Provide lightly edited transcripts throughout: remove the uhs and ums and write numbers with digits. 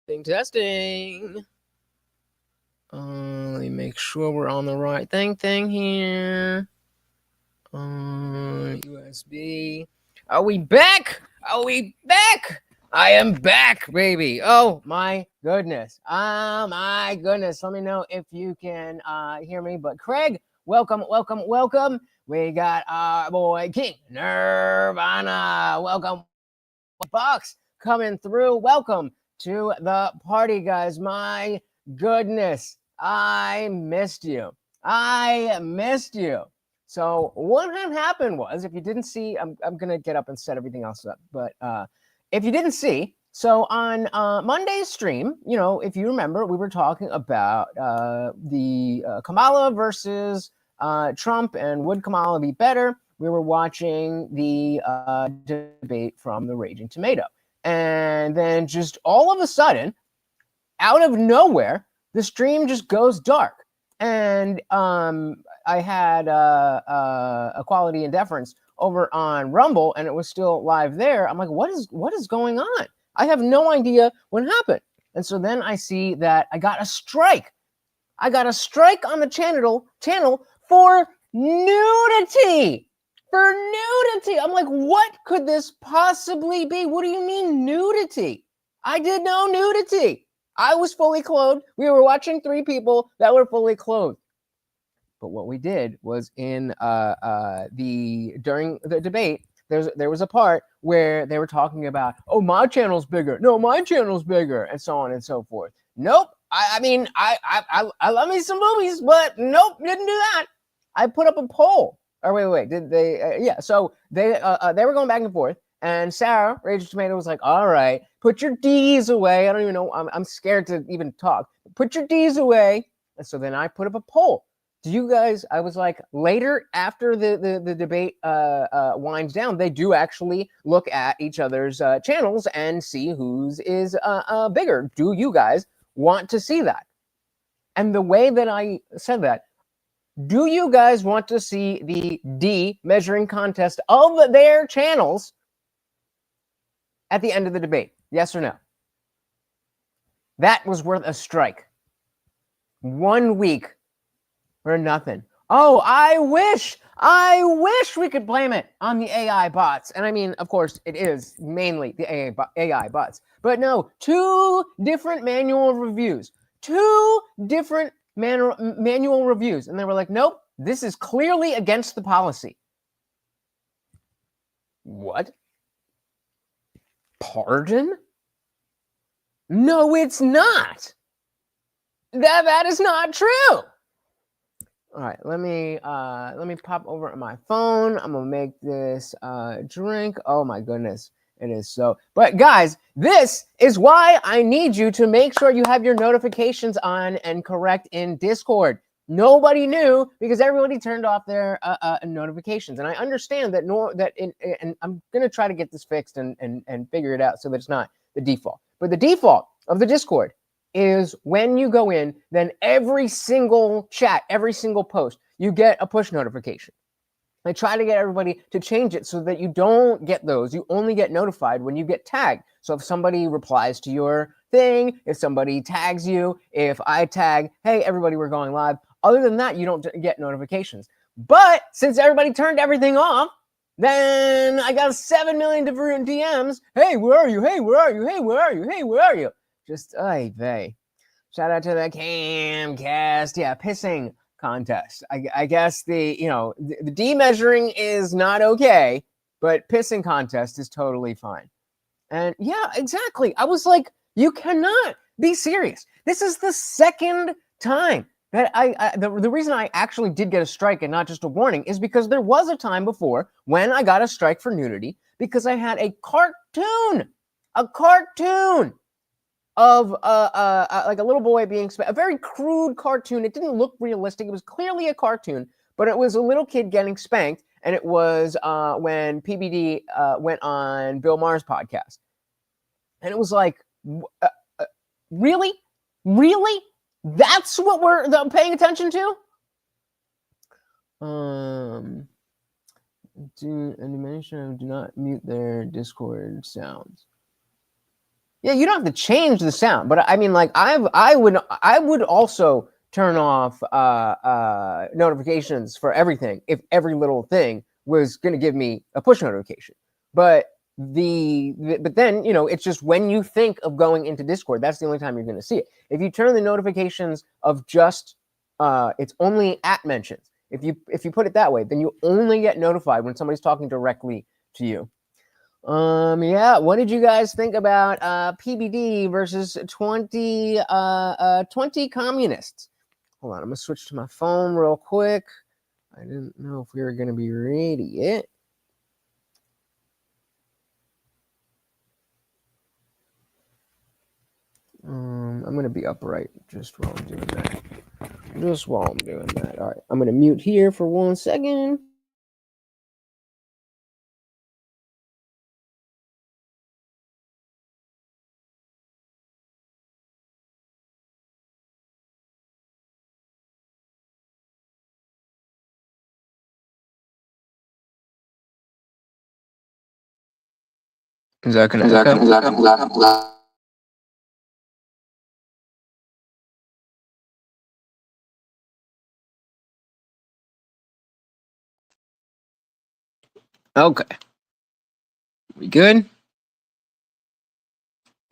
Testing. Let me make sure we're on the right thing here. USB. Are we back? Are we back? I am back, baby. Oh my goodness. My goodness. Let me know if you can hear me. But Craig, welcome. We got our boy King Nirvana. Welcome. Box coming through. Welcome to the party, guys. My goodness, I missed you. So what had happened was, if you didn't see, I'm gonna get up and set everything else up. But if you didn't see, so on Monday's stream, if you remember, we were talking about the Kamala versus Trump, and would Kamala be better? We were watching the debate from the Raging Tomato. And then just all of a sudden, out of nowhere, the stream just goes dark. And I had Equality and Deference over on Rumble, and it was still live there. I'm like, what is going on? I have no idea what happened. And so then I see that I got a strike. I got a strike on the channel for nudity. I'm like, what could this possibly be? What do you mean nudity? I did no nudity. I was fully clothed. We were watching three people that were fully clothed. But what we did was during the debate, there was a part where they were talking about, oh, my channel's bigger. No, my channel's bigger, and so on and so forth. Nope. I mean, I love me some movies, but nope, didn't do that. I put up a poll. Or wait, did they? Yeah. So they were going back and forth, and Sarah, Rage Tomato, was like, all right, put your D's away. I don't even know. I'm scared to even talk. Put your D's away. And so then I put up a poll. Do you guys? I was like, later after the debate winds down, they do actually look at each other's channels and see whose is bigger. Do you guys want to see that? And the way that I said that, do you guys want to see the D measuring contest of their channels at the end of the debate? Yes or no? That was worth a strike. 1 week for nothing. Oh, I wish we could blame it on the AI bots. And I mean, of course, it is mainly the AI bots. But no, 2 different manual reviews. 2 different manual reviews. And they were like, nope, this is clearly against the policy. What? Pardon? No, it's not. That is not true. All right, let me pop over on my phone. I'm gonna make this drink. Oh my goodness, it is so. But guys, this is why I need you to make sure you have your notifications on and correct in Discord. Nobody knew because everybody turned off their notifications, and I understand that. And I'm gonna try to get this fixed and figure it out so that it's not the default. But the default of the Discord is when you go in, then every single chat, every single post, you get a push notification. I try to get everybody to change it so that you don't get those. You only get notified when you get tagged. So if somebody replies to your thing, if somebody tags you, if I tag, hey, everybody, we're going live. Other than that, you don't get notifications. But since everybody turned everything off, then I got 7 million different DMs. Hey, where are you? Hey, where are you? Hey, where are you? Hey, where are you? Just, ay vey. Shout out to the Camcast. Yeah, pissing contest. I guess the demeasuring is not okay, but pissing contest is totally fine. And yeah, exactly. I was like, you cannot be serious. This is the second time that the reason I actually did get a strike and not just a warning is because there was a time before when I got a strike for nudity because I had a cartoon of like a little boy being a very crude cartoon. It didn't look realistic. It was clearly a cartoon, but it was a little kid getting spanked, and it was when PBD went on Bill Maher's podcast, and it was like, really, that's what we're paying attention to. Do not mute their Discord sounds. Yeah, you don't have to change the sound, but I mean, like I would also turn off notifications for everything if every little thing was going to give me a push notification. But but then it's just when you think of going into Discord, that's the only time you're going to see it. If you turn the notifications of just it's only at mentions. If you put it that way, then you only get notified when somebody's talking directly to you. Yeah, what did you guys think about PBD versus 20 communists? Hold on, I'm gonna switch to my phone real quick. I didn't know if we were gonna be ready yet. I'm gonna be upright just while I'm doing that. All right, I'm gonna mute here for 1 second. Is that gonna echo? Okay. We good?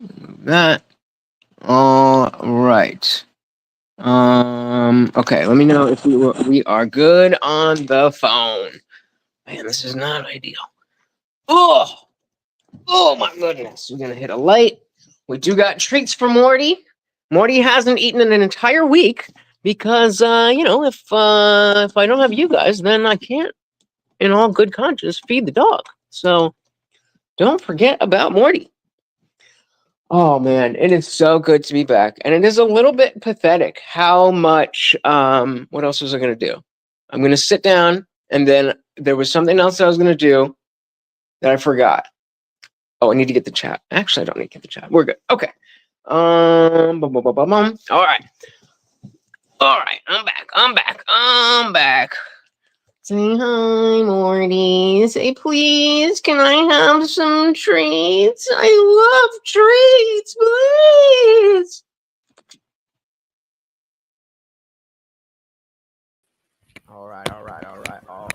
That. All right. Okay, let me know if we are good on the phone. Man, this is not ideal. Oh my goodness. We're gonna hit a light. We do got treats for Morty. Morty hasn't eaten in an entire week because if I don't have you guys, then I can't, in all good conscience, feed the dog. So don't forget about Morty. Oh man, it is so good to be back. And it is a little bit pathetic how much what else was I gonna do? I'm gonna sit down and then there was something else I was gonna do that I forgot. Oh, I need to get the chat. Actually, I don't need to get the chat. We're good. Okay. All right. I'm back. Say hi, Morty. Say, please, can I have some treats? I love treats, please. All right. Oh.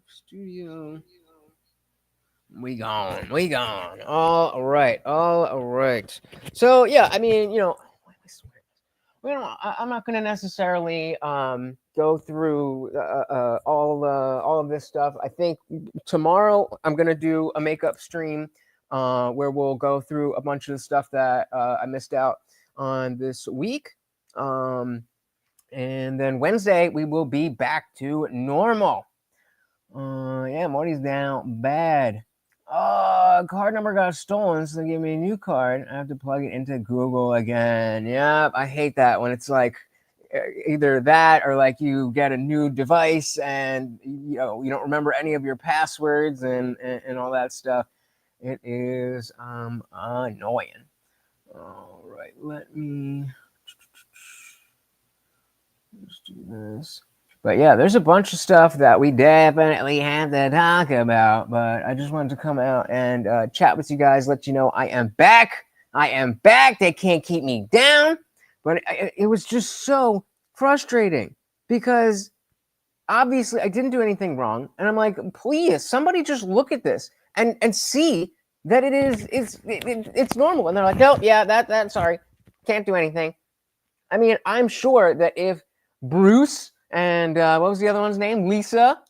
Studio. We gone. All right. So yeah, I mean, I'm not going to necessarily go through all of this stuff. I think tomorrow I'm going to do a makeup stream where we'll go through a bunch of the stuff that I missed out on this week. And then Wednesday we will be back to normal. Yeah, Morty's down bad. Card number got stolen, so they gave me a new card. I have to plug it into Google again. Yep, I hate that when it's like either that or like you get a new device and you don't remember any of your passwords and all that stuff. It is annoying. All right, let me just do this. But yeah, there's a bunch of stuff that we definitely have to talk about. But I just wanted to come out and chat with you guys, let you know I am back. They can't keep me down. But it was just so frustrating because obviously I didn't do anything wrong. And I'm like, please, somebody just look at this and see that it's normal. And they're like, no, yeah, that sorry, can't do anything. I mean, I'm sure that if Bruce and what was the other one's name? Lisa.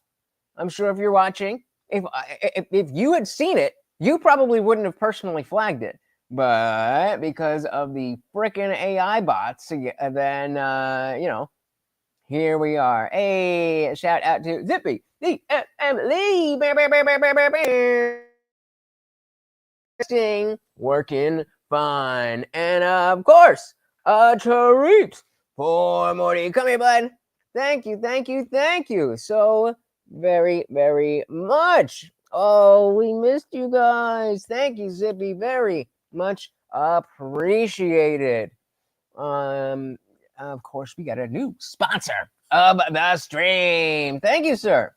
I'm sure if you're watching, if you had seen it, you probably wouldn't have personally flagged it. But because of the frickin' AI bots, then here we are. Hey, shout out to Zippy, the Emily, working fine, and of course, a treat for Morty. Come here, bud. Thank you so very, very much. Oh, we missed you guys. Thank you, Zippy. Very much appreciated. Of course, we got a new sponsor of the stream. Thank you, sir.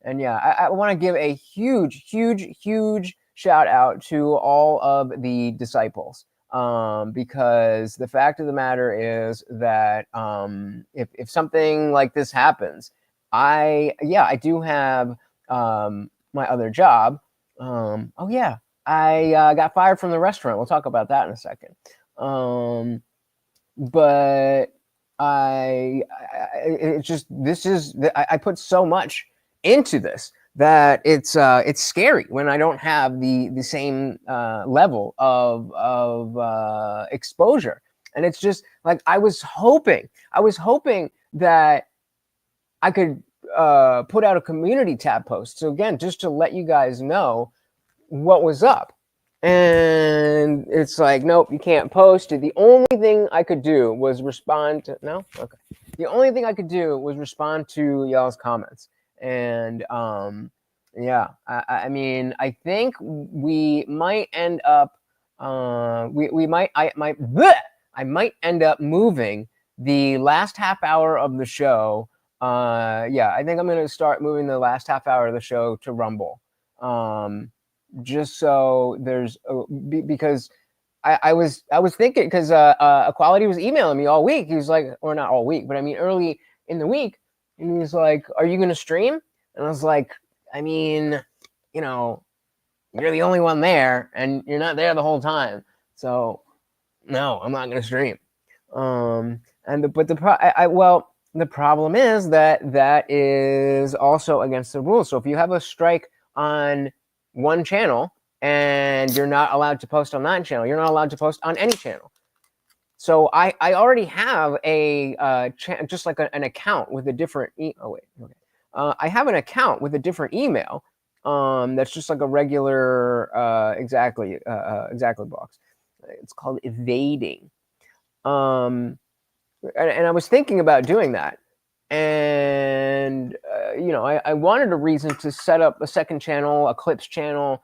And yeah, I want to give a huge shout out to all of the disciples, because the fact of the matter is that if something like this happens, I do have my other job. Oh yeah, I got fired from the restaurant. We'll talk about that in a second. But it's just, I put so much into this that it's scary when I don't have the same level of exposure. And it's just like I was hoping that I could put out a community tab post. So again, just to let you guys know what was up. And it's like, nope, you can't post it. The only thing I could do was respond to, no? Okay. The only thing I could do was respond to y'all's comments. And yeah, I mean, I think we might end up, I might end up moving the last half hour of the show. Yeah, I think I'm going to start moving the last half hour of the show to Rumble. Just so there's because I was thinking, because Equality was emailing me all week. He was like, or not all week, but I mean early in the week, and he was like, "Are you going to stream?" And I was like, "I mean, you know, you're the only one there, and you're not there the whole time, so no, I'm not going to stream." The problem is that is also against the rules. So if you have a strike on one channel and you're not allowed to post on that channel, you're not allowed to post on any channel. So I already have a just like an account with a different I have an account with a different email that's just like a regular exactly box. It's called evading. And I was thinking about doing that, and you know, I wanted a reason to set up a second channel, a clips channel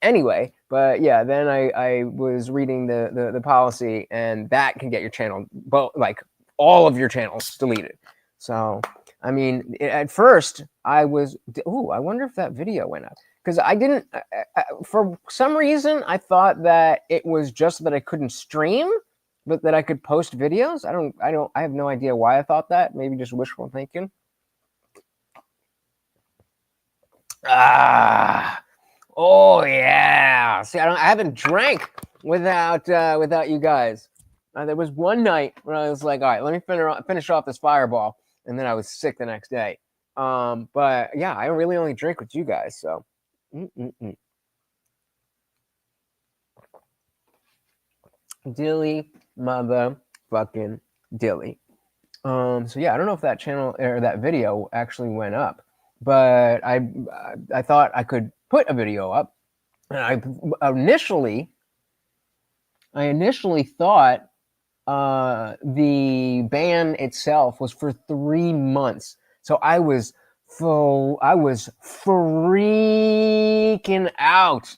anyway. But yeah, then I was reading the policy, and that can get your channel, like all of your channels, deleted. So I mean, at first I was, I wonder if that video went up, because I didn't, for some reason I thought that it was just that I couldn't stream, but that I could post videos. I have no idea why I thought that. Maybe just wishful thinking. Oh yeah. See, I haven't drank without you guys. There was one night where I was like, all right, let me finish off this Fireball, and then I was sick the next day. But yeah, I really only drink with you guys, so. Dilly motherfucking dilly. So yeah, I don't know if that channel or that video actually went up, but I thought I could put a video up. And I initially thought the ban itself was for 3 months. So I was freaking out.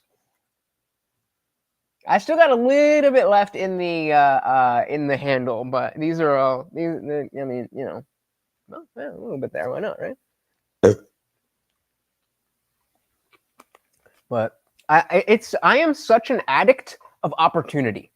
I still got a little bit left in the handle, but these are all these. I mean, you know, well, a little bit there. Why not, right? But I am such an addict of opportunity.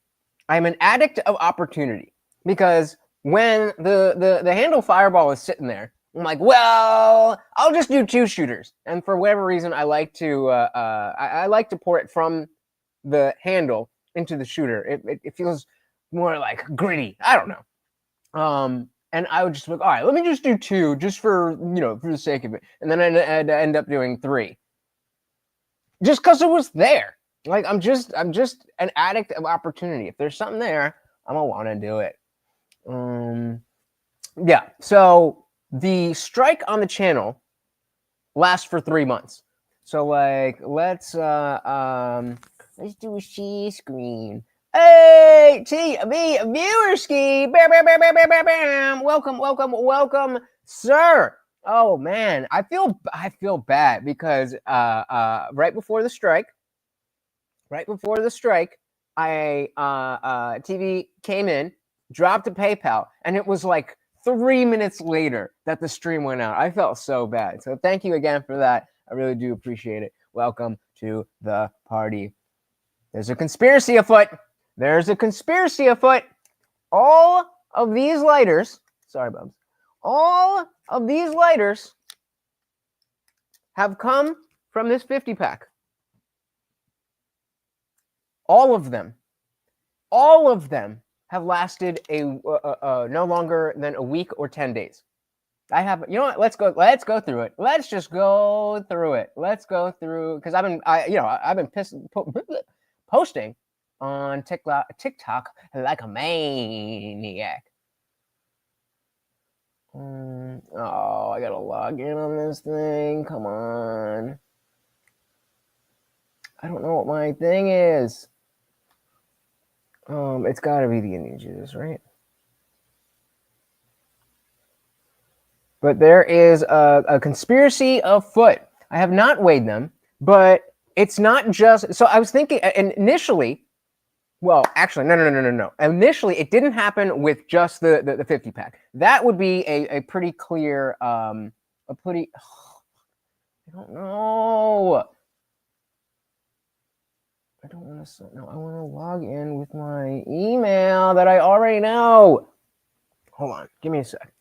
I'm an addict of opportunity, because when the handle Fireball is sitting there, I'm like, well, I'll just do 2 shooters. And for whatever reason, I like to I like to pour it from the handle into the shooter. It feels more like gritty. I don't know. And I would just be like, all right, let me just do 2, just for for the sake of it. And then I'd end up doing 3, just because it was there. Like I'm just an addict of opportunity. If there's something there, I'm gonna want to do it. Yeah. So the strike on the channel lasts for 3 months. So like let's do a share screen. Hey, viewer ski. Welcome, sir. Oh man, I feel bad because right before the strike, I TV came in, dropped a PayPal, and it was like 3 minutes later that the stream went out. I felt so bad. So thank you again for that. I really do appreciate it. Welcome to the party. There's a conspiracy afoot. There's a conspiracy afoot. All of these lighters, sorry, Bubs, all of these lighters have come from this 50 pack. All of them have lasted no longer than a week or 10 days. I have, you know what? Let's go through it. Let's just go through it. Let's go through, because I've been posting on TikTok like a maniac. Oh, I gotta log in on this thing. Come on. I don't know what my thing is. It's gotta be the Indian Jesus, right? But there is a conspiracy afoot. I have not weighed them, but it's not just. So I was thinking initially. Well, actually, no. Initially, it didn't happen with just the 50 pack. That would be a pretty clear, I don't know. I don't want to. No, I want to log in with my email that I already know. Hold on, give me a sec.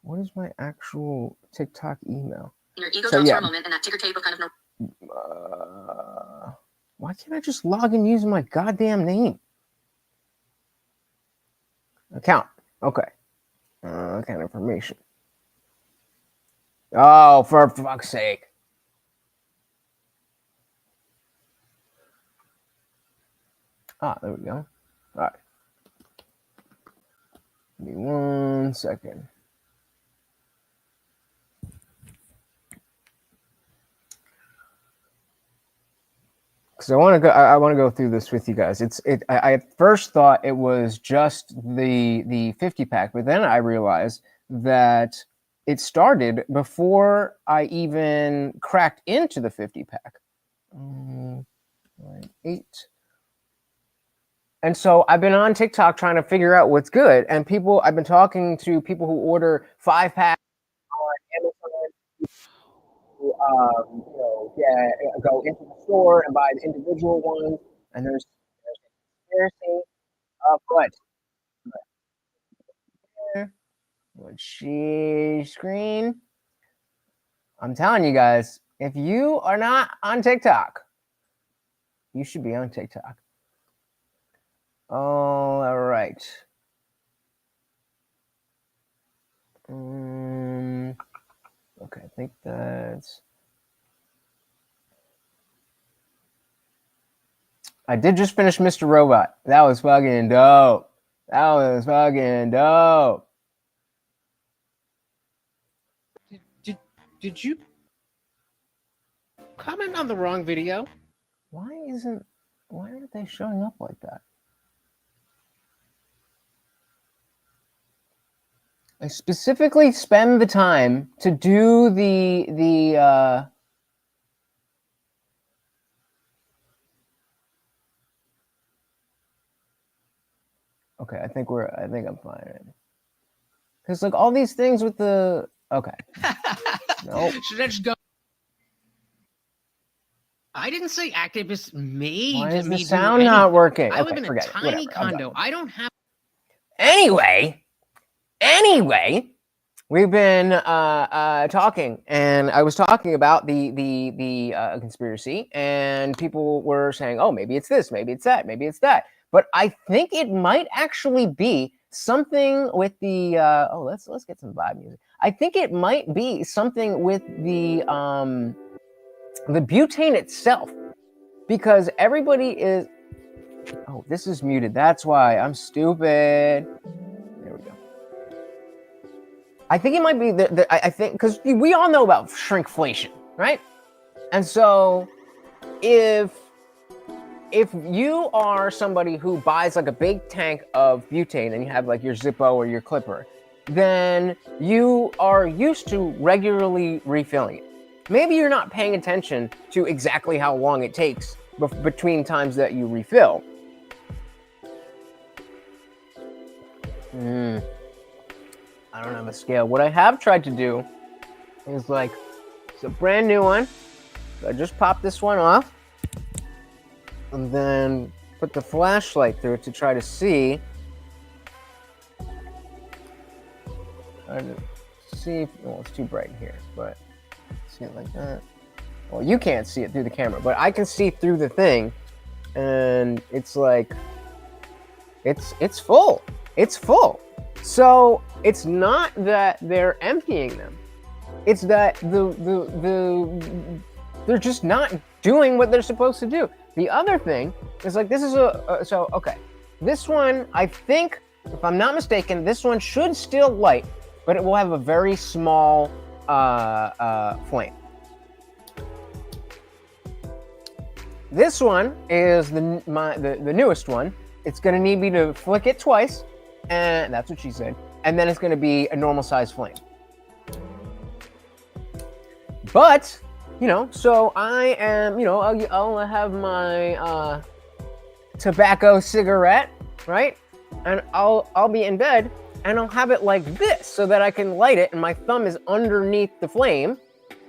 What is my actual TikTok email? Your ego drops for a moment, and that ticker tape of kind of why can't I just log in using my goddamn name? Account. Okay. Account information. Oh, for fuck's sake. Ah, there we go. All right. Give me 1 second. Because I want to go through this with you guys. I at first thought it was just the 50 pack, but then I realized that it started before I even cracked into the 50 pack. 8. And so I've been on TikTok trying to figure out what's good, and I've been talking to people who order 5 packs on Amazon. Go into the store and buy the individual ones, and there's a conspiracy of what she screen. I'm telling you guys, if you are not on TikTok, you should be on TikTok. All right. Okay, I think that's. I did just finish Mr. Robot. That was fucking dope. Did you comment on the wrong video? Why aren't they showing up like that? I specifically spend the time to do the okay, I think I'm fine. Because like all these things with the okay. Nope. Should I just go? I didn't say activists made Why is me the sound not working? I live in a tiny condo. I don't have. Anyway, we've been talking, and I was talking about the conspiracy, and people were saying, "Oh, maybe it's this, maybe it's that, maybe it's that." But I think it might actually be something with the. Let's get some vibe music. I think it might be something with the butane itself, because everybody is. Oh, this is muted. That's why I'm stupid. There we go. I think it might be I think because we all know about shrinkflation, right? And so if you are somebody who buys like a big tank of butane and you have like your Zippo or your Clipper, then you are used to regularly refilling it. Maybe you're not paying attention to exactly how long it takes between times that you refill. I don't have a scale. What I have tried to do is like, it's a brand new one. So I just pop this one off and then put the flashlight through it to try to see. Well, it's too bright here, but see it like that. Well, you can't see it through the camera, but I can see through the thing, and it's like, it's full. It's full. So it's not that they're emptying them. It's that they're just not doing what they're supposed to do. The other thing is like, this is okay. This one, I think, if I'm not mistaken, this one should still light, but it will have a very small flame. This one is the newest one. It's gonna need me to flick it twice, and that's what she said. And then it's gonna be a normal size flame. But, so I am, I'll have my tobacco cigarette, right? And I'll be in bed, and I'll have it like this so that I can light it, and my thumb is underneath the flame.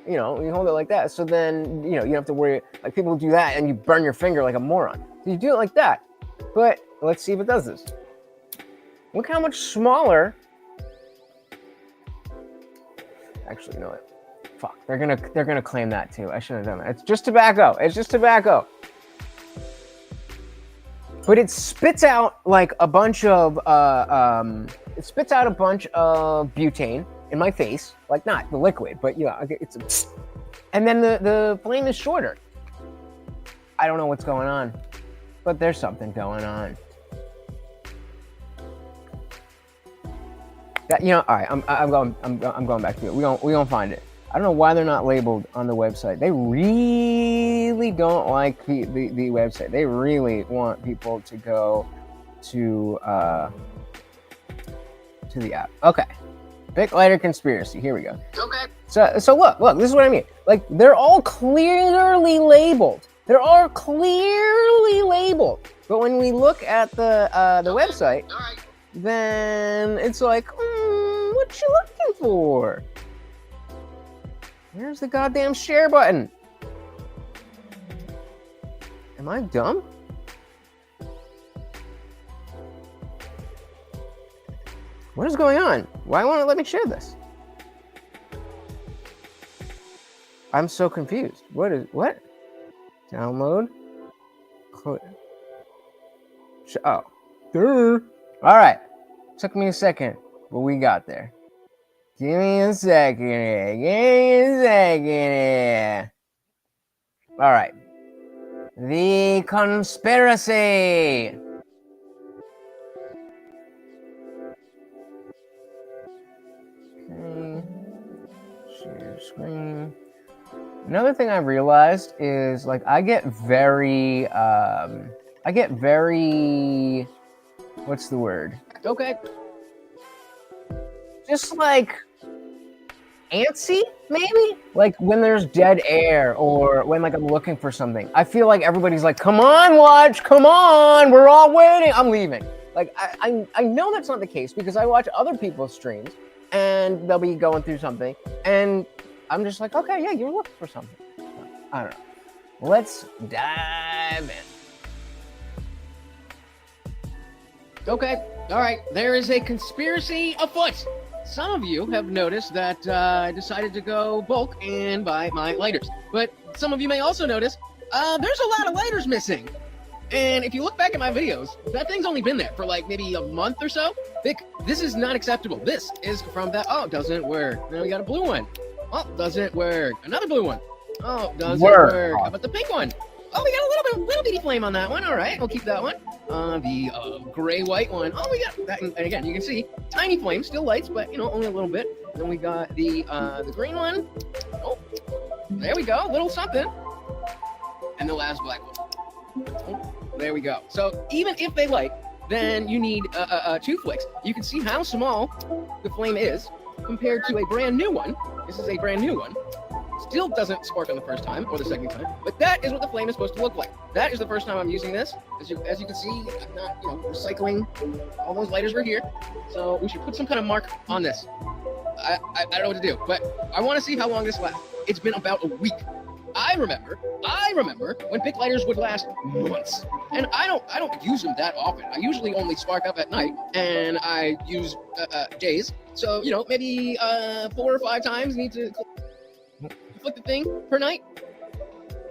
You hold it like that. So then, you don't have to worry. Like, people do that, and you burn your finger like a moron. So you do it like that. But let's see if it does this. Look how much smaller. Actually, you know what? Fuck, they're gonna claim that too. I shouldn't have done that. It's just tobacco. It's just tobacco. But it spits out like a bunch of butane in my face, like not the liquid, but it's and then the flame is shorter. I don't know what's going on, but there's something going on. That all right. I'm going back to it. We don't find it. I don't know why they're not labeled on the website. They really don't like the website. They really want people to go to the app. Okay. Bic lighter conspiracy. Here we go. Okay. So look, this is what I mean. Like, they're all clearly labeled. But when we look at the website, All right. then it's like, what you looking for? Where's the goddamn share button? Am I dumb? What is going on? Why won't it let me share this? I'm so confused. What? Download? Oh. All right. Took me a second, but we got there. Give me a second here. All right. The conspiracy. Okay. Share screen. Another thing I realized is, like, I get very, what's the word? Okay. Just like antsy, maybe? Like when there's dead air, or when like I'm looking for something. I feel like everybody's like, come on, watch, come on, we're all waiting. I'm leaving. Like, I know that's not the case, because I watch other people's streams and they'll be going through something, and I'm just like, okay, yeah, you're looking for something. I don't know. Let's dive in. Okay. All right. There is a conspiracy afoot. Some of you have noticed that I decided to go bulk and buy my lighters. But some of you may also notice there's a lot of lighters missing. And if you look back at my videos, that thing's only been there for like maybe a month or so. Vic, this is not acceptable. This is from that. Oh, doesn't work. Now we got a blue one. Oh, doesn't work. Another blue one. Oh, doesn't work. How about the pink one? Oh, we got a little bitty flame on that one. All right, we'll keep that one. The gray-white one. Oh, we got that. And again, you can see tiny flame, still lights, but only a little bit. Then we got the green one. Oh, there we go, a little something. And the last black one. Oh, there we go. So even if they light, then you need 2 flicks. You can see how small the flame is compared to a brand new one. This is a brand new one. Still doesn't spark on the first time or the second time, but that is what the flame is supposed to look like. That is the first time I'm using this. As you can see, I'm not, recycling. All those lighters were here, so we should put some kind of mark on this. I don't know what to do, but I want to see how long this lasts. It's been about a week. I remember when Bic lighters would last months, and I don't use them that often. I usually only spark up at night, and I use days. So maybe 4 or 5 times need to flick the thing per night.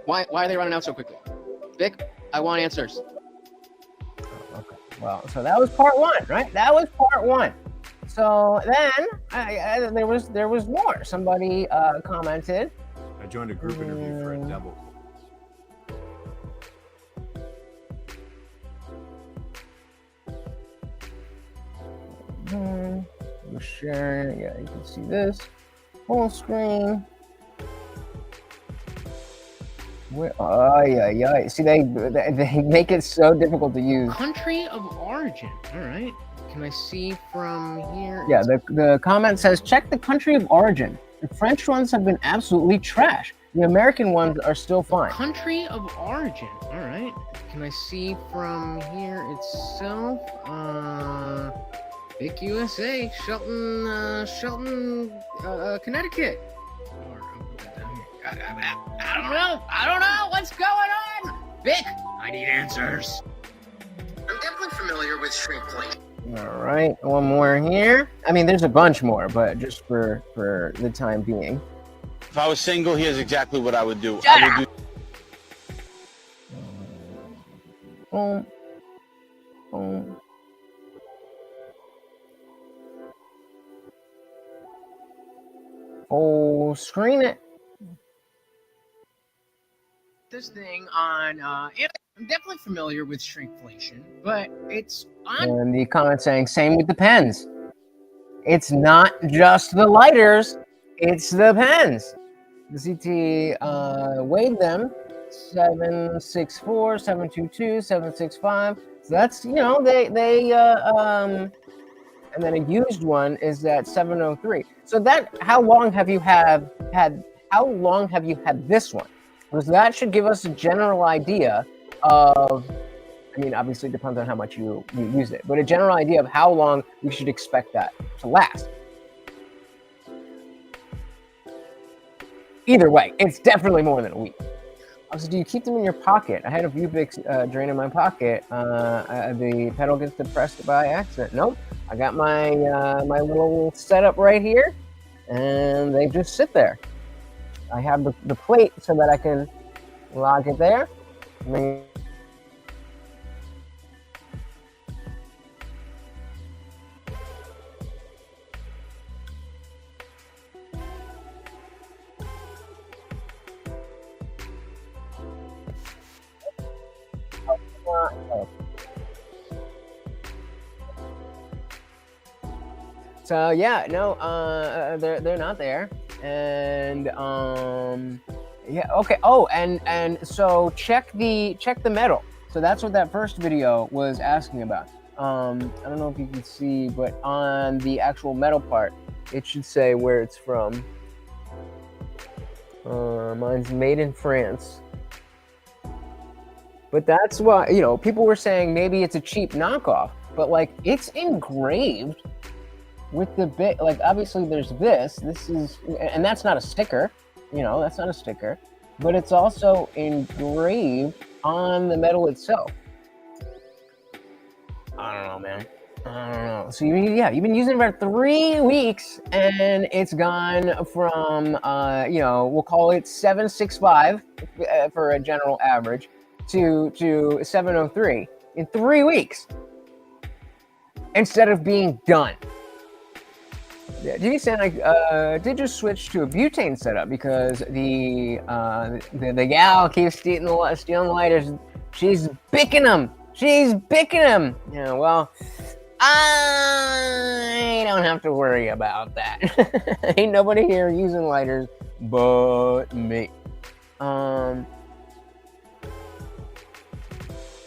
Why are they running out so quickly? Bic, I want answers. Okay. Well, so that was part 1, right? That was part 1. So then there was more. Somebody commented. I joined a group interview for a double. We're sharing. Yeah, you can see this full screen. Yeah. See, they make it so difficult to use. Country of origin. All right. Can I see from here? Yeah, the comment says, check the country of origin. The French ones have been absolutely trash. The American ones are still fine. Country of origin. All right. Can I see from here itself? Bic USA, Shelton, Connecticut. I don't know what's going on. Bic, I need answers. I'm definitely familiar with shrinkflation. All right, one more here. I mean, there's a bunch more, but just for the time being. If I was single, here's exactly what I would do. Shut I would do. Boom. Oh, screen it. This thing on, I'm definitely familiar with shrinkflation, but it's on. And the comment saying, same with the pens. It's not just the lighters, it's the pens. The CT weighed them, 764, 722, 765. So that's, and then a used one is at 703. So how long have you had this one? Because that should give us a general idea of, I mean, obviously it depends on how much you use it, but a general idea of how long we should expect that to last. Either way, it's definitely more than a week. Also, do you keep them in your pocket? I had a few Bics drain in my pocket. The pedal gets depressed by accident. Nope. I got my my little setup right here, and they just sit there. I have the plate so that I can lock it there. So yeah, no, they're not there, and yeah, okay. Oh, and so check the metal. So that's what that first video was asking about. I don't know if you can see, but on the actual metal part, it should say where it's from. Mine's made in France. But that's why, people were saying maybe it's a cheap knockoff, but like it's engraved with the bit, like obviously there's this is, and that's not a sticker, that's not a sticker, but it's also engraved on the metal itself. I don't know, man. I don't know. So you've been using it for 3 weeks, and it's gone from, we'll call it 765 for a general average to 703 in 3 weeks instead of being done. Yeah, DD Santa did just switch to a butane setup because the gal keeps stealing the lighters. She's bicking them. Yeah, well, I don't have to worry about that. Ain't nobody here using lighters but me.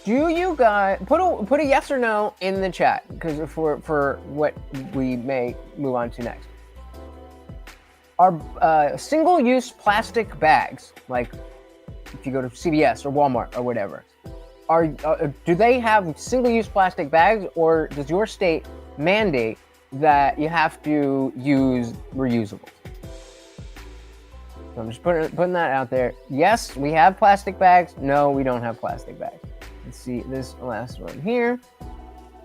Do you guys put a yes or no in the chat, because for what we may move on to next. are single-use plastic bags, like if you go to CVS or Walmart or whatever, do they have single-use plastic bags, or does your state mandate that you have to use reusable? So I'm just putting that out there. Yes, we have plastic bags. No, we don't have plastic bags. Let's see this last one here.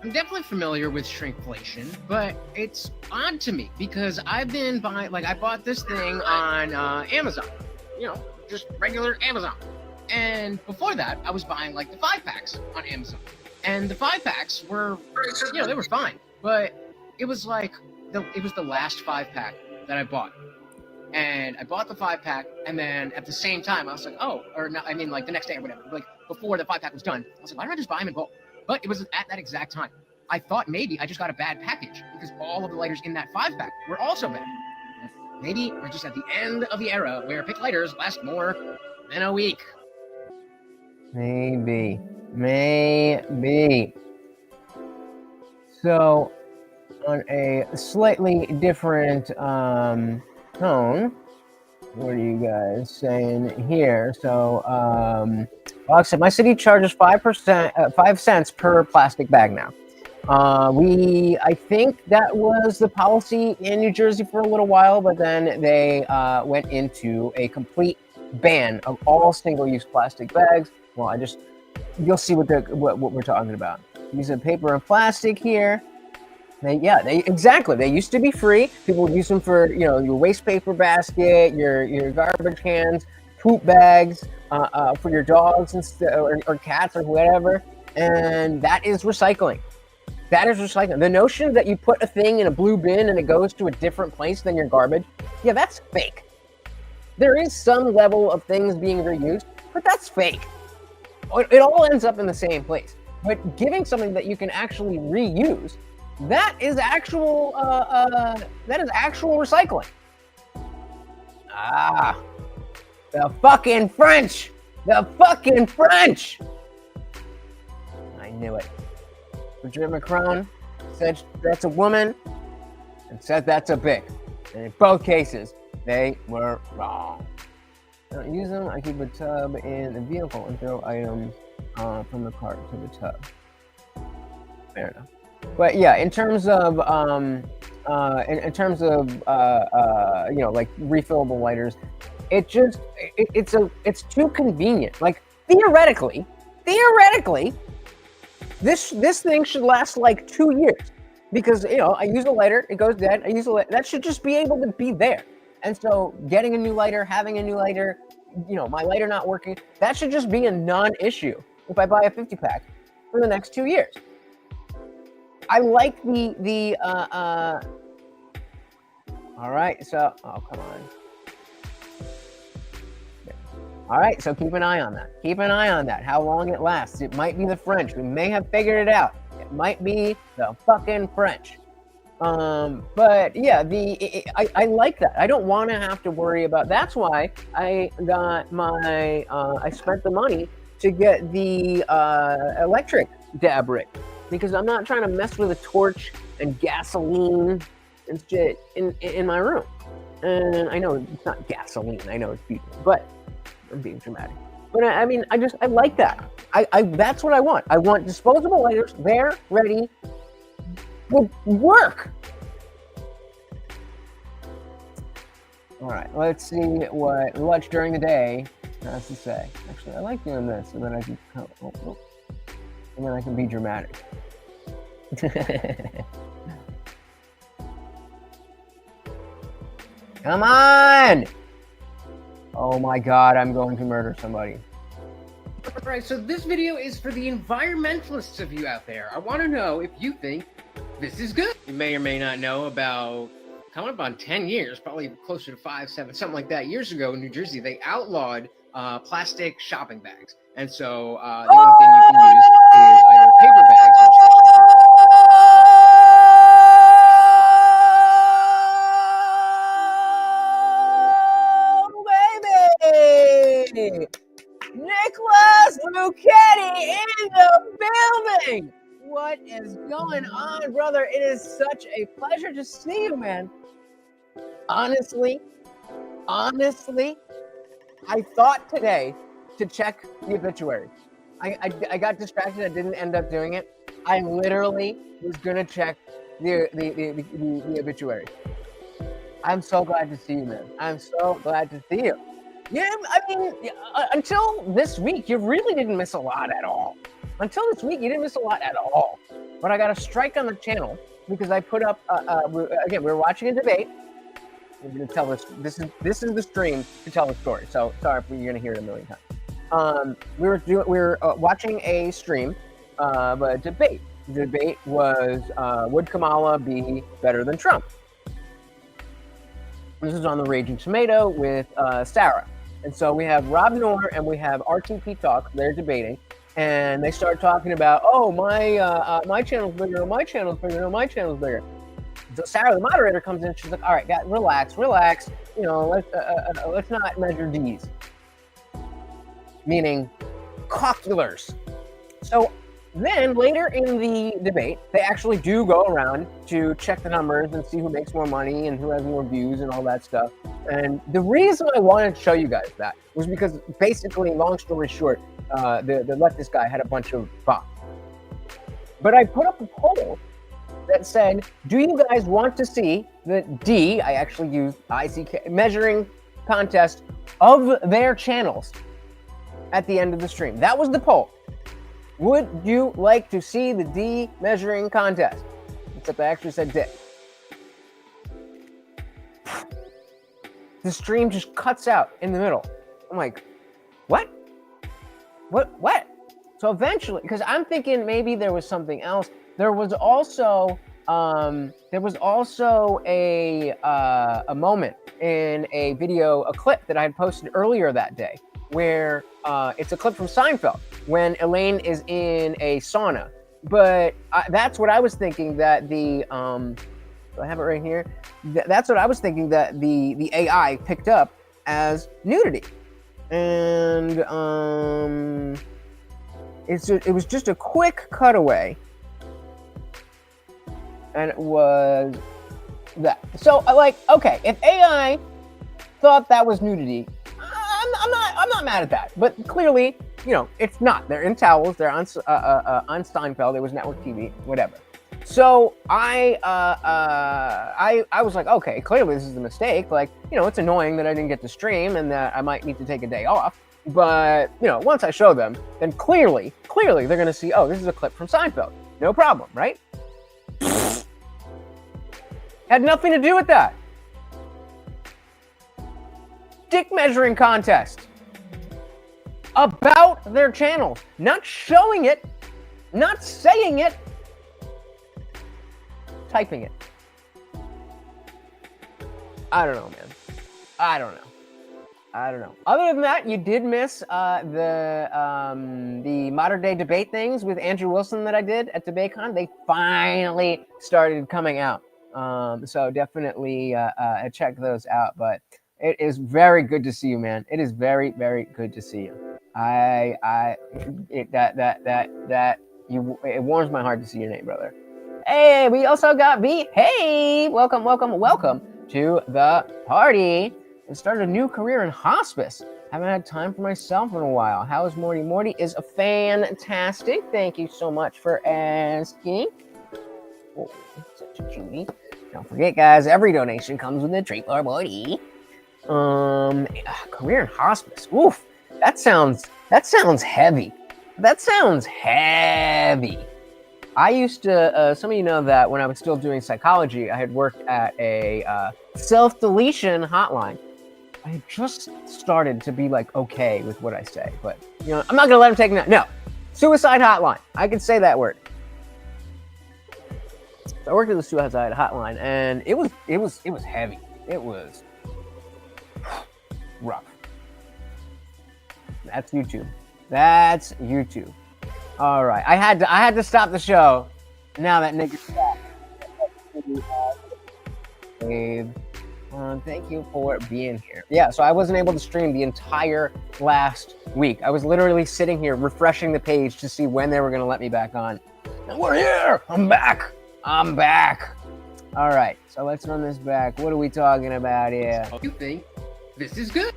I'm definitely familiar with shrinkflation, but it's odd to me because I've been buying, like, I bought this thing on Amazon, just regular Amazon. And before that, I was buying like the 5-packs on Amazon. And the 5-packs were, they were fine. But it was like, it was the last 5-pack that I bought. And I bought the 5-pack, and then at the same time, I was like, like the next day or whatever, like before the 5-pack was done, I was like, why don't I just buy them in bulk? But it was at that exact time. I thought maybe I just got a bad package because all of the lighters in that 5-pack were also bad. Maybe we're just at the end of the era where pick lighters last more than a week. Maybe. So, on a slightly different tone, what are you guys saying here? So, like I said, my city charges 5 cents per plastic bag now. I think that was the policy in New Jersey for a little while, but then they went into a complete ban of all single-use plastic bags. Well, you'll see what we're talking about. Using paper and plastic here. They used to be free. People would use them for, your waste paper basket, your garbage cans, poop bags, for your dogs or cats or whatever. And that is recycling. The notion that you put a thing in a blue bin and it goes to a different place than your garbage, that's fake. There is some level of things being reused, but that's fake. It all ends up in the same place. But giving something that you can actually reuse, that is actual recycling. The fucking French! I knew it. President Macron said that's a woman and said that's a bitch. And in both cases, they were wrong. I don't use them. I keep a tub in the vehicle and throw items from the cart to the tub. Fair enough. But yeah, in terms of like refillable lighters, it's too convenient. Like theoretically, this thing should last like 2 years because I use a lighter, it goes dead. That should just be able to be there. And so getting a new lighter, having a new lighter, my lighter not working, that should just be a non-issue if I buy a 50-pack for the next 2 years. I like all right, so, oh, come on. All right, so keep an eye on that. How long it lasts. It might be the French. We may have figured it out. It might be the fucking French. But yeah, I like that. I don't want to have to worry about. That's why I got I spent the money to get the electric dab rig, because I'm not trying to mess with a torch and gasoline and shit in my room. And I know it's not gasoline. I know it's beautiful, but I'm being dramatic. But I mean, I like that. I that's what I want. I want disposable lighters. They're ready. Will work. All right, let's see what lunch during the day has to say. Actually, I like doing this so that I can, and then I can be dramatic. Come on! Oh my God, I'm going to murder somebody. Alright, so this video is for the environmentalists of you out there. I want to know if you think this is good. You may or may not know about coming up on 10 years, probably closer to 5, 7, something like that. Years ago in New Jersey, they outlawed plastic shopping bags. And so the only thing you can use is either paper bags or Nicholas Luchetti in the building! What is going on, brother? It is such a pleasure to see you, man. Honestly, Honestly, I thought today to check the obituary. I got distracted. I didn't end up doing it. I literally was gonna check the obituary. I'm so glad to see you, man. I'm so glad to see you. Yeah, I mean, until this week, you really didn't miss a lot at all. Until this week, you didn't miss a lot at all. But I got a strike on the channel because I put up. We were watching a debate. We're going to tell this. This is the stream to tell the story. So sorry if you're going to hear it a million times. We were watching a stream, a debate. The debate was would Kamala be better than Trump? This is on the Raging Tomato with Sarah. And so we have Rob Noor and we have RTP Talk. They're debating. And they start talking about, oh, my channel's bigger, oh, my channel's bigger, oh, my channel's bigger. So Sarah, the moderator, comes in. She's like, all right, guys, relax. You know, let's not measure D's. Meaning cockulars. So then later in the debate, they actually do go around to check the numbers and see who makes more money and who has more views and all that stuff. And the reason I wanted to show you guys that was because basically, long story short, the leftist guy had a bunch of bots. But I put up a poll that said, do you guys want to see the D, I actually used ICK, measuring contest of their channels at the end of the stream? That was the poll. Would you like to see the D measuring contest? Except I actually said dick. The stream just cuts out in the middle. I'm like, what? What? So eventually, because I'm thinking maybe there was something else. There was also a moment in a video, a clip that I had posted earlier that day, where it's a clip from Seinfeld when Elaine is in a sauna. But that's what I was thinking that the I have it right here. That's what I was thinking that the AI picked up as nudity, and it was just a quick cutaway, and it was that. So like, okay, if AI thought that was nudity, I'm not mad at that. But clearly, you know, it's not. They're in towels. They're on Seinfeld. It was network TV, whatever. So I was like, okay, clearly this is a mistake. Like, you know, it's annoying that I didn't get to stream and that I might need to take a day off. But, you know, once I show them, then clearly they're going to see, oh, this is a clip from Seinfeld. No problem, right? Had nothing to do with that. Dick measuring contest about their channels, not showing it, not saying it, typing it. I don't know, man. I don't know. Other than that, you did miss the modern day debate things with Andrew Wilson that I did at DebateCon. They finally started coming out. So definitely check those out. But it is very good to see you, man. It is very, very good to see you. It warms my heart to see your name, brother. Hey, we also got B. Hey, welcome to the party. I started a new career in hospice. Haven't had time for myself in a while. How is Morty? Morty is fantastic. Thank you so much for asking. Oh, such a cutie. Don't forget, guys, every donation comes with a treat for Morty. Career in hospice. Oof, that sounds heavy. I used to, some of you know that when I was still doing psychology, I had worked at a self-deletion hotline. I had just started to be like okay with what I say, but you know, I'm not gonna let him take that. No, suicide hotline. I can say that word. So I worked at the suicide hotline, and it was heavy. It was rough. That's YouTube. All right, I had to stop the show. Now that nigga's back. Thank you for being here. Yeah, so I wasn't able to stream the entire last week. I was literally sitting here refreshing the page to see when they were going to let me back on. And we're here. I'm back. All right, so let's run this back. What are we talking about here? You think this is good.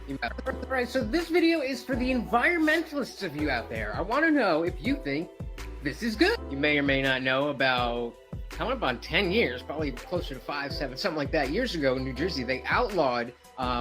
Alright, so this video is for the environmentalists of you out there. I want to know if you think this is good. You may or may not know about coming up on 10 years, probably closer to 5, 7, something like that. Years ago in New Jersey, they outlawed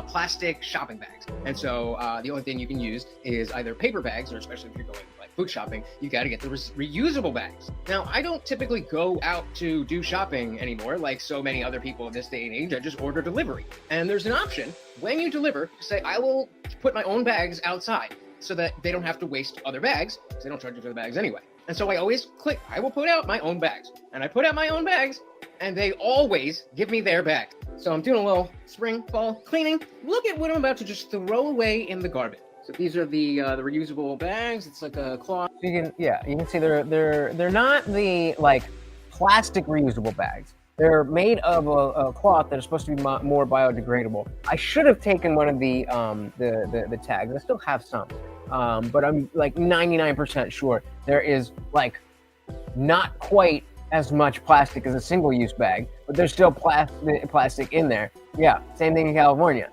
plastic shopping bags. And so the only thing you can use is either paper bags, or especially if you're going like food shopping, you got to get the reusable bags. Now, I don't typically go out to do shopping anymore like so many other people in this day and age. I just order delivery. And there's an option when you deliver to say, I will put my own bags outside so that they don't have to waste other bags, because they don't charge you for the bags anyway. And so I always click, I will put out my own bags. And I put out my own bags, and they always give me their bags. So I'm doing a little spring, fall cleaning. Look at what I'm about to just throw away in the garbage. So these are the reusable bags. It's like a cloth. You can see they're not the like plastic reusable bags. They're made of a cloth that is supposed to be more biodegradable. I should have taken one of the tags. I still have some, but I'm like 99% sure there is like not quite as much plastic as a single-use bag, but there's still plastic in there. Yeah, same thing in California.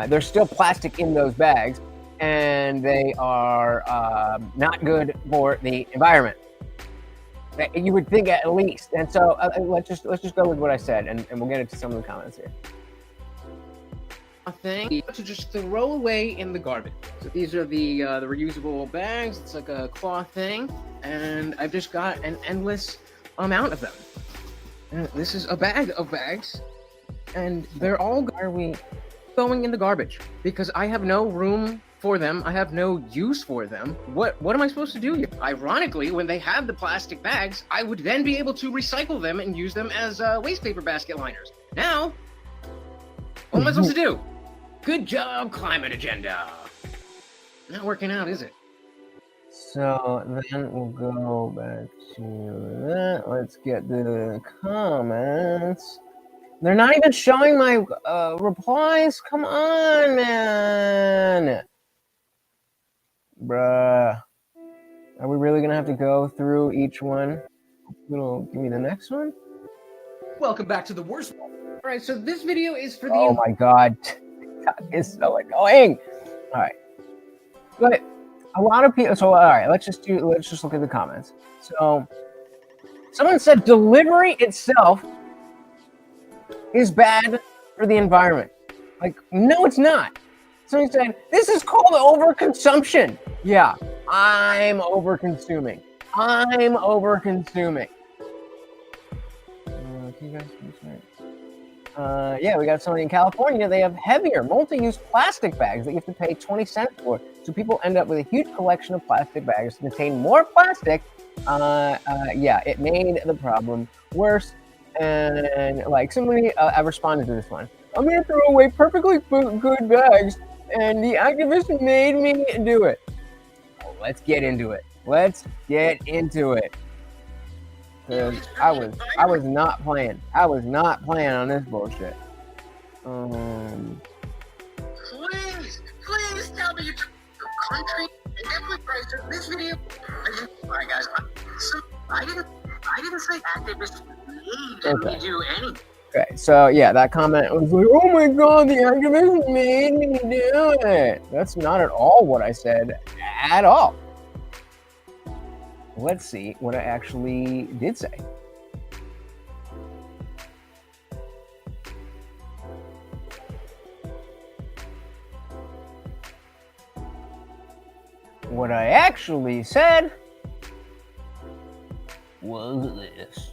There's still plastic in those bags, and they are not good for the environment. You would think at least. And so let's just go with what I said, and we'll get into some of the comments here. A thing to just throw away in the garbage. So these are the reusable bags. It's like a cloth thing, and I've just got an endless amount of them. And this is a bag of bags, and they're all going in the garbage because I have no room for them. I have no use for them. What am I supposed to do here? Ironically, when they had the plastic bags, I would then be able to recycle them and use them as waste paper basket liners. Now, what am I supposed to do? Good job, climate agenda. Not working out, is it? So then we'll go back to that. Let's get the comments. They're not even showing my replies. Come on, man. Bruh. Are we really gonna have to go through each one? Give me the next one. Welcome back to the worst one. All right, so this video is for the... Oh my God. That is so annoying. All right. But a lot of people, so all right, let's just look at the comments. So someone said delivery itself is bad for the environment. Like, no, it's not. Someone said, this is called overconsumption. Yeah, I'm overconsuming. Yeah, we got somebody in California. They have heavier multi-use plastic bags that you have to pay 20 cents for. So people end up with a huge collection of plastic bags to contain more plastic. Yeah, it made the problem worse. And like somebody, I responded to this one. I'm gonna throw away perfectly good bags, and the activist made me do it. Oh, let's get into it. Because I was not playing. I was not playing on this bullshit. Please tell me you took the country and definitely priced this video. Alright guys, I didn't say activists need me do anything. Okay, so yeah, that comment was like, oh my God, the activist made me do it. That's not at all what I said at all. Let's see what I actually did say. What I actually said was this.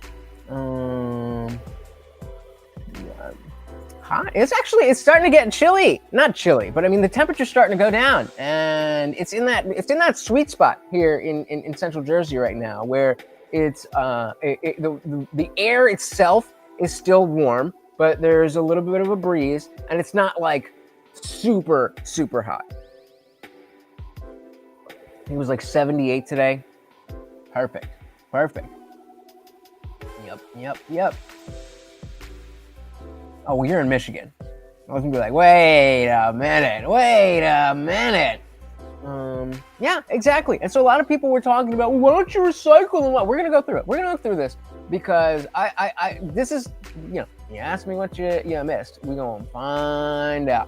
Hot. It's starting to get chilly. Not chilly, but I mean the temperature's starting to go down, and it's in that sweet spot here in central Jersey right now, where it's the air itself is still warm, but there's a little bit of a breeze, and it's not like super hot. It was like 78 today. Perfect. Yep. Oh, well, you're in Michigan. I was gonna be like, wait a minute. Yeah, exactly. And so a lot of people were talking about, well, why don't you recycle them? We're gonna go through it. We're gonna go through this because this is, you asked me what you missed. We're gonna find out.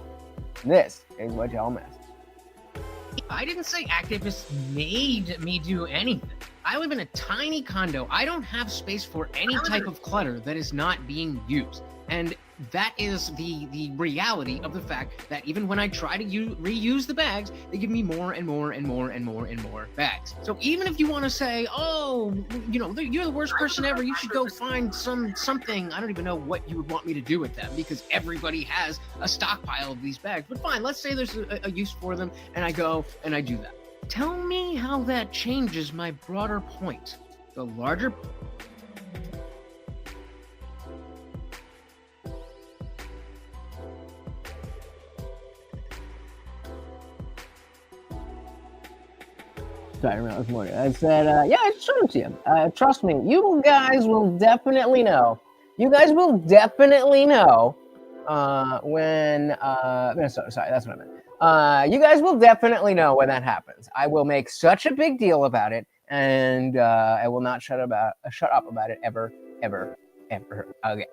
This is what y'all missed. I didn't say activists made me do anything. I live in a tiny condo. I don't have space for any type of clutter that is not being used. And that is the reality of the fact that even when I try to reuse the bags, they give me more and more and more and more and more bags. So even if you want to say, oh, you're the worst person ever, you should go find something. I don't even know what you would want me to do with them because everybody has a stockpile of these bags. But fine, let's say there's a use for them, and I go and I do that. Tell me how that changes my broader point. The larger Sorry, I was morning. I said, yeah, I just showed them to you. Trust me, you guys will definitely know. You guys will definitely know when. Sorry, that's what I meant. You guys will definitely know when that happens. I will make such a big deal about it, and I will not shut up about it ever again.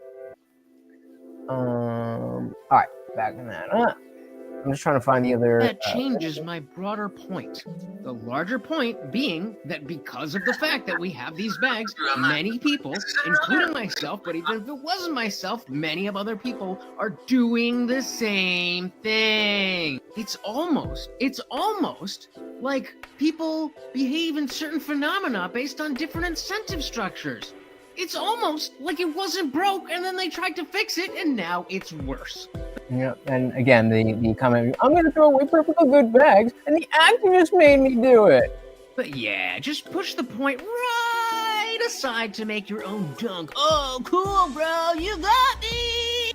All right, backing that up. I'm just trying to find the other. That changes my broader point. The larger point being that because of the fact that we have these bags, many people, including myself, but even if it wasn't myself, many of other people are doing the same thing. It's almost like people behave in certain phenomena based on different incentive structures. It's almost like it wasn't broke and then they tried to fix it and now it's worse. Yeah, and again, the comment, I'm going to throw away perfectly good bags, and the activist made me do it. But yeah, just push the point right aside to make your own dunk. Oh, cool, bro, you got me!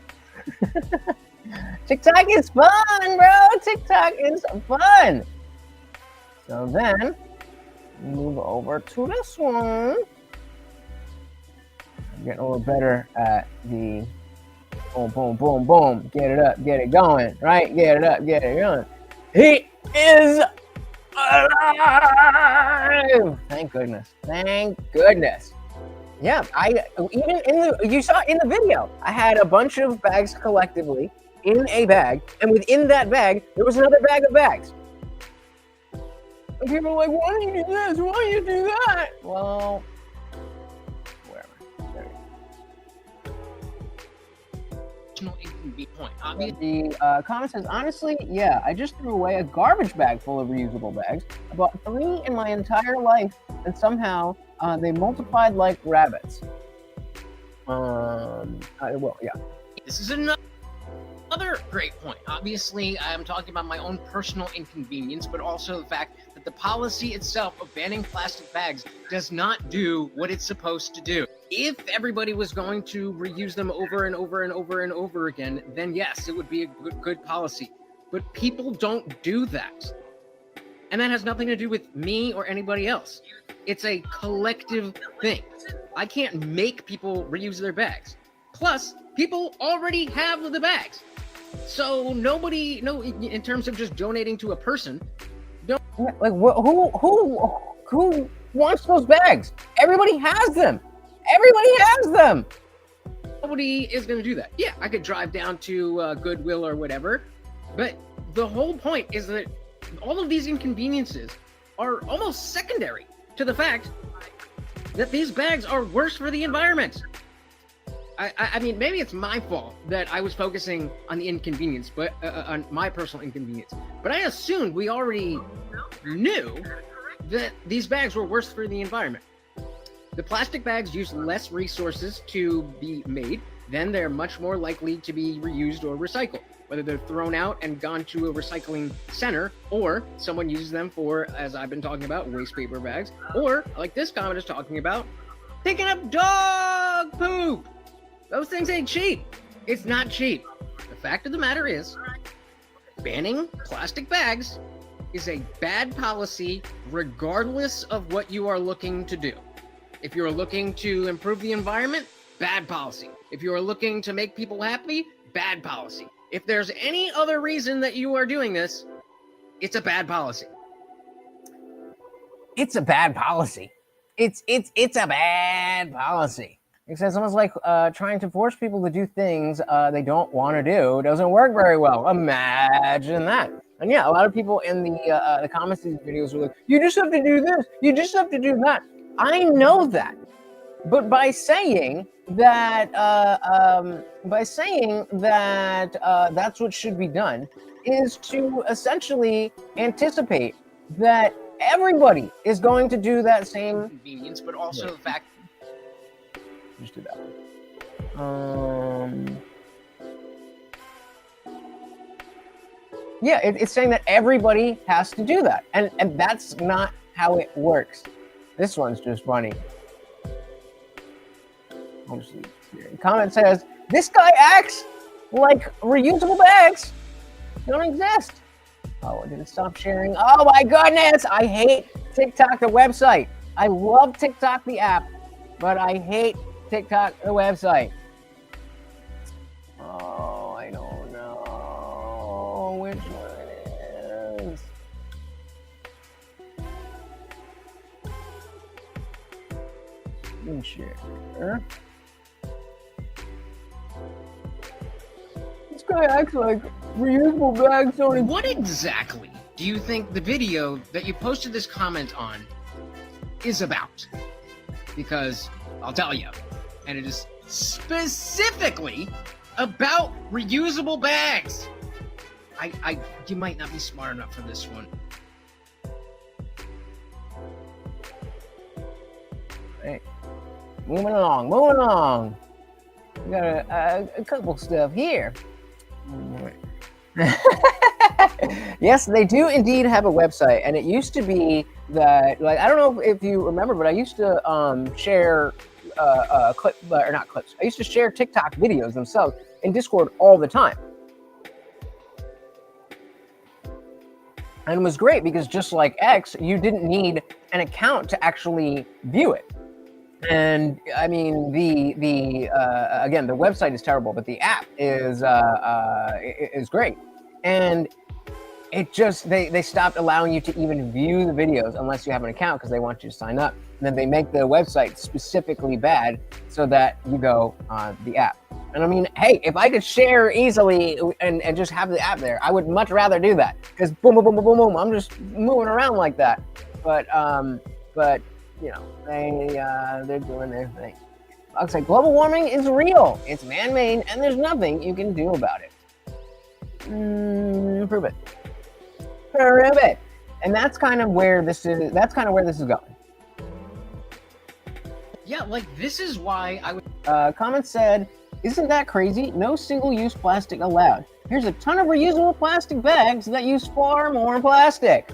TikTok is fun, bro! TikTok is fun! So then, move over to this one. I'm getting a little better at the boom, boom, boom, boom. Get it up, get it going, right? Get it up, get it going. He is alive! Thank goodness. Thank goodness. Yeah, you saw in the video, I had a bunch of bags collectively in a bag, and within that bag, there was another bag of bags. And people are like, why do you do this? Why do you do that? Well, where am I? There we go. The comment says, honestly, yeah, I just threw away a garbage bag full of reusable bags. I bought 3 in my entire life, and somehow they multiplied like rabbits. Well, yeah. This is another great point. Obviously, I'm talking about my own personal inconvenience, but also the fact that the policy itself of banning plastic bags does not do what it's supposed to do. If everybody was going to reuse them over and over and over and over again, then yes, it would be a good policy. But people don't do that. And that has nothing to do with me or anybody else. It's a collective thing. I can't make people reuse their bags. Plus, people already have the bags. So in terms of just donating to a person, like who wants those bags? Everybody has them. Everybody has them. Nobody is going to do that. Yeah, I could drive down to Goodwill or whatever, but the whole point is that all of these inconveniences are almost secondary to the fact that these bags are worse for the environment. I mean, maybe it's my fault that I was focusing on the inconvenience, but on my personal inconvenience. But I assumed we already knew that these bags were worse for the environment. The plastic bags use less resources to be made, then they're much more likely to be reused or recycled, whether they're thrown out and gone to a recycling center, or someone uses them for, as I've been talking about, waste paper bags, or, like this comment is talking about, picking up dog poop. Those things ain't cheap. It's not cheap. The fact of the matter is, banning plastic bags is a bad policy regardless of what you are looking to do. If you're looking to improve the environment, bad policy. If you are looking to make people happy, bad policy. If there's any other reason that you are doing this, it's a bad policy. It's a bad policy. It's a bad policy. It says almost like trying to force people to do things they don't want to do doesn't work very well. Imagine that. And yeah, a lot of people in the comments of these videos were like, "You just have to do this. You just have to do that." I know that, but by saying that that's what should be done is to essentially anticipate that everybody is going to do that same Convenience, but also the fact. Just do that one. Yeah, it's saying that everybody has to do that, and that's not how it works. This one's just funny. I'll just leave it here. The comment says, "This guy acts like reusable bags don't exist." Oh, did it stop sharing? Oh my goodness! I hate TikTok, the website. I love TikTok, the app, but I hate TikTok, the website. Oh, I don't know which one it is. Share. This guy acts like reusable bags don't exist. What exactly do you think the video that you posted this comment on is about? Because I'll tell you, and it is specifically about reusable bags. You might not be smart enough for this one. Hey, moving along. We got a couple stuff here. Yes, they do indeed have a website, and it used to be that, like, I don't know if you remember, but I used to share not clips. I used to share TikTok videos themselves in Discord all the time. And it was great because just like X, you didn't need an account to actually view it. And I mean, again, the website is terrible, but the app is great. And it just, they stopped allowing you to even view the videos unless you have an account because they want you to sign up. And then they make the website specifically bad so that you go on the app. And I mean, hey, if I could share easily and just have the app there, I would much rather do that because boom, boom, boom, boom, boom, boom, I'm just moving around like that. But you know, they're doing their thing. Looks like global warming is real. It's man-made, and there's nothing you can do about it. Prove it. And that's kind of where this is. That's kind of where this is going. Yeah, like this is why I would. Comment said, "Isn't that crazy? No single-use plastic allowed. Here's a ton of reusable plastic bags that use far more plastic."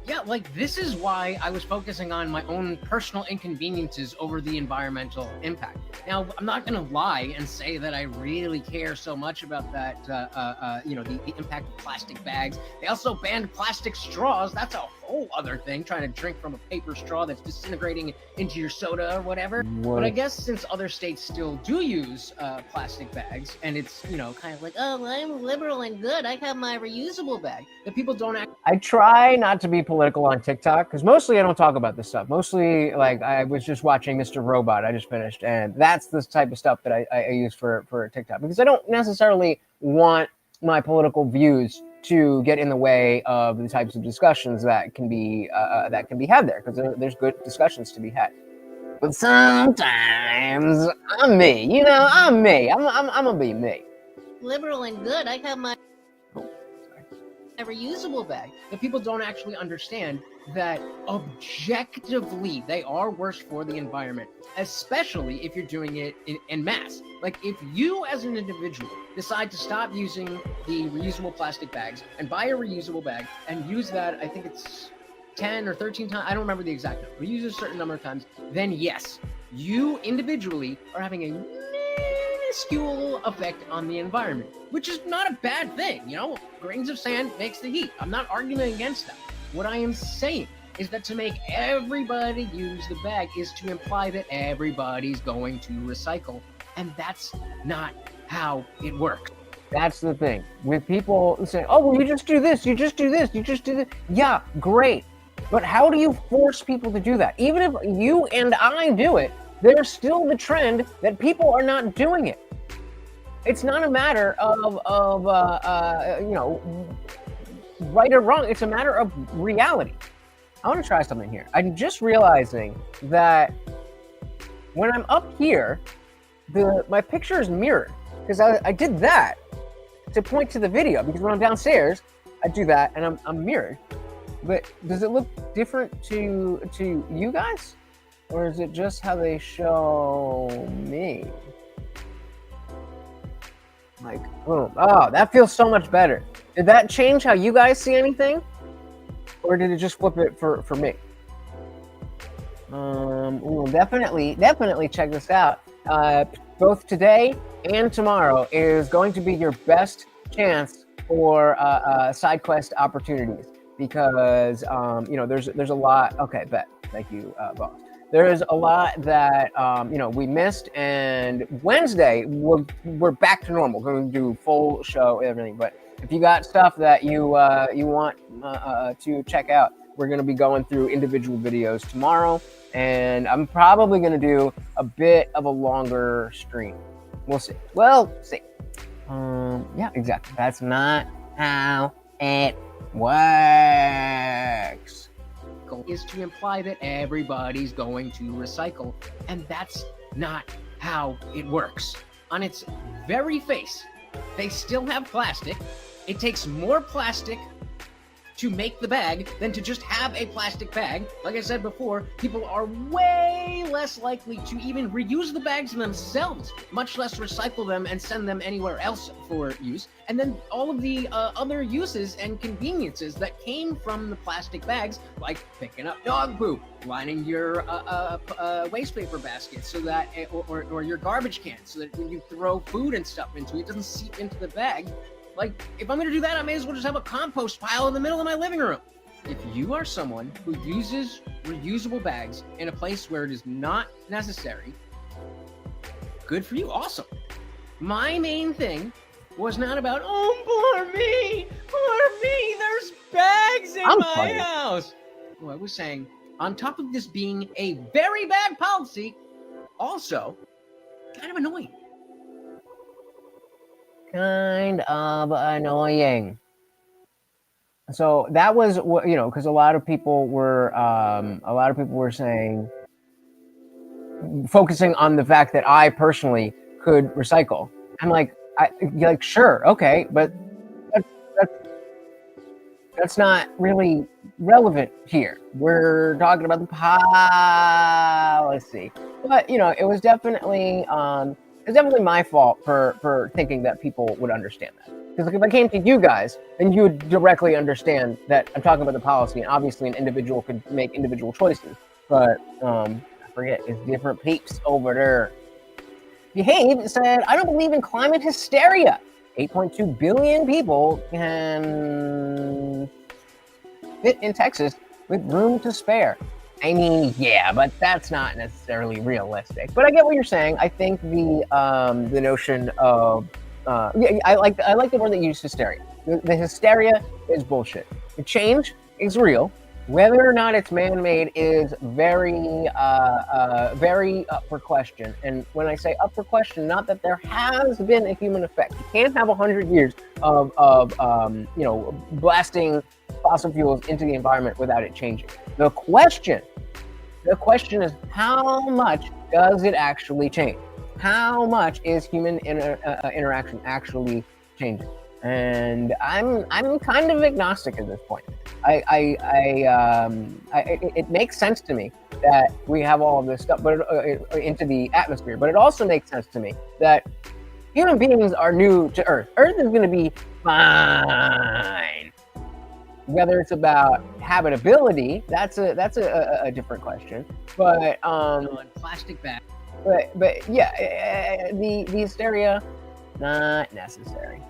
Yeah, like this is why I was focusing on my own personal inconveniences over the environmental impact. Now, I'm not going to lie and say that I really care so much about that, the impact of plastic bags. They also banned plastic straws. That's a whole other thing, trying to drink from a paper straw that's disintegrating into your soda or whatever. But I guess since other states still do use plastic bags, and it's, kind of like, oh, I'm liberal and good, I have my reusable bag, that people don't act. I try not to be political on TikTok because mostly I don't talk about this stuff. Mostly, like, I was just watching Mr. Robot. I just finished, and that's the type of stuff that I use for TikTok because I don't necessarily want my political views to get in the way of the types of discussions that can be had there because there's good discussions to be had. But sometimes I'm me. I'm me. I'm gonna be me. Liberal and good. I have my reusable bag. That people don't actually understand that objectively they are worse for the environment, especially if you're doing it in mass. Like if you as an individual decide to stop using the reusable plastic bags and buy a reusable bag and use that, I think it's 10 or 13 times, I don't remember the exact number, but use a certain number of times, then yes, you individually are having a minuscule effect on the environment, which is not a bad thing. Grains of sand makes the heat. I'm not arguing against that. What I am saying is that to make everybody use the bag is to imply that everybody's going to recycle, and that's not how it works. That's the thing with people saying, oh, well, you just do this, you just do this, you just do this. Yeah, great. But how do you force people to do that? Even if you and I do it, there's still the trend that people are not doing it. It's not a matter of right or wrong. It's a matter of reality. I want to try something here. I'm just realizing that when I'm up here, my picture is mirrored because I did that to point to the video, because when I'm downstairs, I do that and I'm mirrored. But does it look different to you guys? Or is it just how they show me? Like, boom. Oh, that feels so much better. Did that change how you guys see anything? Or did it just flip it for me? We'll definitely check this out. Both today and tomorrow is going to be your best chance for side quest opportunities, because there's a lot. Okay, bet. Thank you, boss. There's a lot that we missed, and Wednesday we're back to normal. We're going to do full show, everything. But if you got stuff that you want to check out, we're going to be going through individual videos tomorrow, and I'm probably going to do a bit of a longer stream. We'll see. Yeah, exactly. That's not how it works. Is to imply that everybody's going to recycle, and that's not how it works. On its very face, they still have plastic. It takes more plastic to make the bag than to just have a plastic bag. Like I said before, people are way less likely to even reuse the bags themselves, much less recycle them and send them anywhere else for use. And then all of the other uses and conveniences that came from the plastic bags, like picking up dog poop, lining your waste paper basket so that, or your garbage can, so that when you throw food and stuff into it, it doesn't seep into the bag. Like, if I'm going to do that, I may as well just have a compost pile in the middle of my living room. If you are someone who uses reusable bags in a place where it is not necessary, good for you. Awesome. My main thing was not about, oh, poor me, there's bags in my house. Well, I was saying, on top of this being a very bad policy, also kind of annoying. Kind of annoying. So that was what, because a lot of people were saying, focusing on the fact that I personally could recycle. I'm like, sure, okay, but that's not really relevant here. We're talking about the policy. But it was definitely my fault for thinking that people would understand that. Because if I came to you guys, then you would directly understand that I'm talking about the policy, and obviously an individual could make individual choices. But I forget, it's different peeps over there. Behave said, I don't believe in climate hysteria. 8.2 billion people can fit in Texas with room to spare. I mean, yeah, but that's not necessarily realistic. But I get what you're saying. I think the notion of I like the word that you used, hysteria. The hysteria is bullshit. The change is real. Whether or not it's man-made is very up for question. And when I say up for question, not that there has been a human effect. You can't have 100 years of blasting fossil fuels into the environment without it changing. The question is, how much does it actually change? How much is human interaction actually changing? And I'm kind of agnostic at this point. It makes sense to me that we have all of this stuff, but into the atmosphere. But it also makes sense to me that human beings are new to Earth. Earth is going to be fine. Whether it's about habitability, that's a different question. But plastic bag. But yeah, the hysteria, not necessary.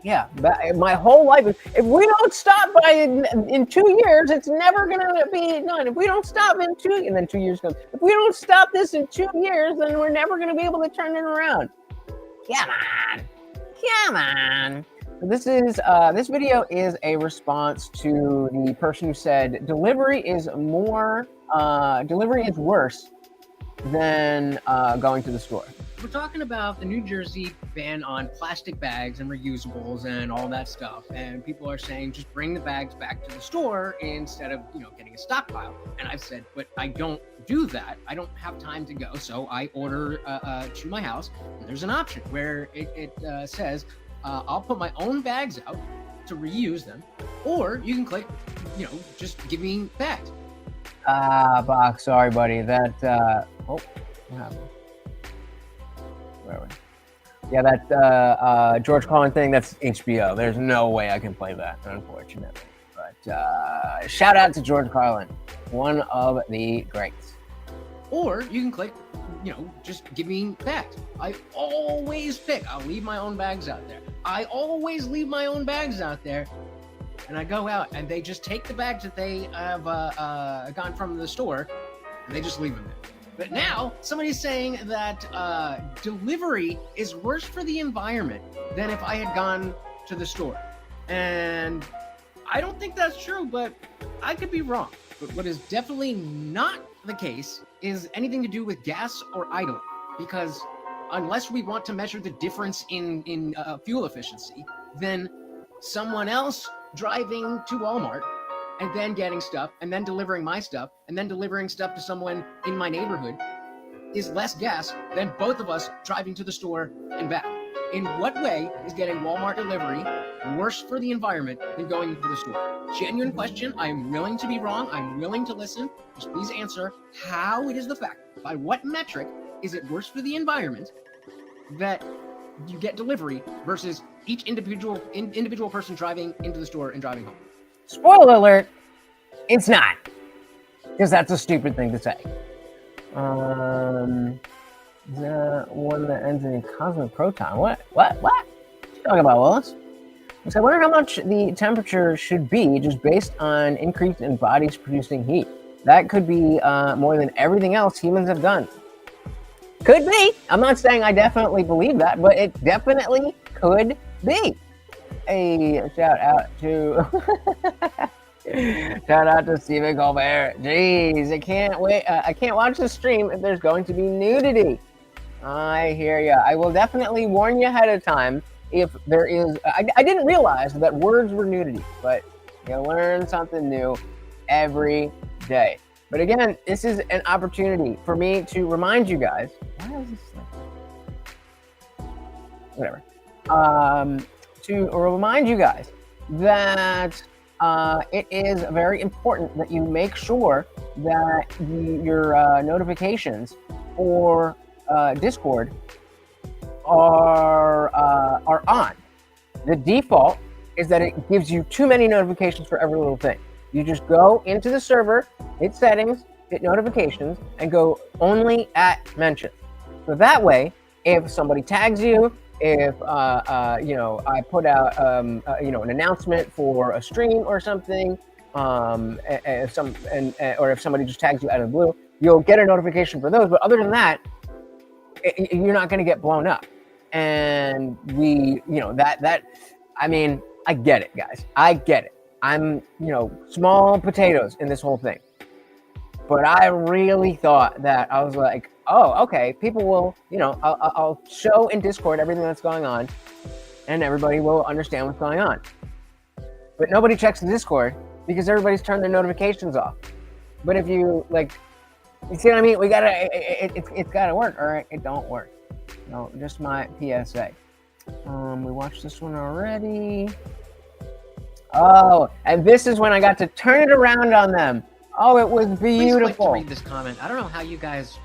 Yeah, but my whole life, if we don't stop in 2 years, it's never gonna be done. If we don't stop and then 2 years comes. If we don't stop this in 2 years, then we're never gonna be able to turn it around. Come on. This video is a response to the person who said delivery is worse than going to the store. We're talking about the New Jersey ban on plastic bags and reusables and all that stuff. And people are saying just bring the bags back to the store instead of, getting a stockpile. And I've said, but I don't do that. I don't have time to go. So I order to my house. And there's an option where it says, I'll put my own bags out to reuse them. Or you can click, just give me bags. Bach, sorry, buddy. That, what happened? Where are we? Yeah, that George Carlin thing, that's HBO. There's no way I can play that, unfortunately. But shout out to George Carlin, one of the greats. Or you can click, just give me bags. I always pick, I'll leave my own bags out there. I always leave my own bags out there. And I go out and they just take the bags that they have gone from the store and they just leave them there. But now somebody's saying that delivery is worse for the environment than if I had gone to the store. And I don't think that's true, but I could be wrong. But what is definitely not the case is anything to do with gas or idling, because unless we want to measure the difference in fuel efficiency, then someone else driving to Walmart and then getting stuff and then delivering my stuff and then delivering stuff to someone in my neighborhood is less gas than both of us driving to the store and back. In what way is getting Walmart delivery worse for the environment than going to the store? Genuine question. I'm willing to be wrong. I'm willing to listen. Just please answer how it is the fact. By what metric is it worse for the environment that you get delivery versus each individual person driving into the store and driving home? Spoiler alert, it's not. Because that's a stupid thing to say. The one that ends in a cosmic proton. What? What you talking about, Willis? So I wonder how much the temperature should be just based on increase in bodies producing heat. That could be more than everything else humans have done. Could be. I'm not saying I definitely believe that, but it definitely could be. A shout out to Stephen Colbert. Jeez, I can't wait. I can't watch the stream if there's going to be nudity. I hear ya. I will definitely warn you ahead of time if there is. I didn't realize that words were nudity, but you learn something new every day. But again, this is an opportunity for me to remind you guys. Why is this like... Whatever. To remind you guys that it is very important that you make sure that your notifications for Discord are on. The default is that it gives you too many notifications for every little thing. You just go into the server, hit settings, hit notifications, and go only at mentions. So that way, if somebody tags you, if I put out an announcement for a stream or something, or if somebody just tags you out of the blue, you'll get a notification for those. But other than that, you're not going to get blown up. And I get it, guys. I get it. I'm small potatoes in this whole thing. But I really thought that I was like, oh, okay, people will, I'll show in Discord everything that's going on and everybody will understand what's going on. But nobody checks the Discord because everybody's turned their notifications off. But if you you see what I mean? It's gotta work, all right? It don't work. No, just my PSA. We watched this one already. Oh, and this is when I got to turn it around on them. Oh, it was beautiful. Please click to read this comment. I don't know how you guys...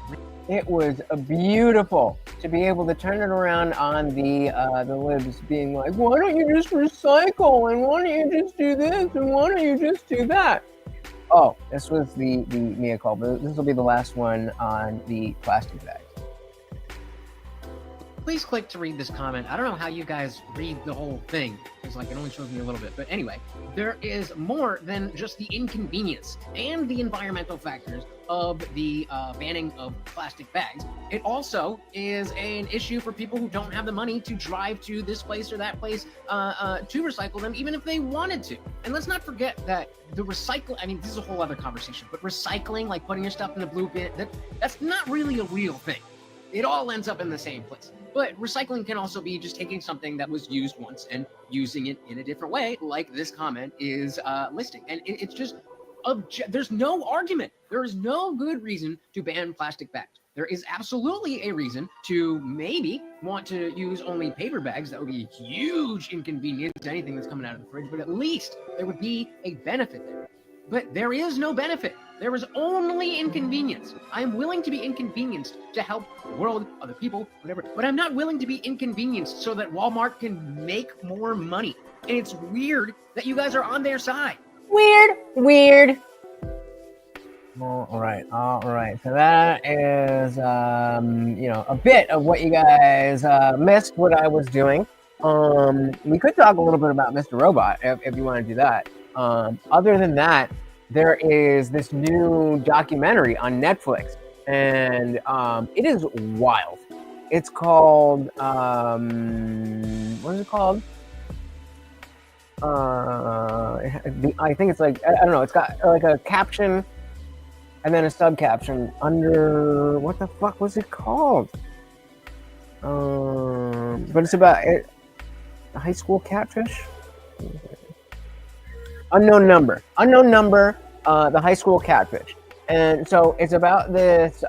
It was beautiful to be able to turn it around on the libs being like, why don't you just recycle? And why don't you just do this? And why don't you just do that? Oh, this was the mea culpa. This will be the last one on the plastic bags. please click to read this comment. I don't know how you guys read the whole thing. It's like it only shows me a little bit. But anyway, there is more than just the inconvenience and the environmental factors of the banning of plastic bags. It also is an issue for people who don't have the money to drive to this place or that place to recycle them, even if they wanted to. And let's not forget that the I mean, this is a whole other conversation, but recycling, like putting your stuff in the blue bin, that's not really a real thing. It all ends up in the same place. But recycling can also be just taking something that was used once and using it in a different way, like this comment is listing. And it's just, there's no argument. There is no good reason to ban plastic bags. There is absolutely a reason to maybe want to use only paper bags. That would be a huge inconvenience to anything that's coming out of the fridge, but at least there would be a benefit there. But there is no benefit. There is only inconvenience. I am willing to be inconvenienced to help the world, other people, whatever, but I'm not willing to be inconvenienced so that Walmart can make more money. And it's weird that you guys are on their side. Weird. All right. So that is, a bit of what you guys missed what I was doing. We could talk a little bit about Mr. Robot if you want to do that. Other than that, there is this new documentary on Netflix, and it is wild. It's called, what is it called? I think it's like, I don't know, it's got like a caption and then a sub-caption under, what the fuck was it called? But it's about a high school catfish? Unknown number, the high school catfish. And so it's about this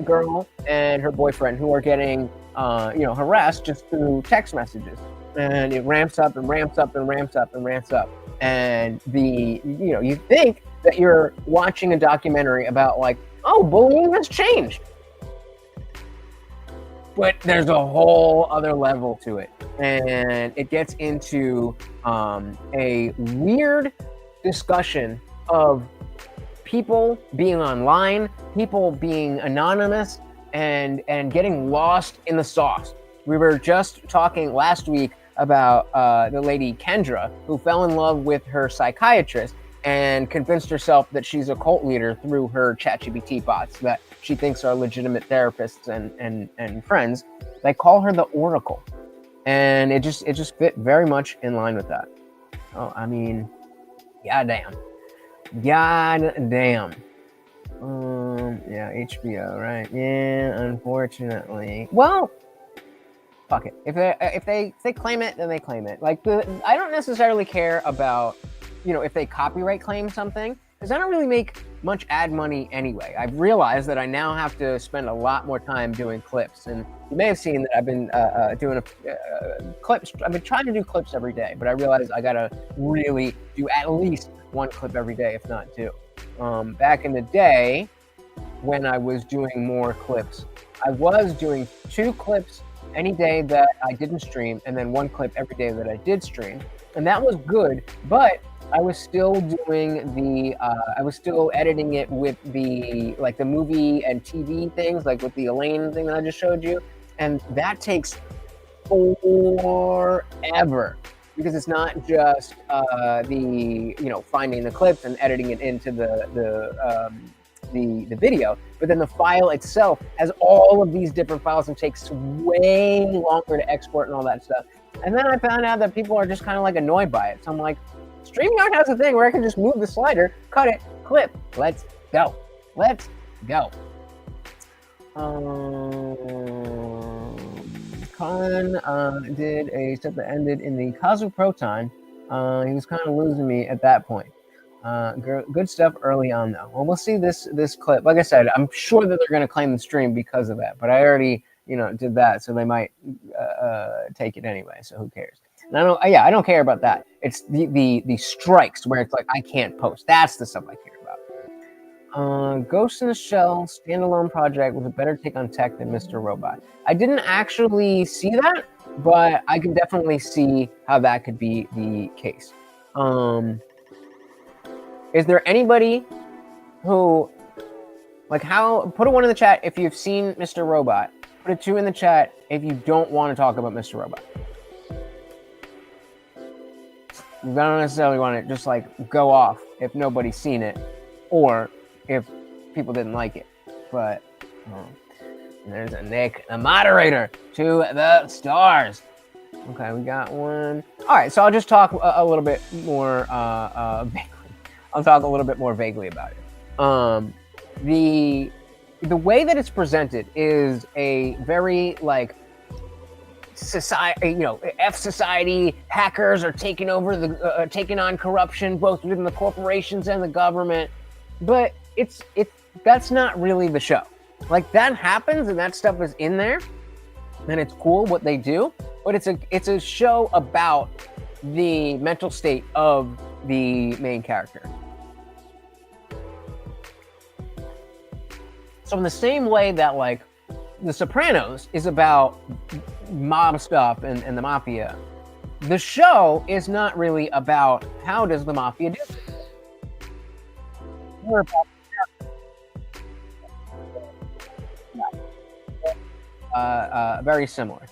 girl and her boyfriend who are getting harassed just through text messages. And it ramps up and ramps up and ramps up and ramps up. And you think that you're watching a documentary about like, oh, bullying has changed. But there's a whole other level to it. And it gets into a weird discussion of people being online, people being anonymous, and getting lost in the sauce. We were just talking last week about the lady Kendra, who fell in love with her psychiatrist and convinced herself that she's a cult leader through her ChatGPT bots that she thinks are legitimate therapists and friends. They call her the Oracle, and it just fit very much in line with that. Oh, I mean, goddamn. Yeah, HBO, right? Yeah, unfortunately. Well, fuck it. If they claim it, then they claim it. Like I don't necessarily care about, if they copyright claim something, because I don't really make much ad money anyway. I've realized that I now have to spend a lot more time doing clips, and you may have seen that I've been doing clips. I've been trying to do clips every day, but I realized I gotta really do at least one clip every day, if not two. Back in the day, when I was doing more clips, I was doing 2 clips any day that I didn't stream, and then 1 clip every day that I did stream, and that was good. But I was still doing I was still editing it with the movie and TV things, like with the Elaine thing that I just showed you, and that takes forever. Because it's not just finding the clips and editing it into the video, but then the file itself has all of these different files and takes way longer to export and all that stuff. And then I found out that people are just kind of like annoyed by it. So I'm like, StreamYard has a thing where I can just move the slider, cut it, clip. Let's go. Colin did a stuff that ended in the Cosmic Proton. He was kind of losing me at that point. Good stuff early on, though. Well, we'll see this clip. Like I said, I'm sure that they're going to claim the stream because of that, but I already did that, so they might take it anyway. So who cares? And I don't care about that. It's the strikes where it's like I can't post. That's the stuff I care about. Ghost in the Shell standalone project was a better take on tech than Mr. Robot. I didn't actually see that, but I can definitely see how that could be the case. Is there anybody who, put a 1 in the chat if you've seen Mr. Robot, put a 2 in the chat if you don't want to talk about Mr. Robot. You don't necessarily want to just like go off if nobody's seen it or if people didn't like it. But there's a Nick, the moderator, to the stars. Okay, we got one. All right, so I'll just talk a little bit more vaguely. I'll talk a little bit more vaguely about it. The way that it's presented is a very like society, F society. Hackers are taking over taking on corruption both within the corporations and the government. But that's not really the show. Like that happens and that stuff is in there, and it's cool what they do. But it's a show about the mental state of the main character. So in the same way that like The Sopranos is about mob stuff and the mafia, the show is not really about how does the mafia do this. More about very similar.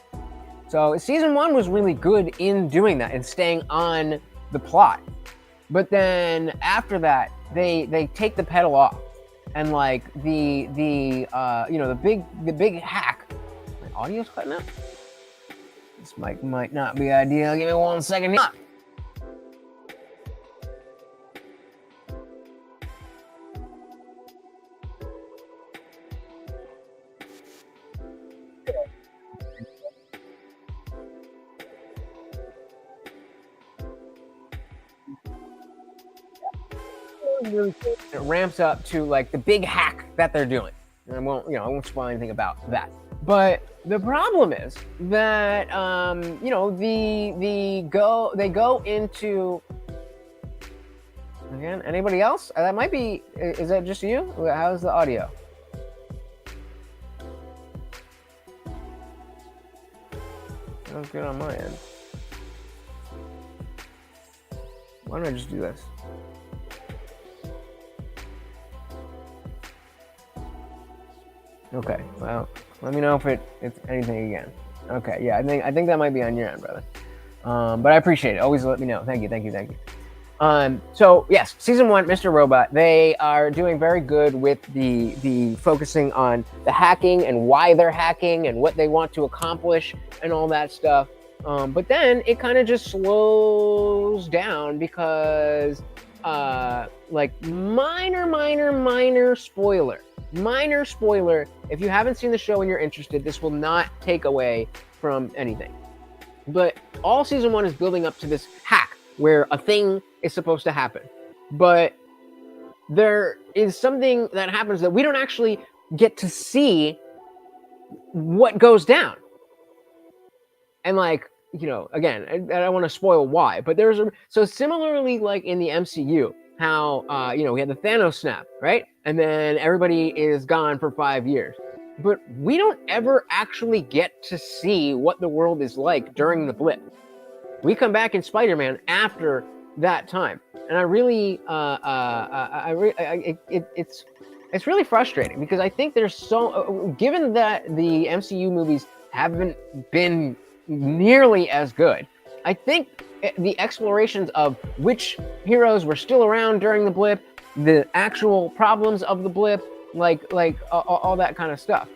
So season 1 was really good in doing that and staying on the plot. But then after that, they take the pedal off, and like the big hack. My audio's cutting out. This mic might not be ideal. Give me 1 second here. It ramps up to like the big hack that they're doing. And I won't spoil anything about that. But the problem is that they go into again. Anybody else? That might be. Is that just you? How's the audio? Sounds good on my end. Why don't I just do this? Okay, well, let me know if it's anything again. Okay, yeah, I think that might be on your end, brother. But I appreciate it. Always let me know. Thank you. So yes, season 1, Mr. Robot, they are doing very good with the focusing on the hacking and why they're hacking and what they want to accomplish and all that stuff. But then it kind of just slows down because like minor spoiler. Minor spoiler, if you haven't seen the show and you're interested, this will not take away from anything. But all season 1 is building up to this hack where a thing is supposed to happen. But there is something that happens that we don't actually get to see what goes down. And like, again, I don't want to spoil why, but so similarly like in the MCU, how, we had the Thanos snap, right? And then everybody is gone for 5 years. But we don't ever actually get to see what the world is like during the blip. We come back in Spider-Man after that time. And I really, it's really frustrating because I think there's given that the MCU movies haven't been nearly as good, I think the explorations of which heroes were still around during the blip, the actual problems of the blip, like all that kind of stuff.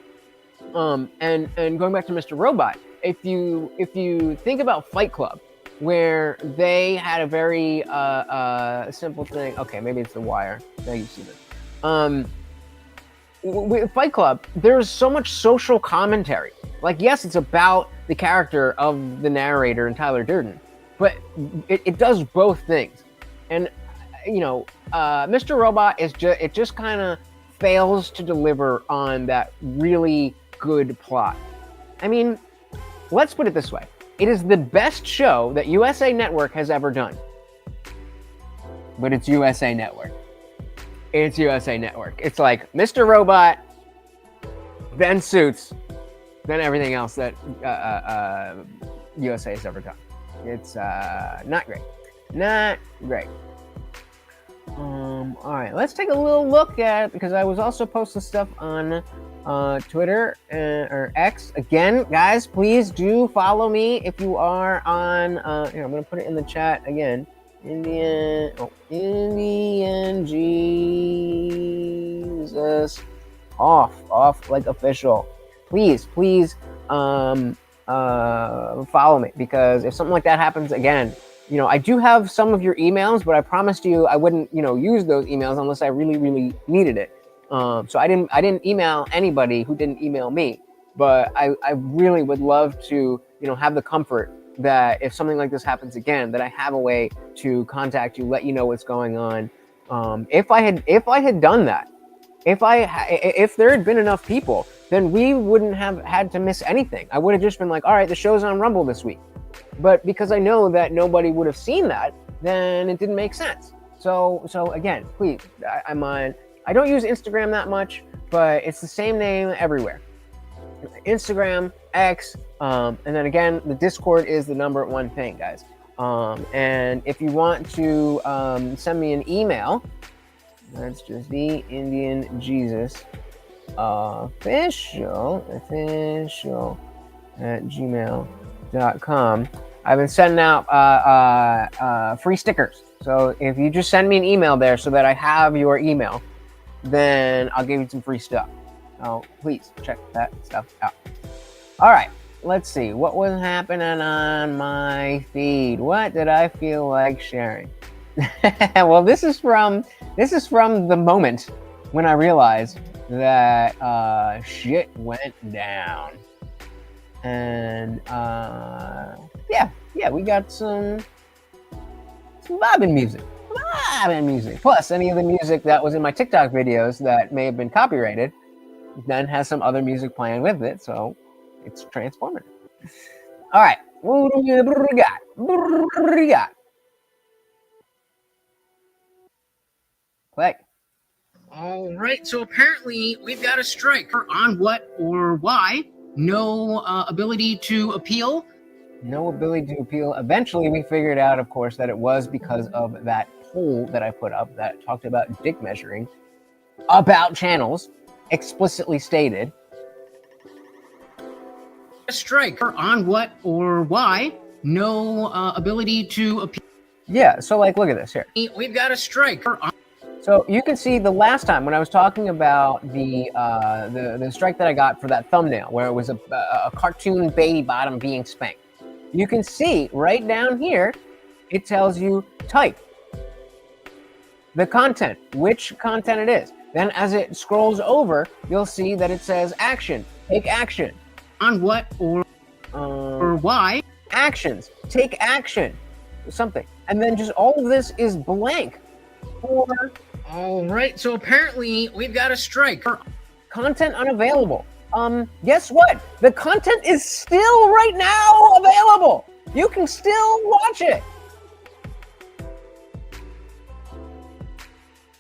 And going back to Mr. Robot, if you think about Fight Club, where they had a very simple thing. Okay, maybe it's The Wire. Now you see this. With Fight Club, there's so much social commentary. Like, yes, it's about the character of the narrator and Tyler Durden, but it does both things. And Mr. Robot just kind of fails to deliver on that really good plot. I mean, let's put it this way. It is the best show that USA Network has ever done. But it's USA Network. It's USA Network. It's like Mr. Robot, then Suits, then everything else that USA has ever done. It's not great. Not great. All right, let's take a little look at, because I was also posting stuff on Twitter or X. Again, guys, please do follow me if you are on. Here, I'm gonna put it in the chat again. Indian Jesus off like official. Please follow me, because if something like that happens again, I do have some of your emails, but I promised you I wouldn't use those emails unless I really needed it. So I didn't email anybody who didn't email me, but I really would love to have the comfort that if something like this happens again, that I have a way to contact you, let you know what's going on. If I had done that, if there had been enough people, then we wouldn't have had to miss anything. I would have just been like, all right, the show's on Rumble this week. But because I know that nobody would have seen that, then it didn't make sense. So again, please, I don't use Instagram that much, but it's the same name everywhere. Instagram, X, and then again, the Discord is the number one thing, guys. And if you want to send me an email, that's just TheIndianJesus official at gmail.com. I've been sending out free stickers. So if you just send me an email there so that I have your email, then I'll give you some free stuff. So please check that stuff out. All right, let's see. What was happening on my feed? What did I feel like sharing? Well, this is from the moment when I realized that shit went down. And yeah, we got some bobbin music. Plus, any of the music that was in my TikTok videos that may have been copyrighted then has some other music playing with it, so it's transformative. All right, what do we got? Play. All right, so apparently we've got a strike on what or why. No ability to appeal. No ability to appeal. Eventually, we figured out, of course, that it was because of that poll that I put up that talked about dick measuring about channels, explicitly stated. A strike on what or why. No ability to appeal. Yeah, so like, look at this here. We've got a strike. So you can see the last time when I was talking about the strike that I got for that thumbnail, where it was a cartoon baby bottom being spanked. You can see right down here, it tells you type the content, which content it is. Then as it scrolls over, you'll see that it says action, take action. On what or why? Actions, take action, something. And then just all of this is blank for... All right, so apparently we've got a strike. Content unavailable. Guess what? The content is still right now available. You can still watch it.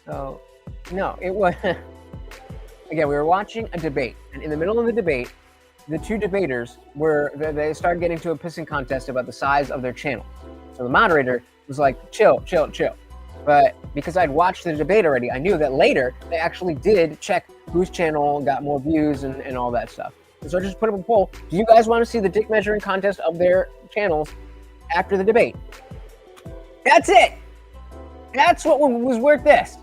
So, no, it was... Again, we were watching a debate, and in the middle of the debate, the two debaters they started getting to a pissing contest about the size of their channel. So the moderator was like, chill. But because I'd watched the debate already, I knew that later they actually did check whose channel got more views and all that stuff. And so I just put up a poll. Do you guys want to see the dick measuring contest of their channels after the debate? That's it. That's what was worth this.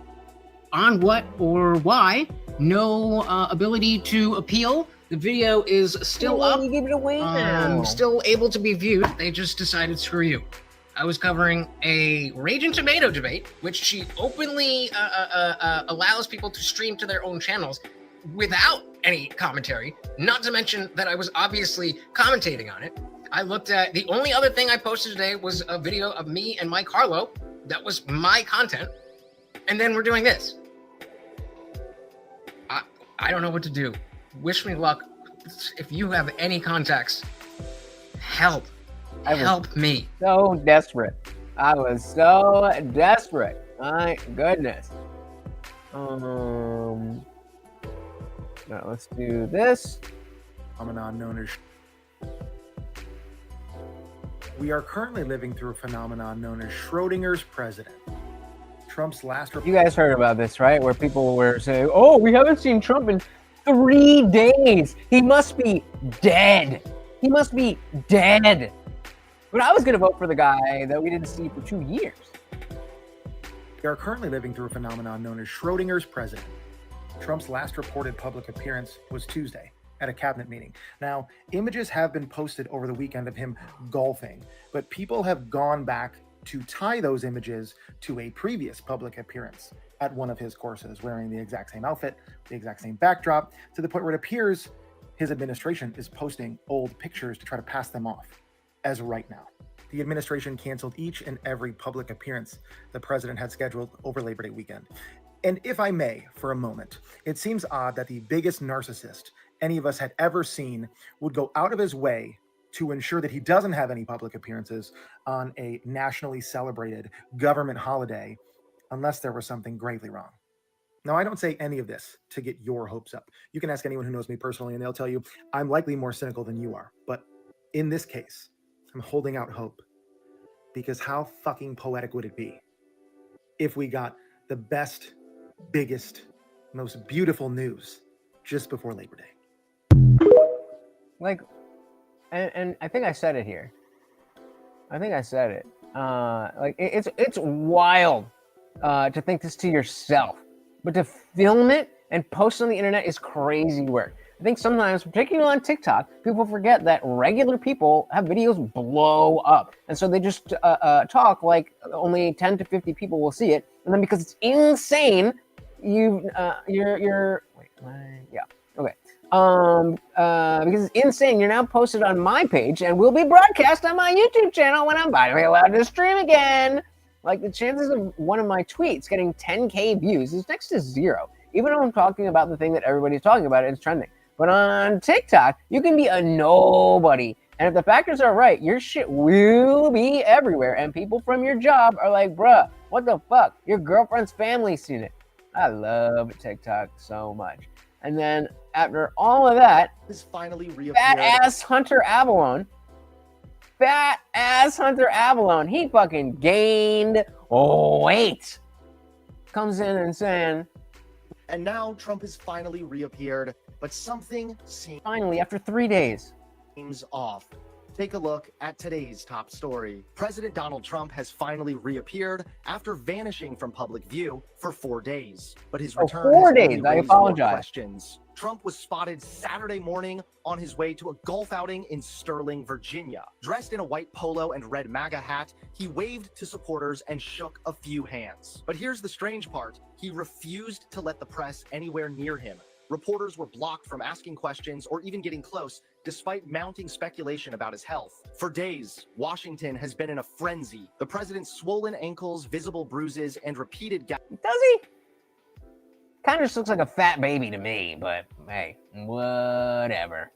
On what or why? No ability to appeal. The video is still up. You give it away now. Still able to be viewed. They just decided, screw you. I was covering a Raging Tomato debate, which she openly allows people to stream to their own channels without any commentary, not to mention that I was obviously commentating on it. I looked at, the only other thing I posted today was a video of me and Mike Harlow. That was my content. And then we're doing this. I don't know what to do. Wish me luck. If you have any contacts, help me. So desperate. I was so desperate. My goodness. Now let's do this. Phenomenon known as... We are currently living through a phenomenon known as Schrodinger's president. Trump's last... You guys heard about this, right? Where people were saying, oh, we haven't seen Trump in 3 days. He must be dead. He must be dead. But I was going to vote for the guy that we didn't see for 2 years. We are currently living through a phenomenon known as Schrodinger's president. Trump's last reported public appearance was Tuesday at a cabinet meeting. Now, images have been posted over the weekend of him golfing, but people have gone back to tie those images to a previous public appearance at one of his courses, wearing the exact same outfit, the exact same backdrop, to the point where it appears his administration is posting old pictures to try to pass them off as right now. The administration canceled each and every public appearance the president had scheduled over Labor Day weekend. And if I may, for a moment, it seems odd that the biggest narcissist any of us had ever seen would go out of his way to ensure that he doesn't have any public appearances on a nationally celebrated government holiday unless there was something gravely wrong. Now, I don't say any of this to get your hopes up. You can ask anyone who knows me personally, and they'll tell you I'm likely more cynical than you are. But in this case, I'm holding out hope, because how fucking poetic would it be if we got the best, biggest, most beautiful news just before Labor Day? Like, and I think I said it here. I think I said it. Like, it's wild to think this to yourself, but to film it and post on the internet is crazy work. I think sometimes, particularly on TikTok, people forget that regular people have videos blow up. And so they just talk like only 10 to 50 people will see it. And then because it's insane, you're because it's insane, you're now posted on my page and will be broadcast on my YouTube channel when I'm finally allowed to stream again. Like, the chances of one of my tweets getting 10K views is next to zero. Even though I'm talking about the thing that everybody's talking about, it's trending. But on TikTok, you can be a nobody. And if the factors are right, your shit will be everywhere. And people from your job are like, bruh, what the fuck? Your girlfriend's family's seen it. I love TikTok so much. And then after all of that, is finally reappeared. Fat-ass Hunter Avalon, he fucking gained weight. Comes in and saying, and now Trump has finally reappeared, but something seems finally, after 3 days, off. Take a look at today's top story. President Donald Trump has finally reappeared after vanishing from public view for 4 days. But his return 4 has only days. I raised more apologize. questions. Trump was spotted Saturday morning on his way to a golf outing in Sterling, Virginia. Dressed in a white polo and red MAGA hat, he waved to supporters and shook a few hands. But here's the strange part. He refused to let the press anywhere near him. Reporters were blocked from asking questions or even getting close, despite mounting speculation about his health. For days, Washington has been in a frenzy. The president's swollen ankles, visible bruises, and repeated does he? Kind of just looks like a fat baby to me, but hey, whatever.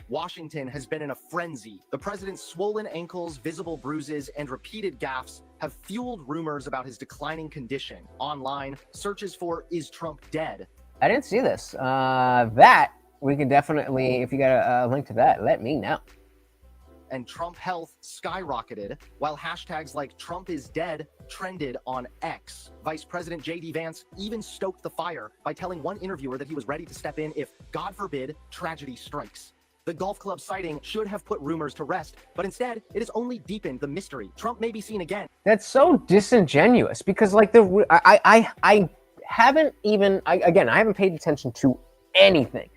Washington has been in a frenzy. The president's swollen ankles, visible bruises, and repeated gaffes have fueled rumors about his declining condition. Online, searches for "Is Trump dead?" I didn't see this. That we can definitely, if you got a link to that, let me know. And Trump health skyrocketed, while hashtags like "Trump is dead" trended on X. Vice President J.D. Vance even stoked the fire by telling one interviewer that he was ready to step in if, God forbid, tragedy strikes. The golf club sighting should have put rumors to rest, but instead, it has only deepened the mystery. Trump may be seen again. That's so disingenuous, because like I haven't even, I haven't paid attention to anything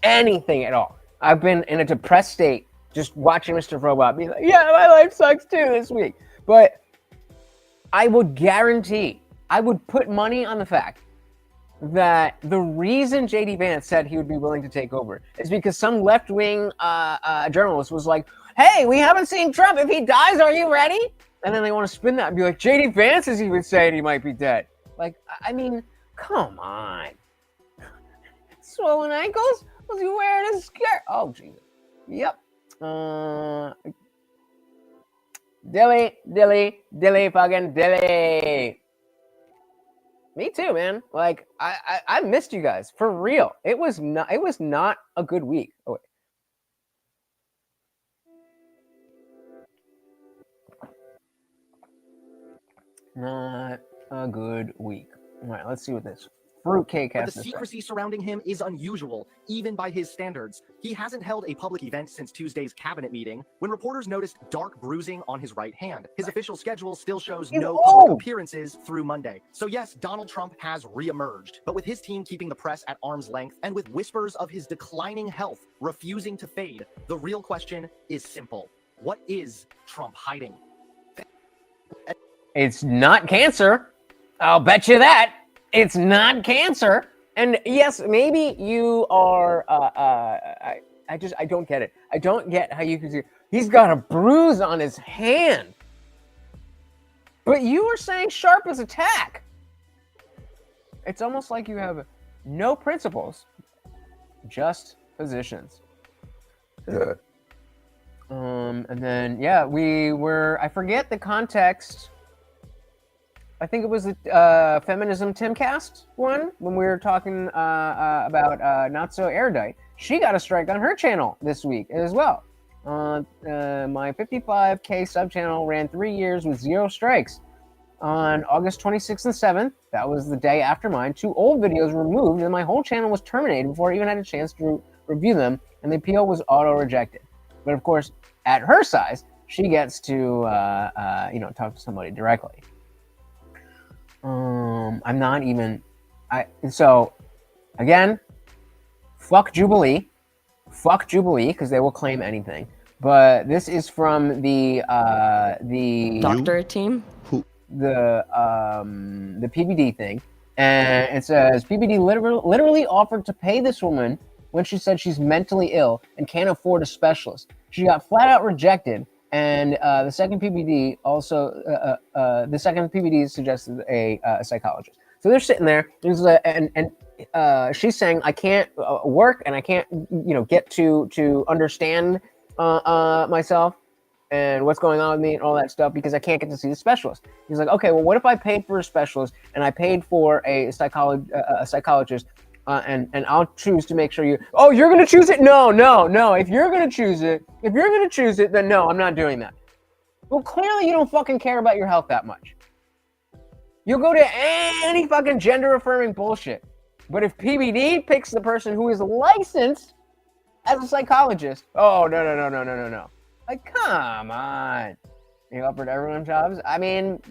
at all. I've been in a depressed state just watching Mr. Robot be like, yeah, my life sucks too this week. But I would guarantee, I would put money on the fact that the reason J.D. Vance said he would be willing to take over is because some left-wing journalist was like, hey, we haven't seen Trump. If he dies, are you ready? And then they want to spin that and be like, J.D. Vance is even saying he might be dead. Like, I mean, come on. Swollen ankles? Was he wearing a skirt? Oh, Jesus. Yep. Dilly, fucking dilly. Me too, man. Like, I missed you guys for real. It was not a good week. Oh wait. Not a good week. All right, let's see what this fruitcake But has the to say. secrecy surrounding him is unusual, even by his standards. He hasn't held a public event since Tuesday's cabinet meeting, when reporters noticed dark bruising on his right hand. His official schedule still shows He's no public old. appearances through Monday. So yes, Donald Trump has reemerged, but with his team keeping the press at arm's length and with whispers of his declining health refusing to fade, the real question is simple. What is Trump hiding? It's not cancer. I'll bet you that. It's not cancer. And yes, maybe you are. I don't get it. I don't get how you can see. He's got a bruise on his hand. But you were saying sharp as a tack. It's almost like you have no principles, just positions. And then, yeah, I forget the context. I think it was the Feminism Timcast one when we were talking about Not So Erudite. She got a strike on her channel this week as well. My 55K sub channel ran 3 years with 0 strikes. On August 26th and 7th, that was the day after mine, 2 old videos were removed and my whole channel was terminated before I even had a chance to review them, and the appeal was auto-rejected. But of course, at her size, she gets to talk to somebody directly. I'm not even. So again, fuck Jubilee, because they will claim anything. But this is from the doctorate team, the PBD thing, and it says PBD literally offered to pay this woman when she said she's mentally ill and can't afford a specialist. She got flat out rejected. And the second PBD suggested a psychologist. So they're sitting there, and she's saying, I can't work and I can't, get to understand myself and what's going on with me and all that stuff because I can't get to see the specialist. He's like, okay, well, what if I paid for a specialist and I paid for a psychologist? And I'll choose to make sure you're going to choose it? No. If you're going to choose it, then no, I'm not doing that. Well, clearly you don't fucking care about your health that much. You'll go to any fucking gender affirming bullshit. But if PBD picks the person who is licensed as a psychologist, no. Like, come on. You offered everyone jobs. I mean,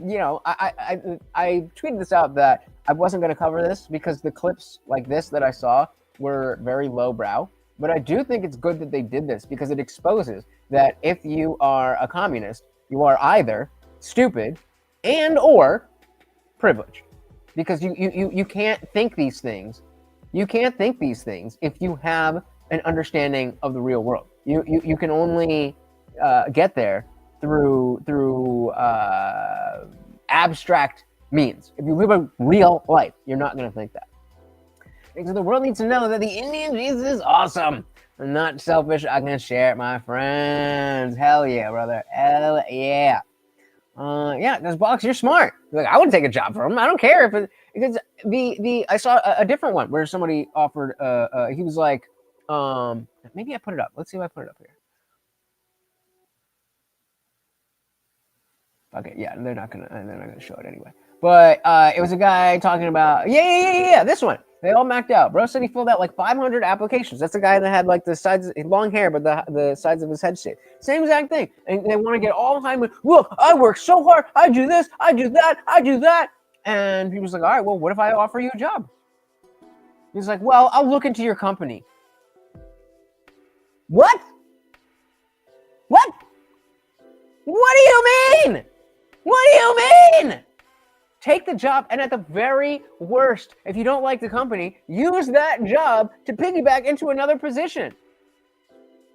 I tweeted this out that I wasn't going to cover this because the clips like this that I saw were very lowbrow. But I do think it's good that they did this because it exposes that if you are a communist, you are either stupid and or privileged. Because you can't think these things. You can't think these things if you have an understanding of the real world. You can only get there through abstract means. If you live a real life, you're not going to think that. Because the world needs to know that the Indian Jesus is awesome. I'm not selfish. I can share it, my friends. Hell yeah, brother. Hell yeah. Because Box, you're smart. Like, I wouldn't take a job for him. I don't care because I saw a different one where somebody offered. He was like, maybe I put it up. Let's see if I put it up here. Okay, yeah, they're not gonna show it anyway. But it was a guy talking about this one. They all maxed out. Bro said he filled out like 500 applications. That's the guy that had like the sides, long hair, but the sides of his head shaved. Same exact thing. And they want to get all the time with, look, I work so hard. I do this, I do that. And he was like, all right, well, what if I offer you a job? He's like, well, I'll look into your company. What? What do you mean? What do you mean? Take the job, and at the very worst, if you don't like the company, use that job to piggyback into another position.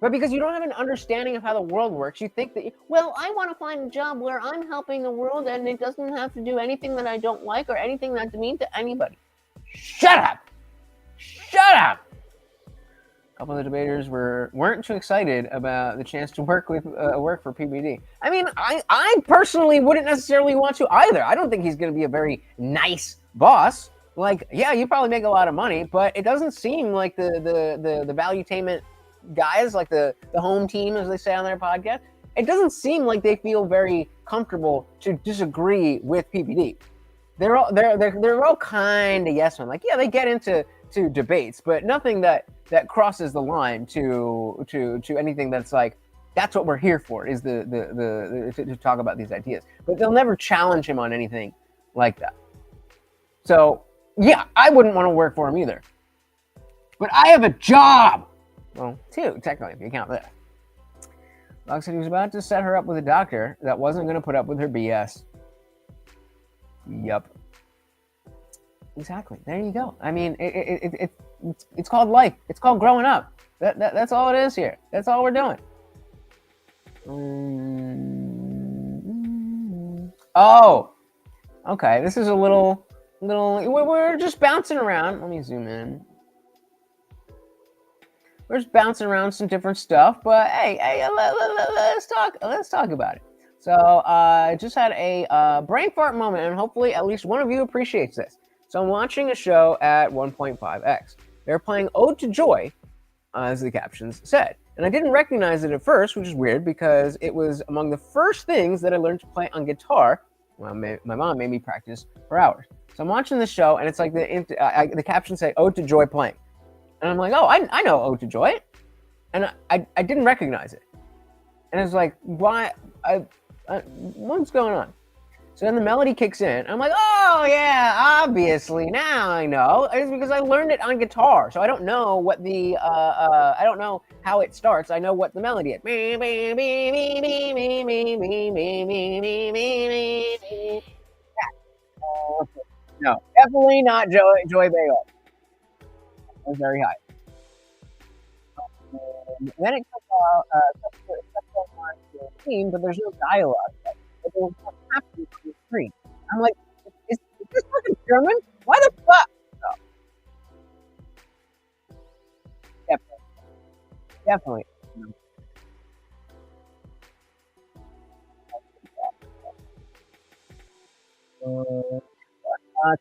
But because you don't have an understanding of how the world works, you think that, I want to find a job where I'm helping the world and it doesn't have to do anything that I don't like or anything that's mean to anybody. Shut up. A couple of the debaters weren't too excited about the chance to work for PBD. I mean, I personally wouldn't necessarily want to either. I don't think he's going to be a very nice boss. Like, yeah, you probably make a lot of money, but it doesn't seem like the valuetainment guys, like the home team, as they say on their podcast, it doesn't seem like they feel very comfortable to disagree with PBD. they're all kind of yes men. Like, yeah, they get into debates, but nothing that crosses the line to anything that's like, that's what we're here for, is to talk about these ideas. But they'll never challenge him on anything like that. So yeah, I wouldn't want to work for him either. But I have a job. Well, two, technically, if you count this. Doc said he was about to set her up with a doctor that wasn't going to put up with her BS. Yup. Exactly. There you go. I mean, it's called life. It's called growing up. That's all it is here. That's all we're doing. Oh, okay. This is a little. We're just bouncing around. Let me zoom in. We're just bouncing around some different stuff, but hey, let's talk about it. So I just had a brain fart moment, and hopefully at least one of you appreciates this. So I'm watching a show at 1.5x. They're playing "Ode to Joy," as the captions said, and I didn't recognize it at first, which is weird because it was among the first things that I learned to play on guitar. Well, my mom made me practice for hours. So I'm watching the show, and it's like the captions say "Ode to Joy" playing. And I'm like, oh, I know "Ode to Joy," and I didn't recognize it, and it's like, why? What's going on? So then the melody kicks in, and I'm like, oh yeah, obviously now I know. It's because I learned it on guitar, so I don't know what the I don't know how it starts. I know what the melody is. No, definitely not Joy Bagel. It was very high. Then it comes out on the screen, but there's no dialogue. But there's what's happening on the screen. I'm like, is this fucking German? Why the fuck? Oh. Definitely.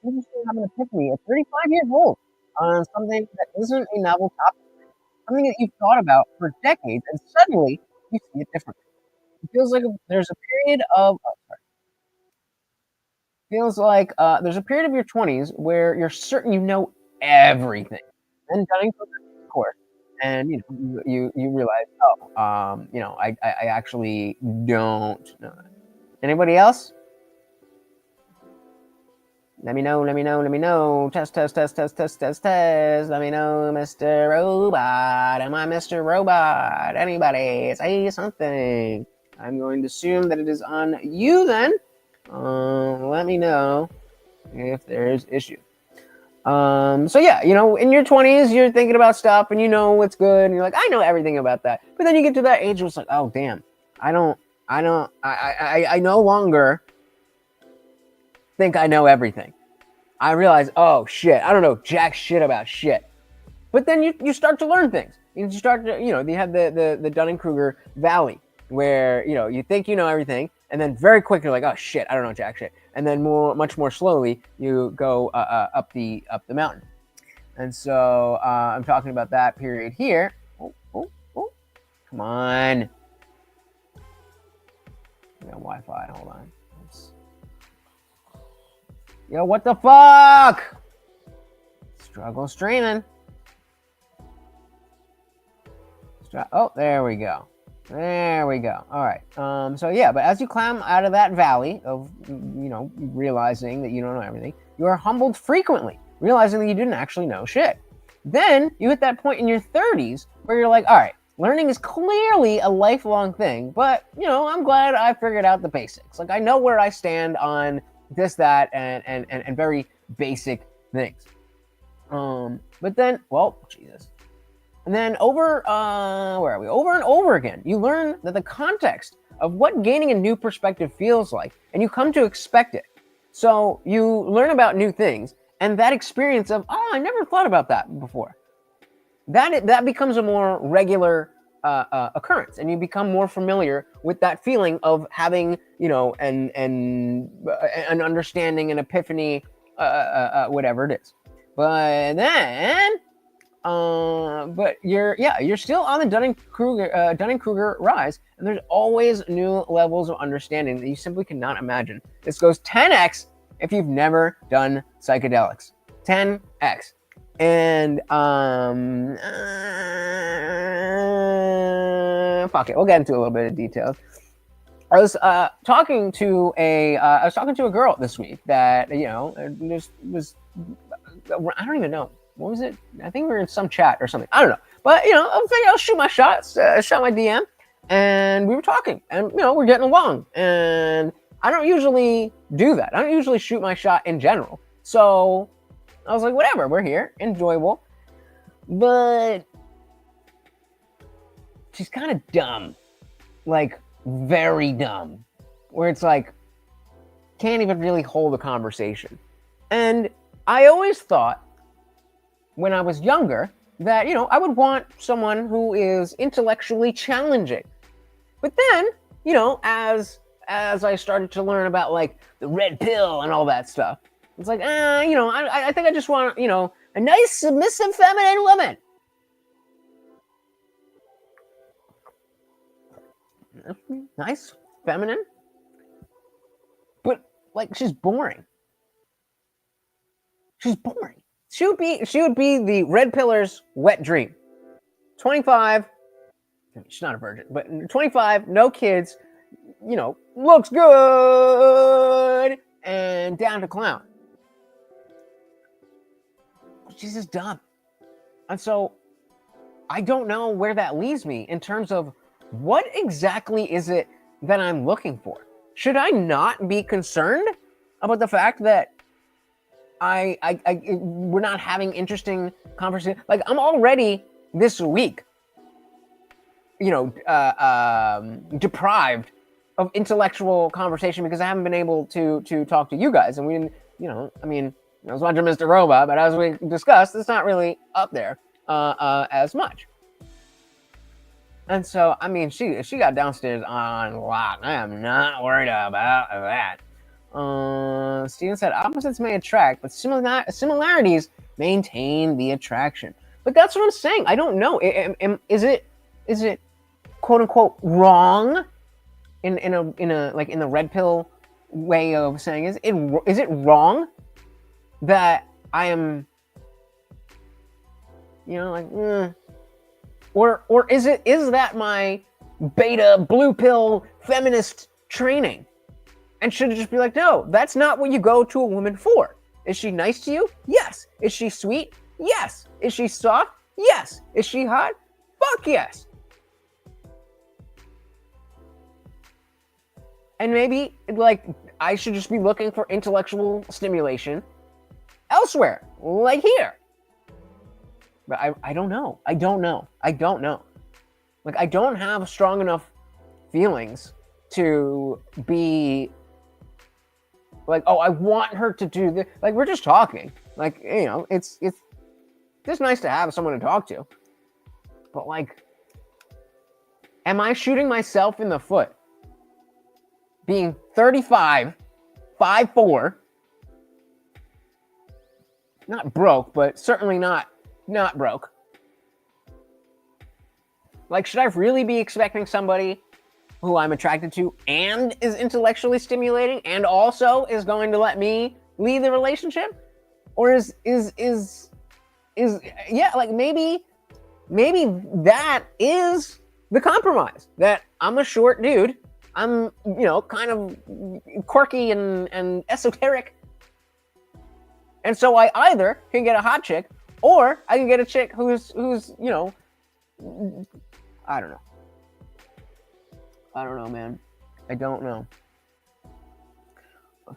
People still have an epiphany at 35 years old on something that isn't a novel topic, something that you've thought about for decades, and suddenly you see it differently. It feels like there's a period of there's a period of your 20s where you're certain you know everything. Then Dunning of course, and you realize, I actually don't know that. Anybody else? Let me know. Test. Let me know, Mr. Robot. Am I Mr. Robot? Anybody say something? I'm going to assume that it is on you then. Let me know if there's issue. So yeah, in your 20s, you're thinking about stuff and you know what's good, and you're like, I know everything about that. But then you get to that age where it's like, oh damn, I no longer think I know everything. I realize, oh shit, I don't know jack shit about shit. But then you start to learn things. You start to, you have the Dunning-Kruger Valley where, you think you know everything, and then very quick you're like, oh shit, I don't know jack shit. And then much more slowly you go up the mountain. And so I'm talking about that period here. Oh, come on. I got Wi-Fi, hold on. Yo, what the fuck? Struggle streaming. Oh, there we go. All right. So yeah, but as you climb out of that valley of, realizing that you don't know everything, you are humbled frequently, realizing that you didn't actually know shit. Then you hit that point in your 30s where you're like, all right, learning is clearly a lifelong thing, but, I'm glad I figured out the basics. Like, I know where I stand on this, that, and very basic things. But then, well, Jesus. And then where are we? Over and over again, you learn that the context of what gaining a new perspective feels like, and you come to expect it. So you learn about new things, and that experience of, I never thought about that before. That becomes a more regular occurrence, and you become more familiar with that feeling of having, an understanding, an epiphany, whatever it is. But then, but you're still on the Dunning-Kruger rise, and there's always new levels of understanding that you simply cannot imagine. This goes 10x if you've never done psychedelics. 10x. And fuck it, we'll get into a little bit of details. I was talking to a girl this week that was I don't even know, what was it? I think we were in some chat or something. I don't know, but I'll shoot my shot, shot my DM, and we were talking, and we're getting along. And I don't usually do that. I don't usually shoot my shot in general. So I was like, whatever, we're here, enjoyable. But she's kind of dumb, like very dumb, where it's like, can't even really hold a conversation. And I always thought when I was younger that, I would want someone who is intellectually challenging. But then, as I started to learn about like the red pill and all that stuff, it's like, I think I just want, a nice, submissive, feminine woman. Nice, feminine, but like she's boring. She's boring. She would be the red pillar's wet dream. 25. She's not a virgin, but 25, no kids. Looks good and down to clown. She's just dumb. And so I don't know where that leaves me in terms of what exactly is it that I'm looking for. Should I not be concerned about the fact that we're not having interesting conversations? Like, I'm already this week, deprived of intellectual conversation because I haven't been able to talk to you guys. And we didn't, I was watching Mr. Robot, but as we discussed, it's not really up there as much. And so, she got downstairs on lock. I am not worried about that. Steven said, opposites may attract, but similarities maintain the attraction. But that's what I'm saying. I don't know. Is it quote unquote wrong in the red pill way of saying, is it wrong that I am, or is that my beta blue pill feminist training? And should it just be like, no, that's not what you go to a woman for. Is she nice to you? Yes. Is she sweet? Yes. Is she soft? Yes. Is she hot? Fuck yes. And maybe, like, I should just be looking for intellectual stimulation elsewhere, like here. But I don't know. I don't know. Like, I don't have strong enough feelings to be like, oh, I want her to do this. Like, we're just talking. Like, it's just nice to have someone to talk to. But, like, am I shooting myself in the foot? Being 35, 5'4", not broke, but certainly not broke. Like, should I really be expecting somebody who I'm attracted to and is intellectually stimulating and also is going to let me lead the relationship? Or is like, maybe that is the compromise, that I'm a short dude, I'm kind of quirky and esoteric, and so I either can get a hot chick or I can get a chick who's I don't know, man. I don't know.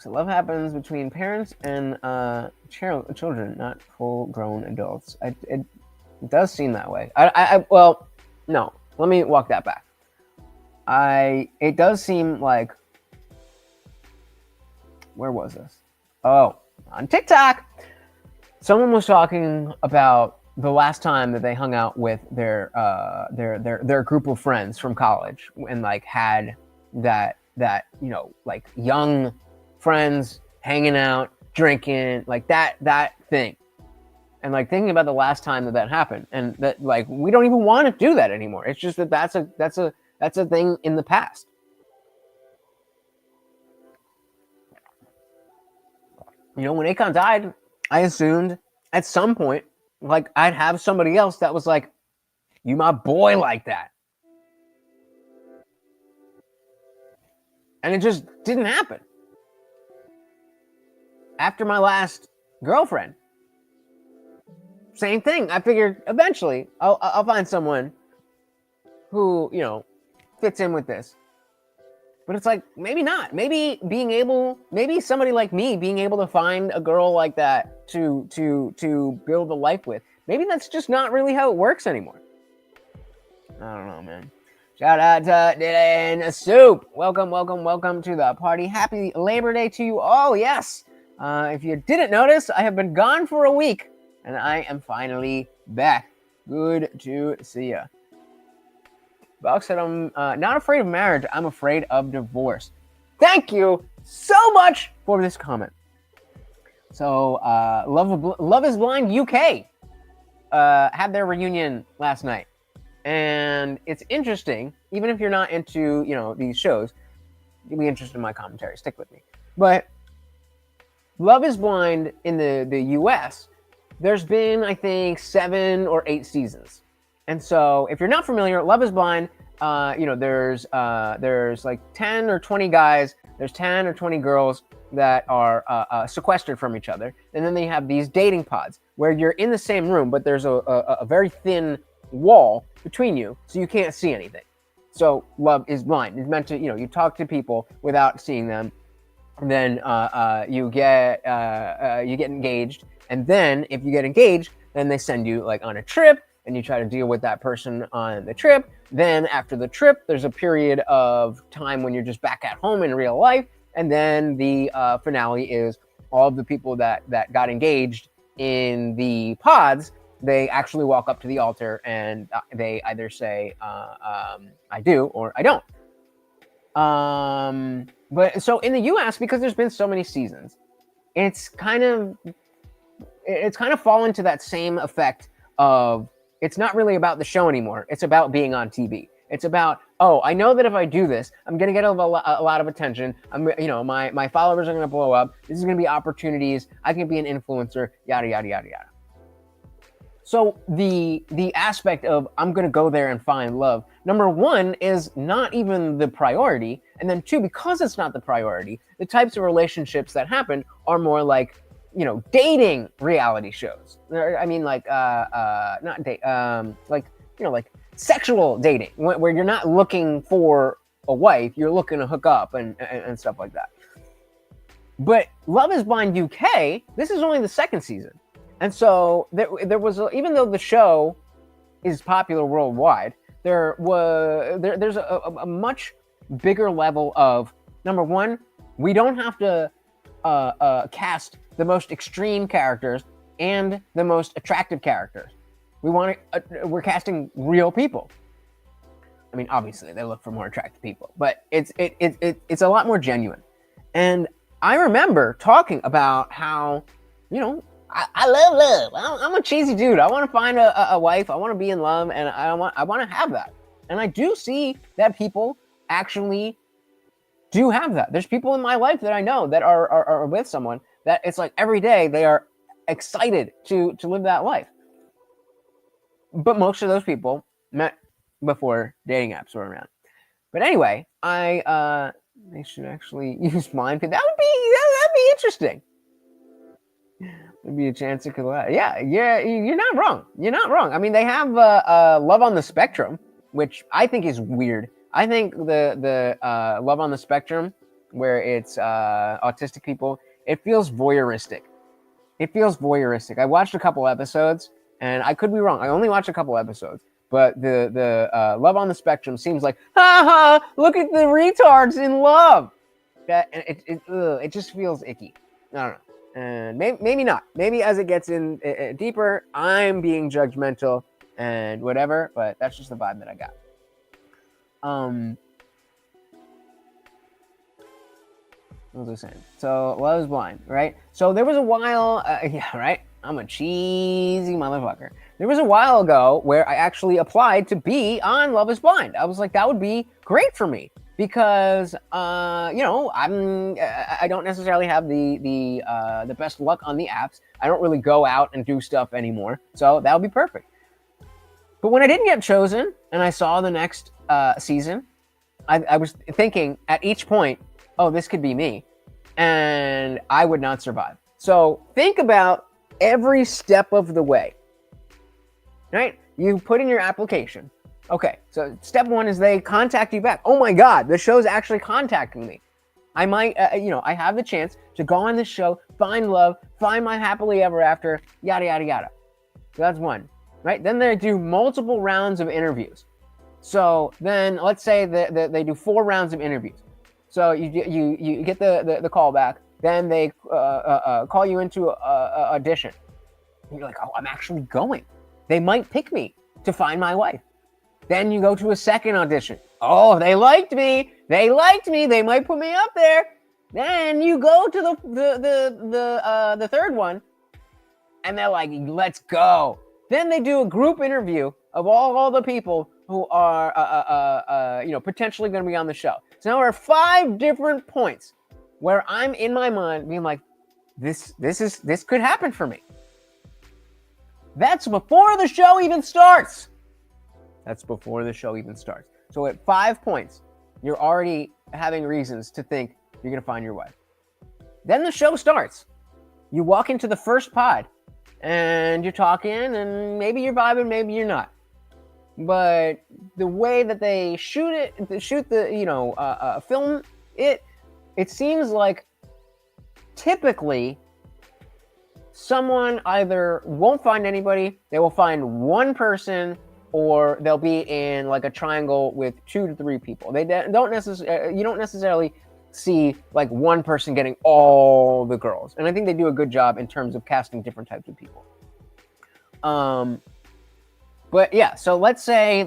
So love happens between parents and children, not full-grown adults. It does seem that way. Well, no. Let me walk that back. It does seem like, where was this? Oh, on TikTok. Someone was talking about the last time that they hung out with their group of friends from college and like had that like young friends hanging out, drinking, like that thing. And like thinking about the last time that happened, and that like we don't even want to do that anymore. It's just that's a thing in the past. when Akon died, I assumed at some point, like, I'd have somebody else that was like, you my boy like that. And it just didn't happen. After my last girlfriend, same thing. I figured eventually I'll find someone who, fits in with this. But it's like, maybe not. Maybe somebody like me being able to find a girl like that to build a life with, maybe that's just not really how it works anymore. I don't know, man. Shout out to Dylan Soup. Welcome to the party. Happy Labor Day to you all. Yes. If you didn't notice, I have been gone for a week, and I am finally back. Good to see ya. Box said, I'm not afraid of marriage. I'm afraid of divorce. Thank you so much for this comment. So, Love is Blind UK had their reunion last night. And it's interesting, even if you're not into, these shows, you'll be interested in my commentary. Stick with me. But Love is Blind in the US, there's been, I think, 7 or 8 seasons. And so if you're not familiar, Love is Blind, there's like 10 or 20 guys, there's 10 or 20 girls that are sequestered from each other. And then they have these dating pods where you're in the same room, but there's a very thin wall between you, so you can't see anything. So Love is Blind. It's meant to, you talk to people without seeing them. And then you get engaged. And then if you get engaged, then they send you like on a trip, and you try to deal with that person on the trip. Then after the trip, there's a period of time when you're just back at home in real life. And then the finale is all of the people that got engaged in the pods, they actually walk up to the altar and they either say, I do or I don't. But so in the US, because there's been so many seasons, it's kind of fallen to that same effect of, it's not really about the show anymore. It's about being on TV. It's about, I know that if I do this, I'm going to get a lot of attention. My followers are going to blow up. This is going to be opportunities. I can be an influencer, yada, yada, yada, yada. So the aspect of I'm going to go there and find love, number one, is not even the priority. And then two, because it's not the priority, the types of relationships that happen are more like, dating reality shows. I mean, like, not date, like sexual dating, where you're not looking for a wife, you're looking to hook up and stuff like that. But Love is Blind UK, this is only the second season. And so there was, even though the show is popular worldwide, there's a much bigger level of, number one, we don't have to cast the most extreme characters and the most attractive characters. We're casting real people. I mean, obviously they look for more attractive people, but it's a lot more genuine. And I remember talking about how, I love love. I'm a cheesy dude. I want to find a wife. I want to be in love, and I want to have that. And I do see that people actually do have that. There's people in my life that I know that are with someone that it's like every day they are excited to live that life. But most of those people met before dating apps were around. But anyway, they should actually use mine, because that'd be interesting. Maybe a chance it could last. Yeah, you're not wrong. You're not wrong. I mean, they have Love on the Spectrum, which I think is weird. I think the Love on the Spectrum, where it's autistic people, it feels voyeuristic. I watched a couple episodes, and I could be wrong. I only watched a couple episodes, but the Love on the Spectrum seems like, look at the retards in love. That it just feels icky. I don't know. And maybe not. Maybe as it gets in deeper, I'm being judgmental and whatever, but that's just the vibe that I got. What was I saying? So, Love is Blind, right? So there was a while, right? I'm a cheesy motherfucker. There was a while ago where I actually applied to be on Love is Blind. I was like, that would be great for me. because I don't necessarily have the best luck on the apps. I don't really go out and do stuff anymore, so that would be perfect. But when I didn't get chosen and I saw the next season, I was thinking at each point, oh, this could be me, and I would not survive. So think about every step of the way, right? You put in your application. Okay, so step one is they contact you back. Oh my God, the show's actually contacting me. I might, I have the chance to go on this show, find love, find my happily ever after, yada, yada, yada. So that's one, right? Then they do multiple rounds of interviews. So then let's say that they do 4 rounds of interviews. So you get the call back. Then they call you into a audition. And you're like, oh, I'm actually going. They might pick me to find my wife. Then you go to a second audition. Oh, they liked me. They might put me up there. Then you go to the third one, and they're like, let's go. Then they do a group interview of all the people who are potentially going to be on the show. So now there are 5 different points where I'm in my mind being like, this could happen for me. That's before the show even starts. So at 5 points, you're already having reasons to think you're going to find your wife. Then the show starts. You walk into the first pod and you're talking, and maybe you're vibing, maybe you're not. But the way that they film it seems like typically someone either won't find anybody, they will find one person, or they'll be in like a triangle with 2 to 3 people. You don't necessarily see like one person getting all the girls. And I think they do a good job in terms of casting different types of people. But yeah, so let's say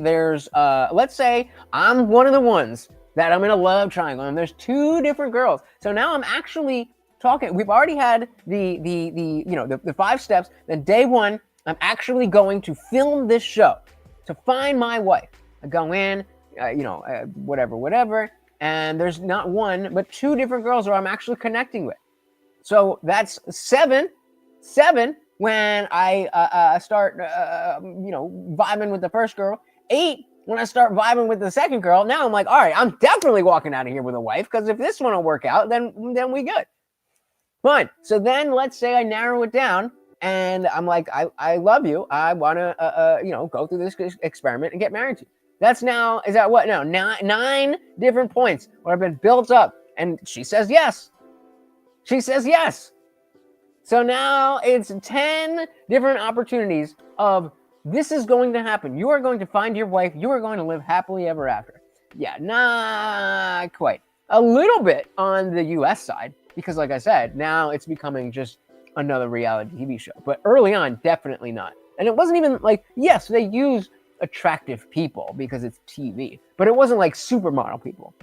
I'm one of the ones that I'm in a love triangle and there's 2 different girls. So now I'm actually talking. We've already had the 5 steps. Then day 1, I'm actually going to film this show to find my wife. I go in, whatever, and there's not 1, but 2 different girls who I'm actually connecting with. So that's 7 when I start, vibing with the first girl. 8 when I start vibing with the second girl. Now I'm like, all right, I'm definitely walking out of here with a wife, because if this one will work out, then we good. Fine. So then let's say I narrow it down. And I'm like, I love you. I want to, go through this experiment and get married to you. That's now, is that what? No, 9 different points where I've been built up. And she says yes. So now it's 10 different opportunities of this is going to happen. You are going to find your wife. You are going to live happily ever after. Yeah, not quite. A little bit on the US side, because like I said, now it's becoming just another reality TV show. But early on, definitely not. And it wasn't even like, yes, they use attractive people because it's TV, but it wasn't like supermodel people.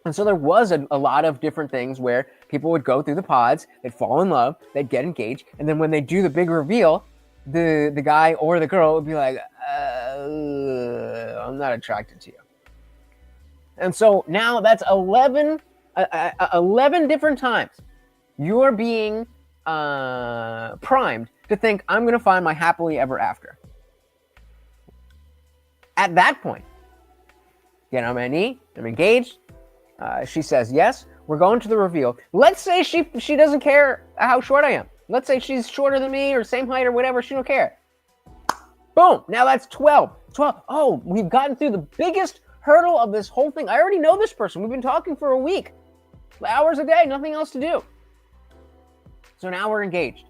And so there was a lot of different things where people would go through the pods, they'd fall in love, they'd get engaged, and then when they do the big reveal, the guy or the girl would be like, I'm not attracted to you. And so now that's 11 different times you're being primed to think I'm going to find my happily ever after. At that point, get on my knee, I'm engaged. She says yes. We're going to the reveal. Let's say she doesn't care how short I am. Let's say she's shorter than me or same height or whatever. She don't care. Boom. Now that's 12. Oh, we've gotten through the biggest hurdle of this whole thing. I already know this person. We've been talking for a week. Hours a day, nothing else to do. So now we're engaged.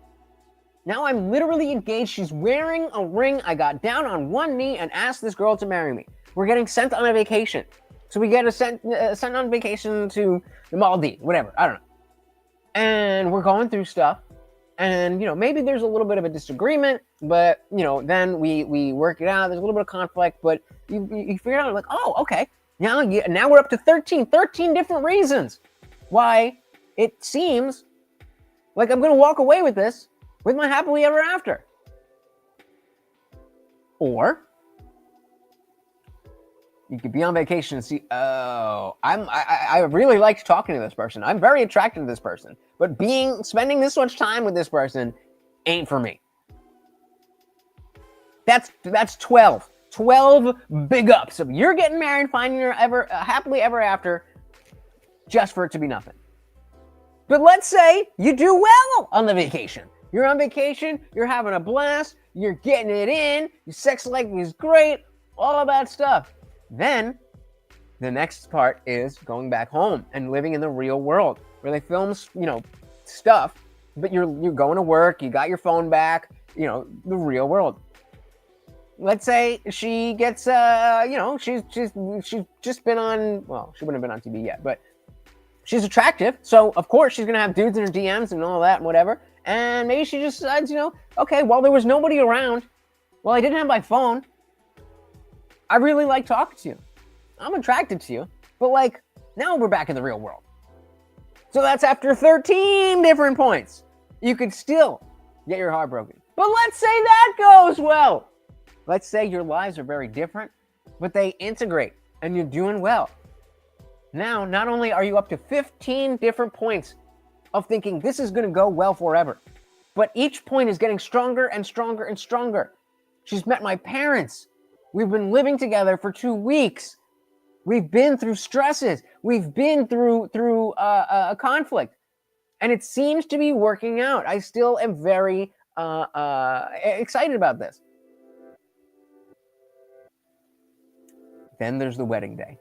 Now I'm literally engaged. She's wearing a ring. I got down on one knee and asked this girl to marry me. We're getting sent on a vacation. So we get sent on vacation to the Maldives, whatever. I don't know. And we're going through stuff. And, maybe there's a little bit of a disagreement, but, then we work it out. There's a little bit of conflict, but you figure out, like, oh, okay. Now we're up to 13 different reasons why it seems like I'm going to walk away with this with my happily ever after. Or You could be on vacation and see, oh, I really liked talking to this person. I'm very attracted to this person, but spending this much time with this person ain't for me. That's 12. 12 big ups of you're getting married, finding your happily ever after, just for it to be nothing. But let's say you do well on the vacation. You're on vacation, you're having a blast, you're getting it in, your sex life is great, all of that stuff. Then the next part is going back home and living in the real world where they film, stuff, but you're going to work, you got your phone back, the real world. Let's say she gets, she's just been on, well, she wouldn't have been on TV yet, but she's attractive. So, of course, she's going to have dudes in her DMs and all that and whatever. And maybe she just decides, okay, well, there was nobody around. Well, I didn't have my phone. I really like talking to you. I'm attracted to you. But, now we're back in the real world. So that's after 13 different points. You could still get your heart broken. But let's say that goes well. Let's say your lives are very different, but they integrate and you're doing well. Now, not only are you up to 15 different points of thinking this is going to go well forever, but each point is getting stronger and stronger and stronger. She's met my parents. We've been living together for 2 weeks. We've been through stresses. We've been through a conflict, and it seems to be working out. I still am very excited about this. Then there's the wedding day.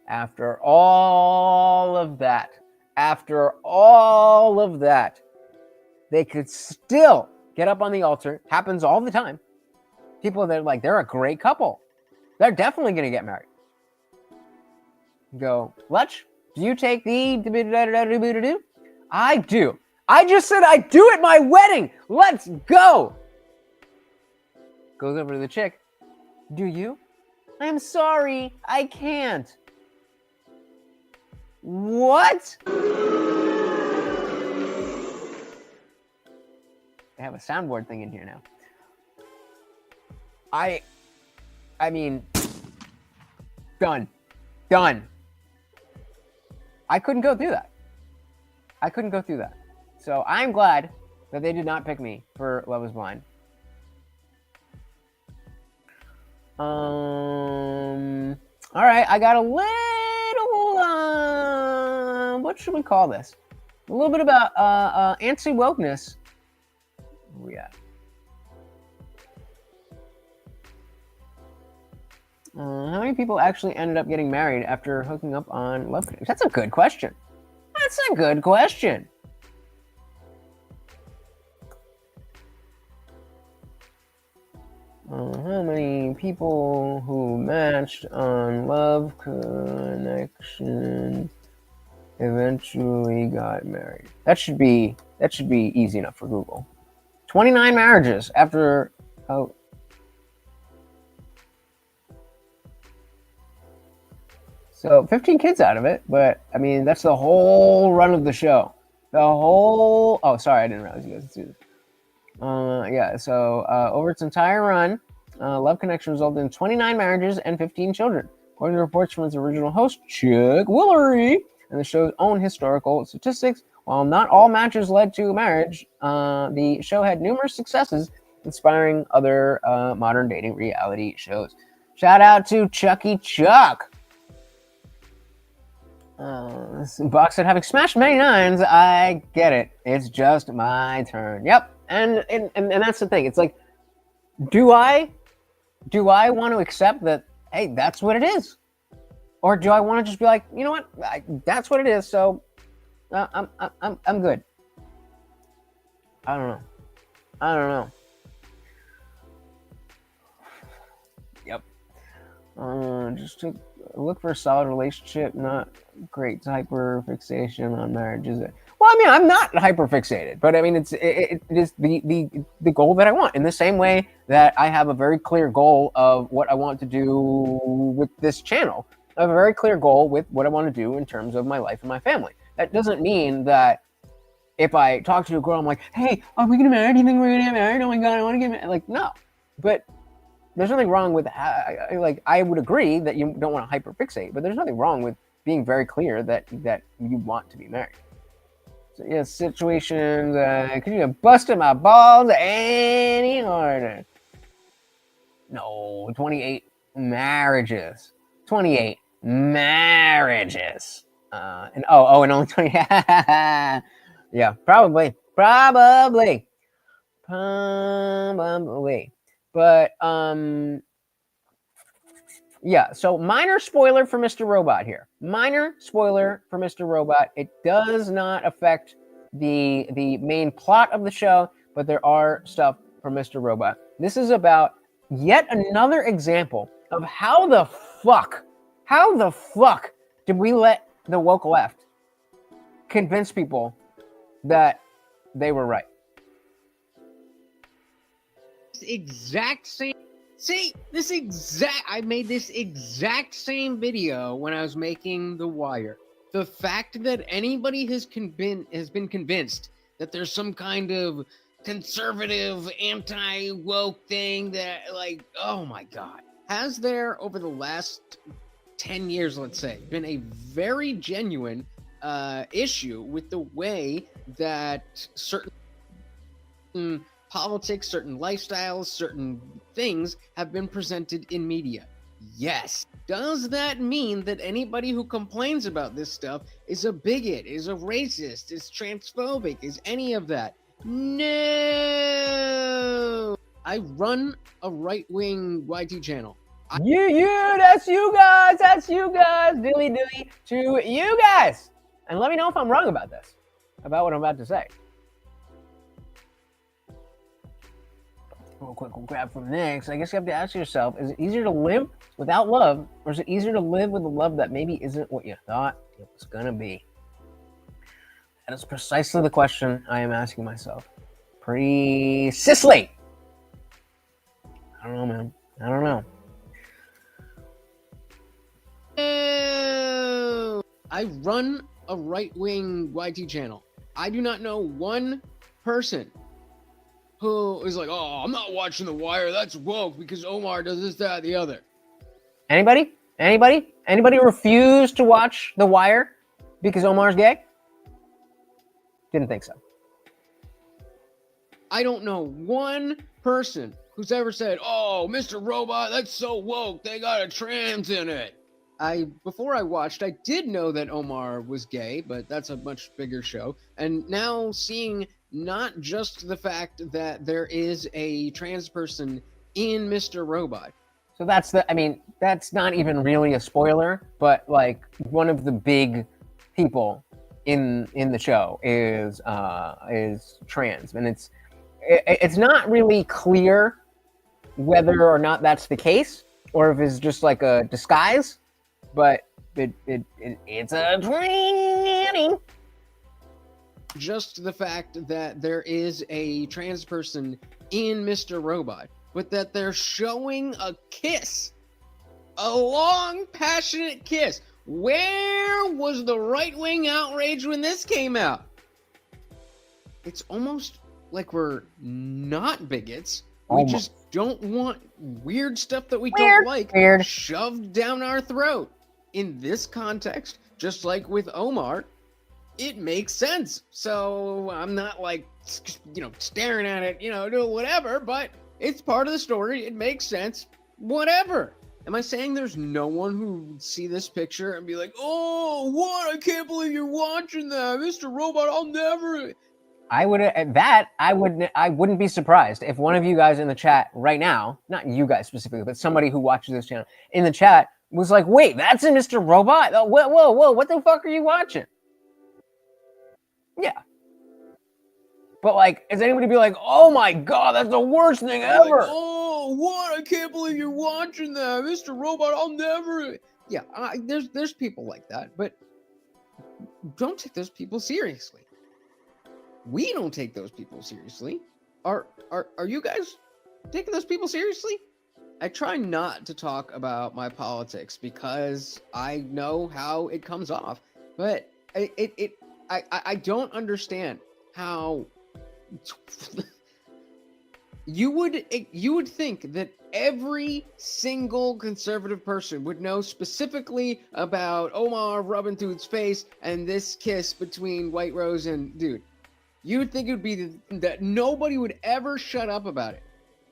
After all of that, they could still get up on the altar. Happens all the time. People that are like, they're a great couple. They're definitely going to get married. Go, Lutch, do you take the... I do. I just said I do at my wedding. Let's go. Goes over to the chick. Do you? I'm sorry, I can't. What? They have a soundboard thing in here now. I mean, done. I couldn't go through that. So I'm glad that they did not pick me for Love is Blind. All right, I got a little, what should we call this? A little bit about anti-wokeness. Where we at? How many people actually ended up getting married after hooking up on Love Connection? That's a good question. How many people who matched on Love Connection eventually got married? That should be easy enough for Google. 29 marriages after So 15 kids out of it, but I mean that's the whole run of the show. Oh, sorry, I didn't realize you guys could see this. Over its entire run, Love Connection resulted in 29 marriages and 15 children. According to reports from its original host, Chuck Woolery, and the show's own historical statistics, while not all matches led to marriage, the show had numerous successes, inspiring other modern dating reality shows. Shout out to Chucky Chuck. Box said, having smashed many nines, I get it. It's just my turn. Yep. And that's the thing. It's like, do I want to accept that, hey, that's what it is? Or do I want to just be like, you know what? That's what it is. So I'm good. I don't know. Yep. Just to look for a solid relationship, not great hyper fixation on marriage, is it? Well, I mean, I'm not hyper fixated, but I mean, it is the goal that I want. In the same way that I have a very clear goal of what I want to do with this channel, I have a very clear goal with what I want to do in terms of my life and my family. That doesn't mean that if I talk to a girl, I'm like, hey, are we gonna marry? Do you think we're gonna get married? Oh my god, I want to get married. Like, no. But There's nothing wrong with like I would agree that you don't want to hyperfixate, but there's nothing wrong with being very clear that you want to be married. So, yeah, situations. Could you have busted my balls any harder? No, 28 marriages. 28 marriages. And only 20. Yeah, probably. But yeah, so minor spoiler for Mr. Robot here. Minor spoiler for Mr. Robot. It does not affect the main plot of the show, but there are stuff for Mr. Robot. This is about yet another example of how the fuck did we let the woke left convince people that they were right? I made this exact same video when I was making The Wire. The fact that anybody has been convinced that there's some kind of conservative anti-woke thing that, like, oh my God. Has there, over the last 10 years, let's say, been a very genuine issue with the way that certain politics, certain lifestyles, certain things have been presented in media? Yes. Does that mean that anybody who complains about this stuff is a bigot, is a racist, is transphobic, is any of that? No. I run a right-wing YT channel. That's you guys, dilly to you guys. And let me know if I'm wrong about this, about what I'm about to say. Real quick, we'll grab from next. I guess you have to ask yourself, is it easier to live without love, or is it easier to live with a love that maybe isn't what you thought it was gonna be? That is precisely the question I am asking myself. Precisely. I don't know, man. I don't know. I run a right-wing YT channel. I do not know one person who is like, oh, I'm not watching The Wire, that's woke because Omar does this, that, the other. Anybody refuse to watch The Wire because Omar's gay? Didn't think so. I don't know one person who's ever said, oh, Mr. Robot, that's so woke, they got a trans in it. Before I watched, I did know that Omar was gay, but that's a much bigger show. And now seeing not just the fact that there is a trans person in Mr. Robot. So that's not even really a spoiler, but like one of the big people in the show is trans, and it's not really clear whether or not that's the case or if it's just like a disguise, but it's a training. Just the fact that there is a trans person in Mr. Robot, but that they're showing a kiss, a long, passionate kiss. Where was the right-wing outrage when this came out? It's almost like we're not bigots. We just don't want weird stuff that we don't like shoved down our throat. In this context, just like with Omar, it makes sense. So I'm not like, staring at it, doing whatever, but it's part of the story. It makes sense. Whatever. Am I saying there's no one who would see this picture and be like, oh, what? I can't believe you're watching that. Mr. Robot, I'll never. I wouldn't be surprised if one of you guys in the chat right now, not you guys specifically, but somebody who watches this channel in the chat was like, wait, that's a Mr. Robot? Oh, whoa, what the fuck are you watching? Yeah. But like, is anybody be like, oh my God, that's the worst thing ever? Like, oh, what? I can't believe you're watching that. Mr. Robot, I'll never. Yeah, there's people like that, but don't take those people seriously. We don't take those people seriously. Are you guys taking those people seriously? I try not to talk about my politics because I know how it comes off, but I don't understand how you would think that every single conservative person would know specifically about Omar rubbing Dude's face and this kiss between White Rose and Dude. You would think it would be that nobody would ever shut up about it.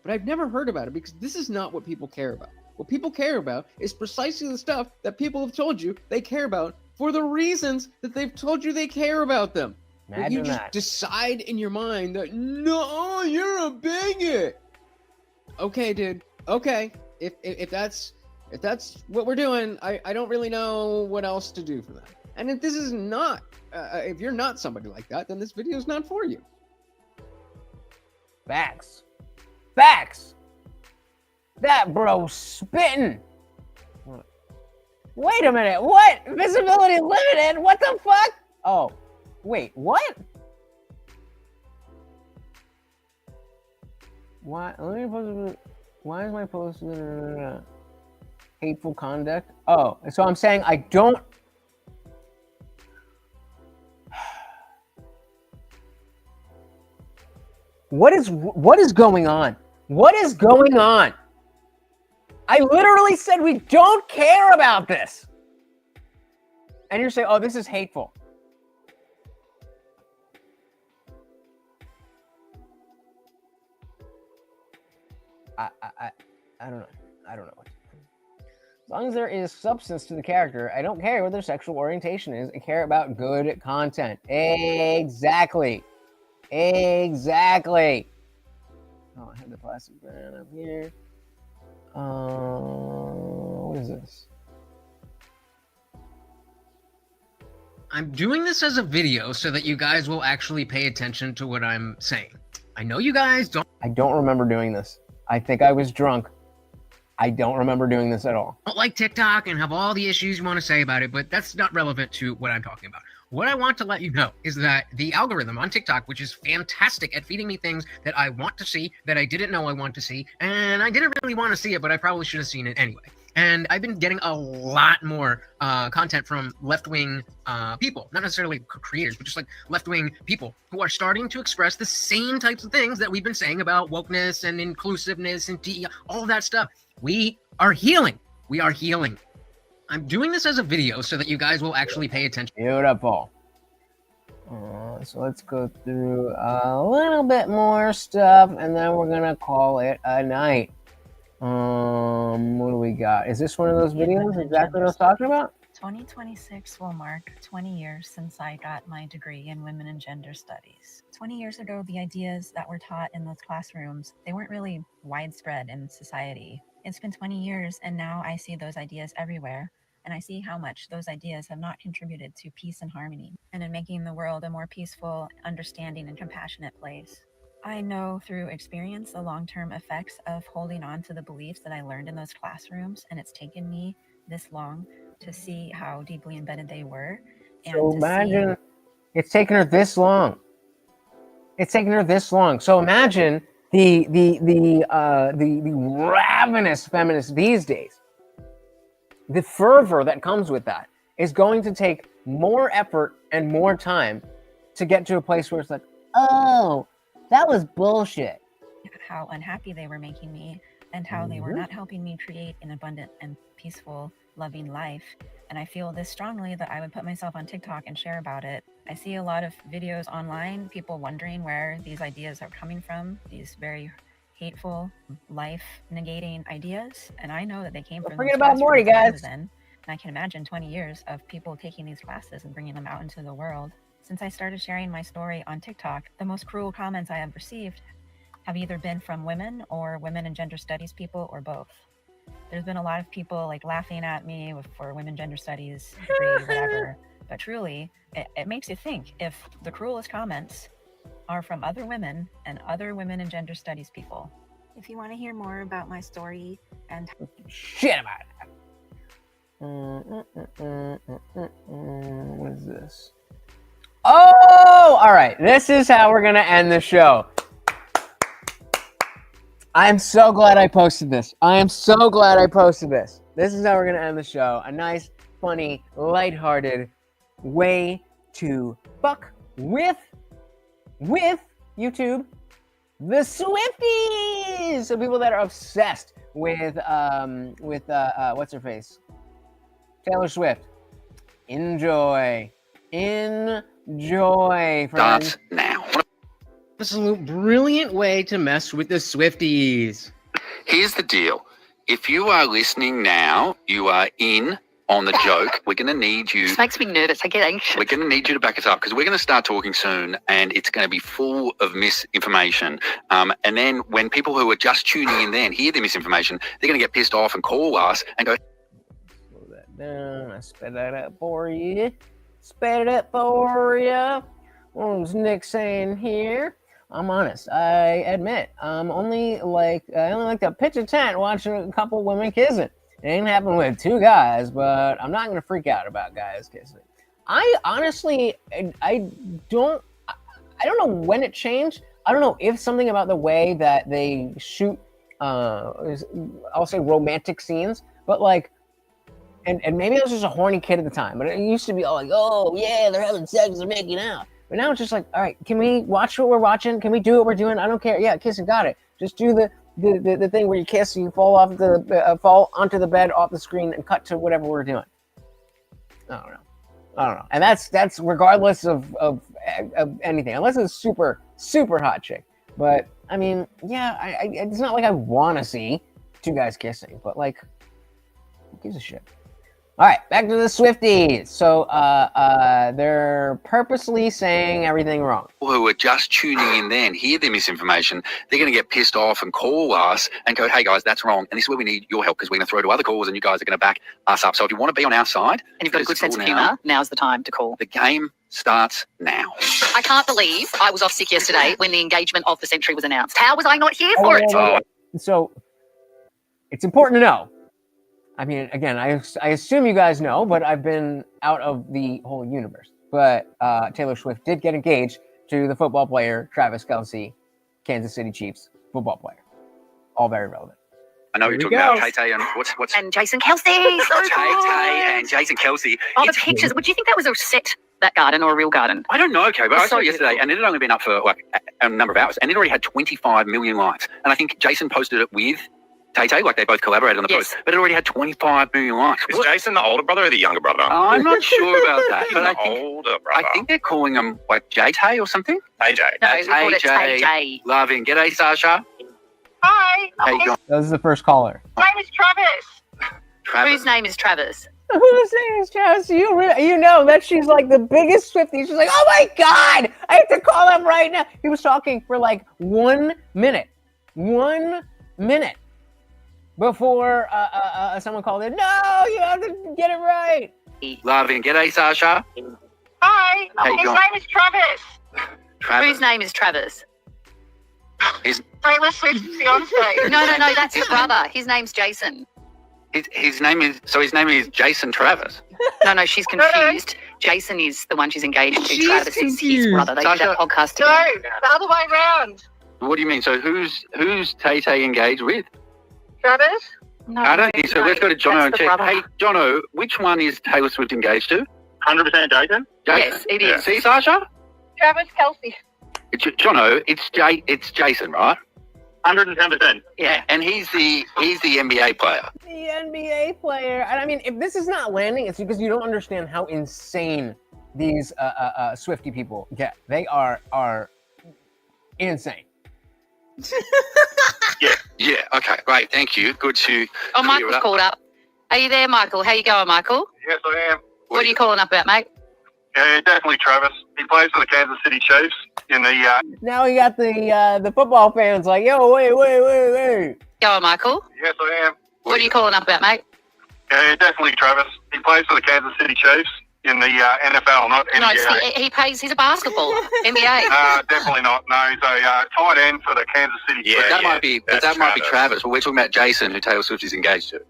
But I've never heard about it because this is not what people care about. What people care about is precisely the stuff that people have told you they care about for the reasons that they've told you they care about them. Imagine you just that. decide in your mind that, no, you're a bigot. Okay, dude. Okay. If that's what we're doing, I don't really know what else to do for that. And if this is not, if you're not somebody like that, then this video is not for you. Facts. Facts. That bro spitting. Wait a minute. What? Visibility limited? What the fuck? Oh, wait. What? Why? Let me post. Why is my post hateful conduct? Oh, so I'm saying I don't. What is going on? What is going on? I literally said we don't care about this. And you're saying, oh, this is hateful. I don't know. I don't know what to do. As long as there is substance to the character, I don't care what their sexual orientation is. I care about good content. Exactly. Exactly. Oh, I have the plastic band up here. What is this? I'm doing this as a video so that you guys will actually pay attention to what I'm saying. I know you guys don't. I don't remember doing this. I think I was drunk. I don't remember doing this at all. Don't like TikTok and have all the issues you want to say about it, but that's not relevant to what I'm talking about. What I want to let you know is that the algorithm on TikTok, which is fantastic at feeding me things that I want to see, that I didn't know I want to see, and I didn't really want to see it, but I probably should have seen it anyway. And I've been getting a lot more content from left-wing people, not necessarily creators, but just like left-wing people who are starting to express the same types of things that we've been saying about wokeness and inclusiveness and DEI, all of that stuff. We are healing. We are healing. I'm doing this as a video so that you guys will actually pay attention. Beautiful. So let's go through a little bit more stuff, and then we're gonna call it a night. What do we got? Is this one of those videos exactly what I was talking about? 2026 will mark 20 years since I got my degree in women and gender studies. 20 years ago, the ideas that were taught in those classrooms, they weren't really widespread in society. It's been 20 years, and now I see those ideas everywhere. And I see how much those ideas have not contributed to peace and harmony, and in making the world a more peaceful, understanding, and compassionate place. I know through experience the long-term effects of holding on to the beliefs that I learned in those classrooms, and it's taken me this long to see how deeply embedded they were. And So imagine it's taken her this long. It's taken her this long. So imagine the ravenous feminists these days. The fervor that comes with that is going to take more effort and more time to get to a place where it's like, oh, that was bullshit. How unhappy they were making me, and how they were not helping me create an abundant and peaceful, loving life. And I feel this strongly that I would put myself on TikTok and share about it. I see a lot of videos online, people wondering where these ideas are coming from, these very hateful, life-negating ideas, and I know that they came from forget about Morty, guys. Then, and I can imagine 20 years of people taking these classes and bringing them out into the world. Since I started sharing my story on TikTok, the most cruel comments I have received have either been from women or women and gender studies people, or both. There's been a lot of people like laughing at me for women gender studies degree, whatever, but truly, it makes you think if the cruelest comments are from other women and other women and gender studies people. If you want to hear more about my story and shit about it. What is this? Oh, all right. This is how we're going to end the show. I'm so glad I posted this. I am so glad I posted this. This is how we're going to end the show. A nice, funny, lighthearted way to fuck with YouTube the Swifties. So people that are obsessed with what's her face, Taylor Swift. Enjoy, friends. Starts now. Absolute brilliant way to mess with the Swifties. Here's the deal. If you are listening now, you are in on the joke. We're going to need you. This makes me nervous. I get anxious. We're going to need you to back us up because we're going to start talking soon and it's going to be full of misinformation. And then when people who are just tuning in then hear the misinformation, they're going to get pissed off and call us and go, Slow that down. I sped that up for you. What was Nick saying here? I'm honest. I admit, I only like to pitch a tent watching a couple women kissing. It ain't happened with two guys, but I'm not gonna freak out about guys kissing. I honestly, I don't know when it changed. I don't know if something about the way that they shoot, I'll say romantic scenes, but like, and maybe I was just a horny kid at the time, but it used to be all like, oh yeah, they're having sex, they're making out. But now it's just like, all right, can we watch what we're watching? Can we do what we're doing? I don't care. Yeah, kissing, got it. Just do the thing where you kiss, you fall onto the bed, off the screen, and cut to whatever we're doing. I don't know. And that's regardless of anything, unless it's super hot chick. But I mean, yeah, it's not like I want to see two guys kissing, but like, who gives a shit? All right, back to the Swifties. So they're purposely saying everything wrong. people who are just tuning in then hear the misinformation, they're going to get pissed off and call us and go, hey guys, that's wrong. And this is where we need your help because we're going to throw to other calls and you guys are going to back us up. So if you want to be on our side and you've got a good sense of humour, now's the time to call. The game starts now. I can't believe I was off sick yesterday when the engagement of the century was announced. How was I not here for it? So it's important to know. I mean, again, I assume you guys know, but I've been out of the whole universe. But Taylor Swift did get engaged to the football player, Travis Kelce, Kansas City Chiefs football player. All very relevant. I know you're talking about Tay and what's and Jason Kelce. So Tay and Jason Kelce. Oh, the pictures. Would you think that was a set, that garden, or a real garden? I don't know, okay, but I saw it yesterday and it had only been up for like a number of hours and it already had 25 million likes. And I think Jason posted it with Tay, like they both collaborated on the post, but it already had 25 million likes. Is Jason the older brother or the younger brother? I'm not sure about that, but I think they're calling him like Tay or something. AJ. No, we called it Tay. Loving. G'day, Sasha. Hi. How you going? That was the first caller. My name is Travis. Whose name is Travis? Whose name is Travis? You know that she's like the biggest Swiftie. She's like, oh my God, I have to call him right now. He was talking for like 1 minute. 1 minute. Before someone called in, no, you have to get it right. Loving. G'day, Sasha. Hi. How you His going? name is Travis. Whose name is Travis? Taylor Swift's fiance. No, that's the brother. His name's Jason. His name is Jason Travis. No, she's confused. Jason is the one she's engaged to. Travis is his brother. They did that podcast together. No, the other way round. What do you mean? So who's Tay engaged with? Travis? No, I don't think so. Let's go to Jono and that's the check. brother. Hey, Jono, which one is Taylor Swift engaged to? 100% Jason? Yes, it is. See, Sasha? Travis Kelce. Jono, it's Jason, right? 110%. Yeah. And he's the NBA player. The NBA player. And I mean, if this is not landing, it's because you don't understand how insane these Swiftie people get. They are insane. Yeah. Okay. Great. Thank you. Good to. Oh, Michael's called up. Are you there, Michael? How you going, Michael? Yes, I am. What are you calling up about, mate? Yeah, definitely Travis. He plays for the Kansas City Chiefs in the... Now we got the football fans like, yo, wait. Go on, Michael. Yes, I am. What are you calling up about, mate? Yeah, definitely Travis. He plays for the Kansas City Chiefs in the NFL, not NBA. No, he's a basketball. NBA. Definitely not. No, he's a tight end for the Kansas City Chiefs. That might be Travis. But we're talking about Jason, who Taylor Swift is engaged to.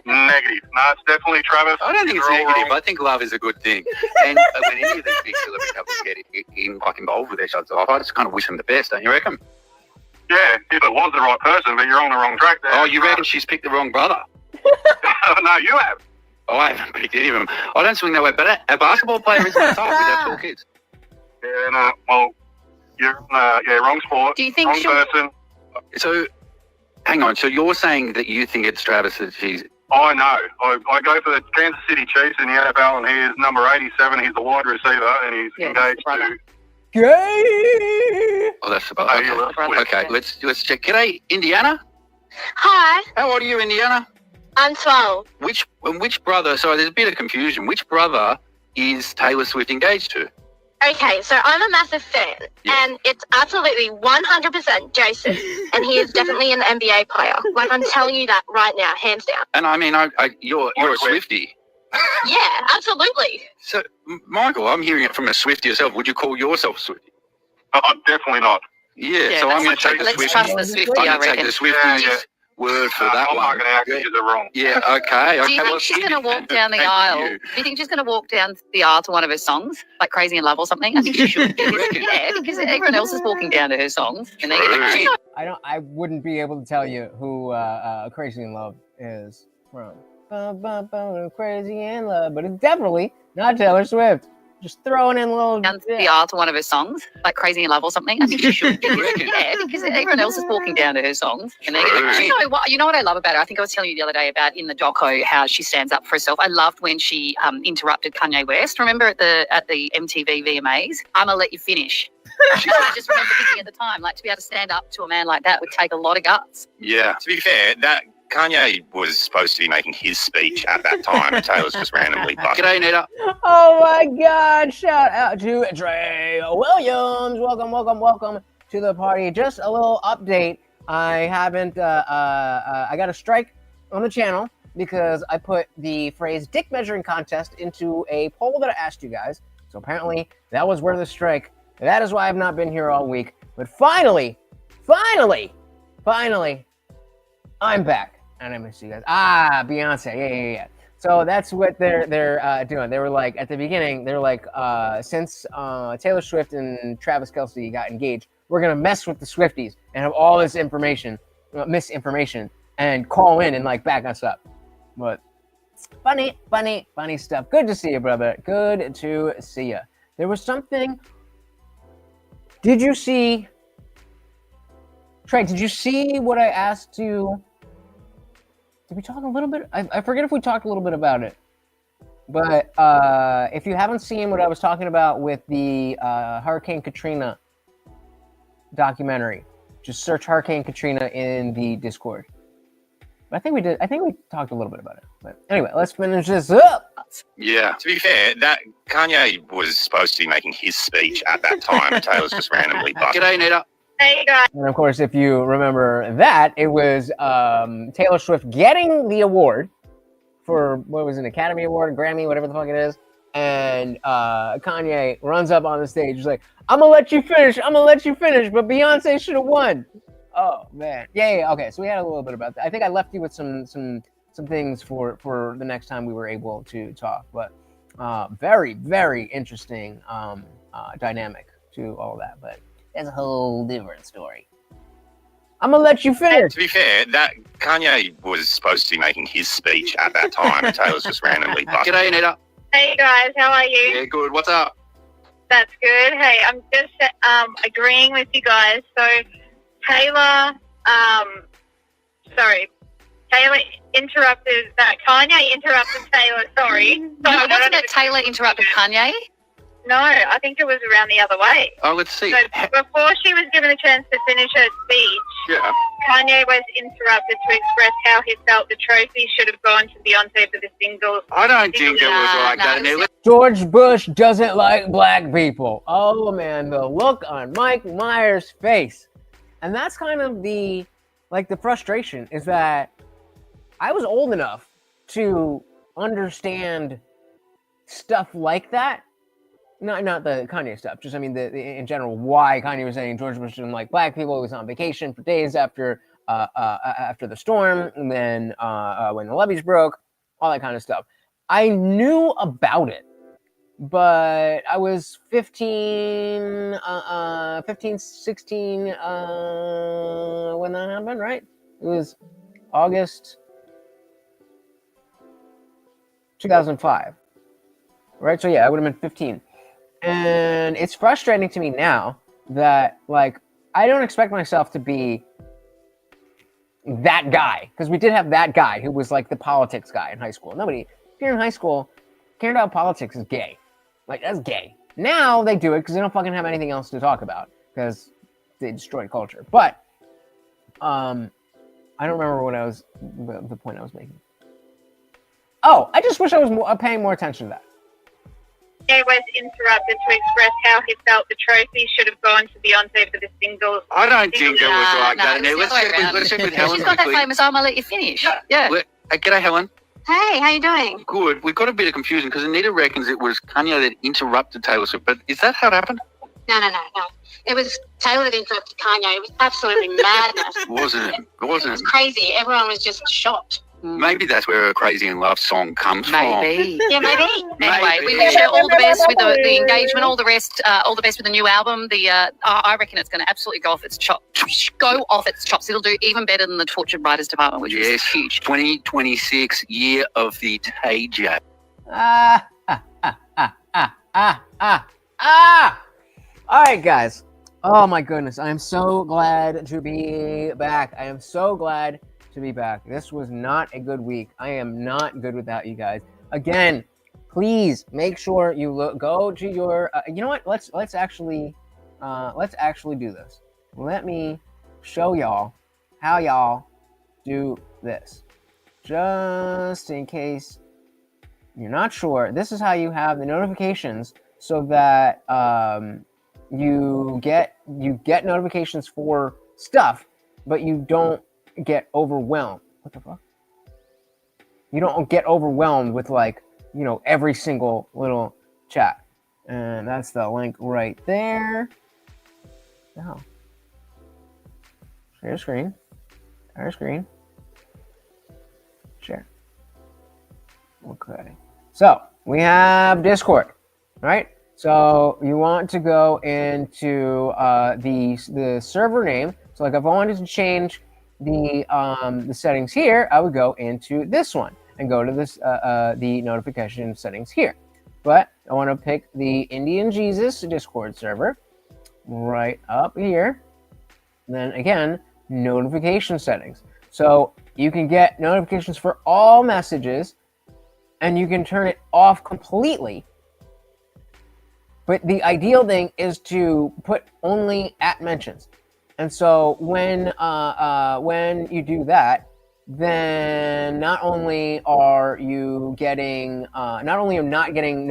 Negative. No, it's definitely Travis. I don't think it's You're all negative. wrong. I think love is a good thing. And when any of these big celebrity couples get involved with each other, I just kind of wish them the best, don't you reckon? Yeah, if it was the right person, but you're on the wrong track there. Oh, you reckon she's picked the wrong brother? No, you have. Oh, I haven't picked any of them. I don't swing that way, but a basketball player is the top with our 4 kids. Yeah, no, well, You're wrong sport. Do you think wrong person? So, hang on. So you're saying that you think it's Travis that she's... I know. I go for the Kansas City Chiefs in the NFL, and he is number 87. He's the wide receiver, and he's engaged to... Gay! Oh, that's the brother. Okay, let's check. G'day, Indiana. Hi, How old are you, Indiana? I'm 12. Which brother? Sorry, there's a bit of confusion. Which brother is Taylor Swift engaged to? Okay, so I'm a massive fan, and it's absolutely 100% Jason, and he is definitely an NBA player. Like, I'm telling you that right now, hands down. And I mean, you're a Swiftie. Yeah, absolutely. So, Michael, I'm hearing it from a Swiftie yourself. Would you call yourself a Swiftie? Definitely not. Yeah, so I'm going to take the Swiftie. Let's trust the Swiftie, I reckon. Take the Swiftie's word for that I'm one. not going to accuse you wrong. Yeah, okay. Do you think she's going to walk down the aisle? Do you think she's going to walk down the aisle to one of her songs, like Crazy in Love or something? I think she should. Yeah, because everyone else is walking down to her songs. And I wouldn't be able to tell you who Crazy in Love is from. Crazy in Love, but it's definitely not Taylor Swift. Just throwing in a little... Down the aisle to one of her songs, like Crazy in Love or something. I think she should. Yeah, because everyone else is walking down to her songs. And you know what I love about her? I think I was telling you the other day about in the doco how she stands up for herself. I loved when she interrupted Kanye West. Remember at the MTV VMAs? I'm gonna let you finish. I just remember thinking at the time, like, to be able to stand up to a man like that would take a lot of guts. Yeah, to be fair, that Kanye was supposed to be making his speech at that time, and Taylor's just randomly busted. G'day, Nita. Oh my God! Shout out to Dre Williams. Welcome to the party. Just a little update. I haven't. I got a strike on the channel because I put the phrase "dick measuring contest" into a poll that I asked you guys. So apparently that was worth a strike. That is why I've not been here all week. But finally, I'm back. And I miss you guys. Beyonce. Yeah. So that's what they're doing. They were like, at the beginning, they were like, since Taylor Swift and Travis Kelce got engaged, we're going to mess with the Swifties and have all this misinformation and call in and like back us up. But funny stuff. Good to see you, brother. Good to see you. There was something. Did you see, Trey, did you see what I asked you? Did we talk a little bit? I forget if we talked a little bit about it. But if you haven't seen what I was talking about with the Hurricane Katrina documentary, just search Hurricane Katrina in the Discord. But I think we did. I think we talked a little bit about it. But anyway, let's finish this up. Yeah, to be fair, that Kanye was supposed to be making his speech at that time, and Taylor's just randomly busted. G'day, Nita. Hey guys. And of course, if you remember that, it was Taylor Swift getting the award for, what was it, an Academy Award, a Grammy, whatever the fuck it is. And Kanye runs up on the stage. He's like, I'm going to let you finish. But Beyonce should have won. Oh, man. Yeah. Okay, so we had a little bit about that. I think I left you with some things for the next time we were able to talk. But very, very interesting dynamic to all that. But that's a whole different story. I'm gonna let you finish. To be fair, that Kanye was supposed to be making his speech at that time, and Taylor's just randomly busted. G'day, Nita. Hey guys, how are you? Yeah, good. What's up? That's good. Hey, I'm just agreeing with you guys. So Taylor interrupted that. Kanye interrupted Taylor. Sorry. No, wasn't it Taylor interrupted Kanye? No, I think it was around the other way. Oh, let's see. So before she was given a chance to finish her speech, Kanye West interrupted to express how he felt the trophy should have gone to Beyonce for the single. I don't think it was like that. George Bush doesn't like black people. Oh man, the look on Mike Myers' face. And that's kind of the frustration is that I was old enough to understand stuff like that. Not the Kanye stuff, just I mean in general why Kanye was saying George Bush didn't like black people. He was on vacation for days after the storm, and then when the levees broke, all that kind of stuff. I knew about it, but I was 15, 16 when that happened, right? It was August 2005, right? So yeah, I would have been 15. And it's frustrating to me now that, like, I don't expect myself to be that guy, because we did have that guy who was like the politics guy in high school. Nobody, if you're in high school, caring about politics is gay. Like, that's gay. Now they do it because they don't fucking have anything else to talk about because they destroyed culture. But I don't remember what the point I was making. Oh, I just wish I was paying more attention to that. He was interrupted to express how he felt the trophy should have gone to Beyonce for the single. I don't think it was like that. No, Let's check with Helen She's got that quickly. famous arm. I'll let you finish. Yeah. G'day, Helen. Hey, how you doing? Good. We've got a bit of confusion because Anita reckons it was Kanye that interrupted Taylor Swift. But is that how it happened? No. It was Taylor that interrupted Kanye. It was absolutely madness. Wasn't it? It was crazy. Everyone was just shocked. Maybe that's where a Crazy in Love song comes Maybe. Yeah, maybe. Anyway, we wish her all the best with the engagement, all the best with the new album. I reckon it's going to absolutely go off its chops. It'll do even better than the Tortured Writers Department, which was huge. 2026 year of the TJ. All right, guys. Oh my goodness, I am so glad to be back. I am so glad to be back. This was not a good week. I am not good without you guys. Again, please make sure you go to your. You know what? Let's actually do this. Let me show y'all how y'all do this. Just in case you're not sure, this is how you have the notifications so that you get notifications for stuff, but you don't get overwhelmed. What the fuck? You don't get overwhelmed with, like, you know, every single little chat. And that's the link right there. Oh. Share screen. Share screen. Share. Okay. So we have Discord, right? So you want to go into the server name. So, like, if I wanted to change the settings here, I would go into this one and go to this the notification settings here. But I want to pick the TheIndianJesus Discord server right up here. Then again, notification settings. So you can get notifications for all messages, and you can turn it off completely. But the ideal thing is to put only @mentions. And so when you do that, then not only are you getting, not only are you not getting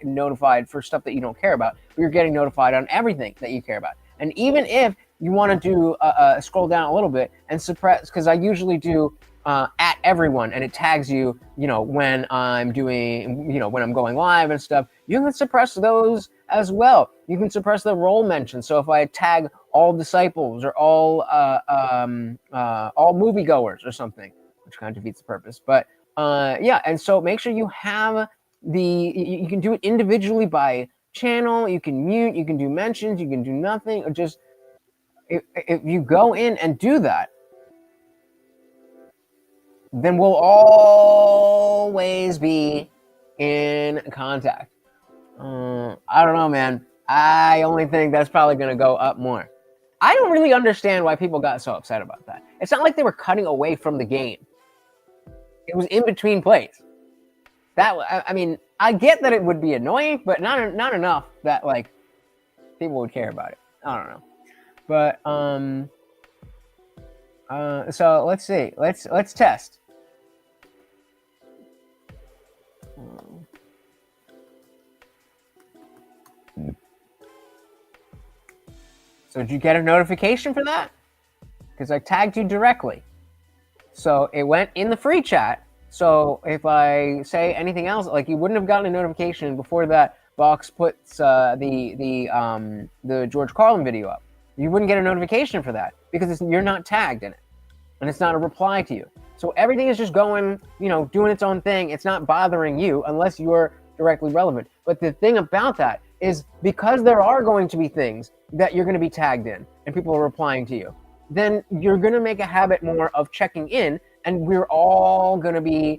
notified for stuff that you don't care about, but you're getting notified on everything that you care about. And even if you want to do scroll down a little bit and suppress, because I usually do at everyone, and it tags you, you know, when I'm doing, you know, when I'm going live and stuff. You can suppress those as well. You can suppress the role mentions. So if I tag all disciples or all moviegoers or something, which kind of defeats the purpose. But yeah, and so make sure you have you can do it individually by channel. You can mute. You can do mentions. You can do nothing. Or just if you go in and do that, then we'll always be in contact. I don't know, man. I only think that's probably going to go up more. I don't really understand why people got so upset about that. It's not like they were cutting away from the game. It was in between plays. I mean, I get that it would be annoying, but not enough that, like, people would care about it. I don't know. But so let's see. Let's test. So did you get a notification for that? Because I tagged you directly. So it went in the free chat. So if I say anything else, like, you wouldn't have gotten a notification before that Vox puts the George Carlin video up. You wouldn't get a notification for that because you're not tagged in it, and it's not a reply to you. So everything is just going, you know, doing its own thing. It's not bothering you unless you're directly relevant. But the thing about that is, because there are going to be things that you're going to be tagged in and people are replying to you, then you're going to make a habit more of checking in, and we're all going to be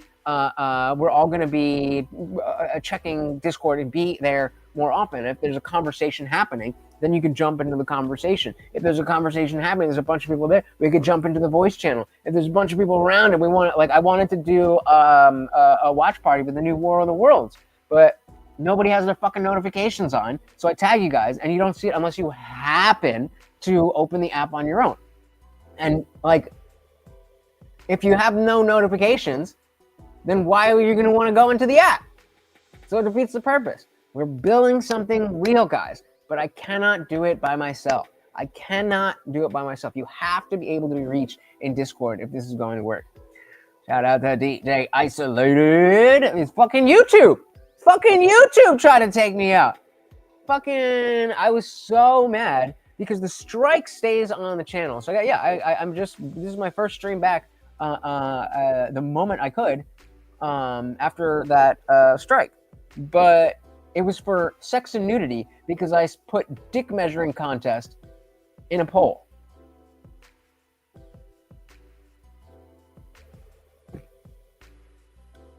checking Discord and be there more often. If there's a conversation happening, then you could jump into the conversation. If there's a conversation happening, there's a bunch of people there, we could jump into the voice channel. If there's a bunch of people around and we want, like, I wanted to do a watch party with the new War of the Worlds, but nobody has their fucking notifications on. So I tag you guys and you don't see it unless you happen to open the app on your own. And like, if you have no notifications, then why are you going to want to go into the app? So it defeats the purpose. We're building something real, guys, but I cannot do it by myself. I cannot do it by myself. You have to be able to be reached in Discord if this is going to work. Shout out to DJ Isolated. It's fucking YouTube. Fucking YouTube tried to take me out. Fucking, I was so mad because the strike stays on the channel. So I'm just, this is my first stream back the moment I could after that strike. But it was for sex and nudity because I put dick measuring contest in a poll.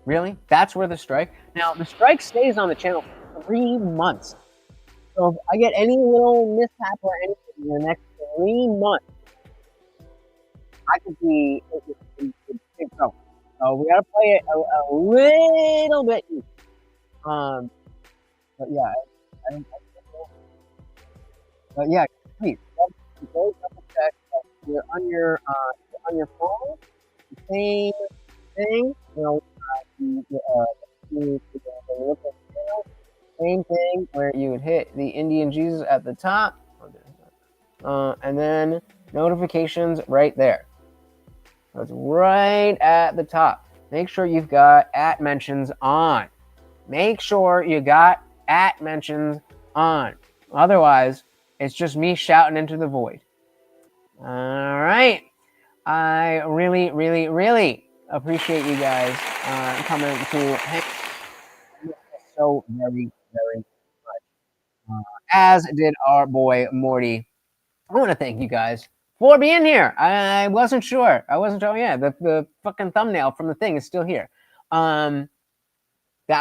Really? That's where the strike? Now, the strike stays on the channel for 3 months. So if I get any little mishap or anything in the next 3 months, I could be in big trouble. So we gotta play it a little bit easy. But yeah, but yeah, please go double check you're on your phone. The same thing, you know. Same thing where you would hit the Indian Jesus at the top, and then notifications right there. So it's right at the top. Make sure you've got @ mentions on. Make sure you got @ mentions on. Otherwise, it's just me shouting into the void. All right. I really, really, really appreciate you guys coming to hang so very, very much. As did our boy Morty. I want to thank you guys for being here. I wasn't sure. Yeah, the fucking thumbnail from the thing is still here. That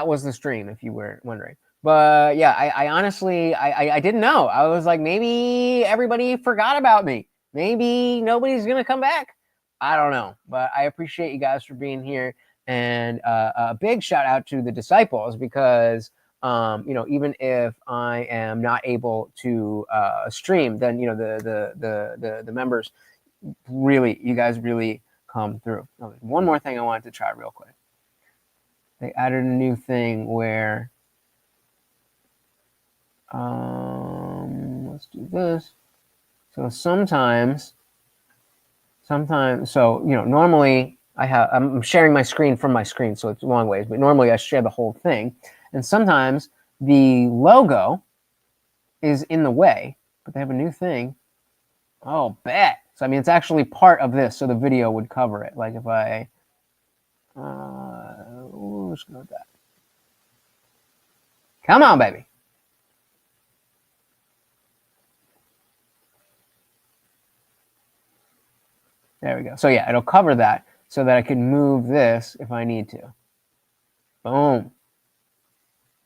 was the stream, if you were wondering. But yeah, I honestly, I didn't know. I was like, maybe everybody forgot about me. Maybe nobody's going to come back. I don't know. But I appreciate you guys for being here. And a big shout out to the disciples because, even if I am not able to stream, then, the members really, you guys really come through. Oh, one more thing I wanted to try real quick. They added a new thing where, let's do this. So sometimes, normally I'm sharing my screen from my screen, so it's long ways, but normally I share the whole thing. And sometimes the logo is in the way, but they have a new thing. Oh, bet. So, it's actually part of this, so the video would cover it. Like if I, let's go with that. Come on, baby. There we go. So yeah, it'll cover that so that I can move this if I need to. Boom.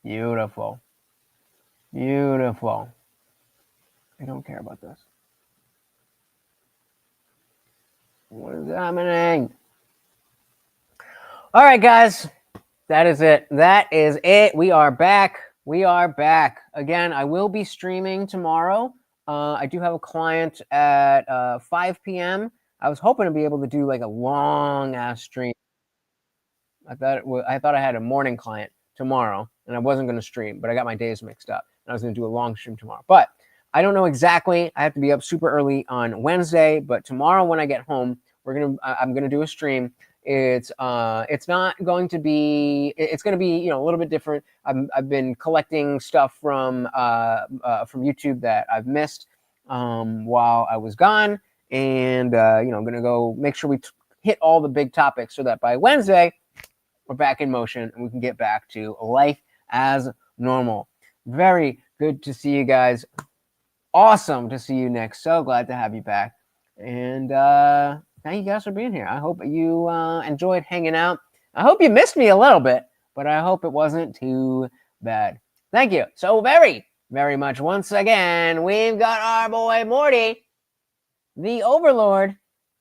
Beautiful. Beautiful. I don't care about this. What is happening? All right, guys. That is it. That is it. We are back. We are back. Again, I will be streaming tomorrow. I do have a client at 5 p.m. I was hoping to be able to do like a long ass stream. I thought I had a morning client tomorrow and I wasn't going to stream, but I got my days mixed up and I was going to do a long stream tomorrow. But I don't know exactly. I have to be up super early on Wednesday, but tomorrow when I get home, I'm going to do a stream. It's not going to be, it's going to be, a little bit different. I've been collecting stuff from YouTube that I've missed while I was gone. And, I'm going to go make sure we hit all the big topics so that by Wednesday, we're back in motion and we can get back to life as normal. Very good to see you guys. Awesome to see you next. So glad to have you back. And thank you guys for being here. I hope you enjoyed hanging out. I hope you missed me a little bit, but I hope it wasn't too bad. Thank you so very, very much. Once again, we've got our boy Morty, the Overlord,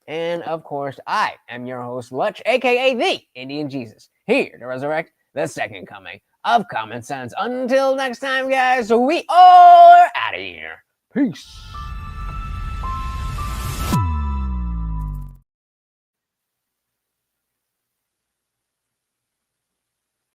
and of course, I am your host, Lutch, aka the Indian Jesus, here to resurrect the second coming of common sense. Until next time, guys, we are out of here. Peace.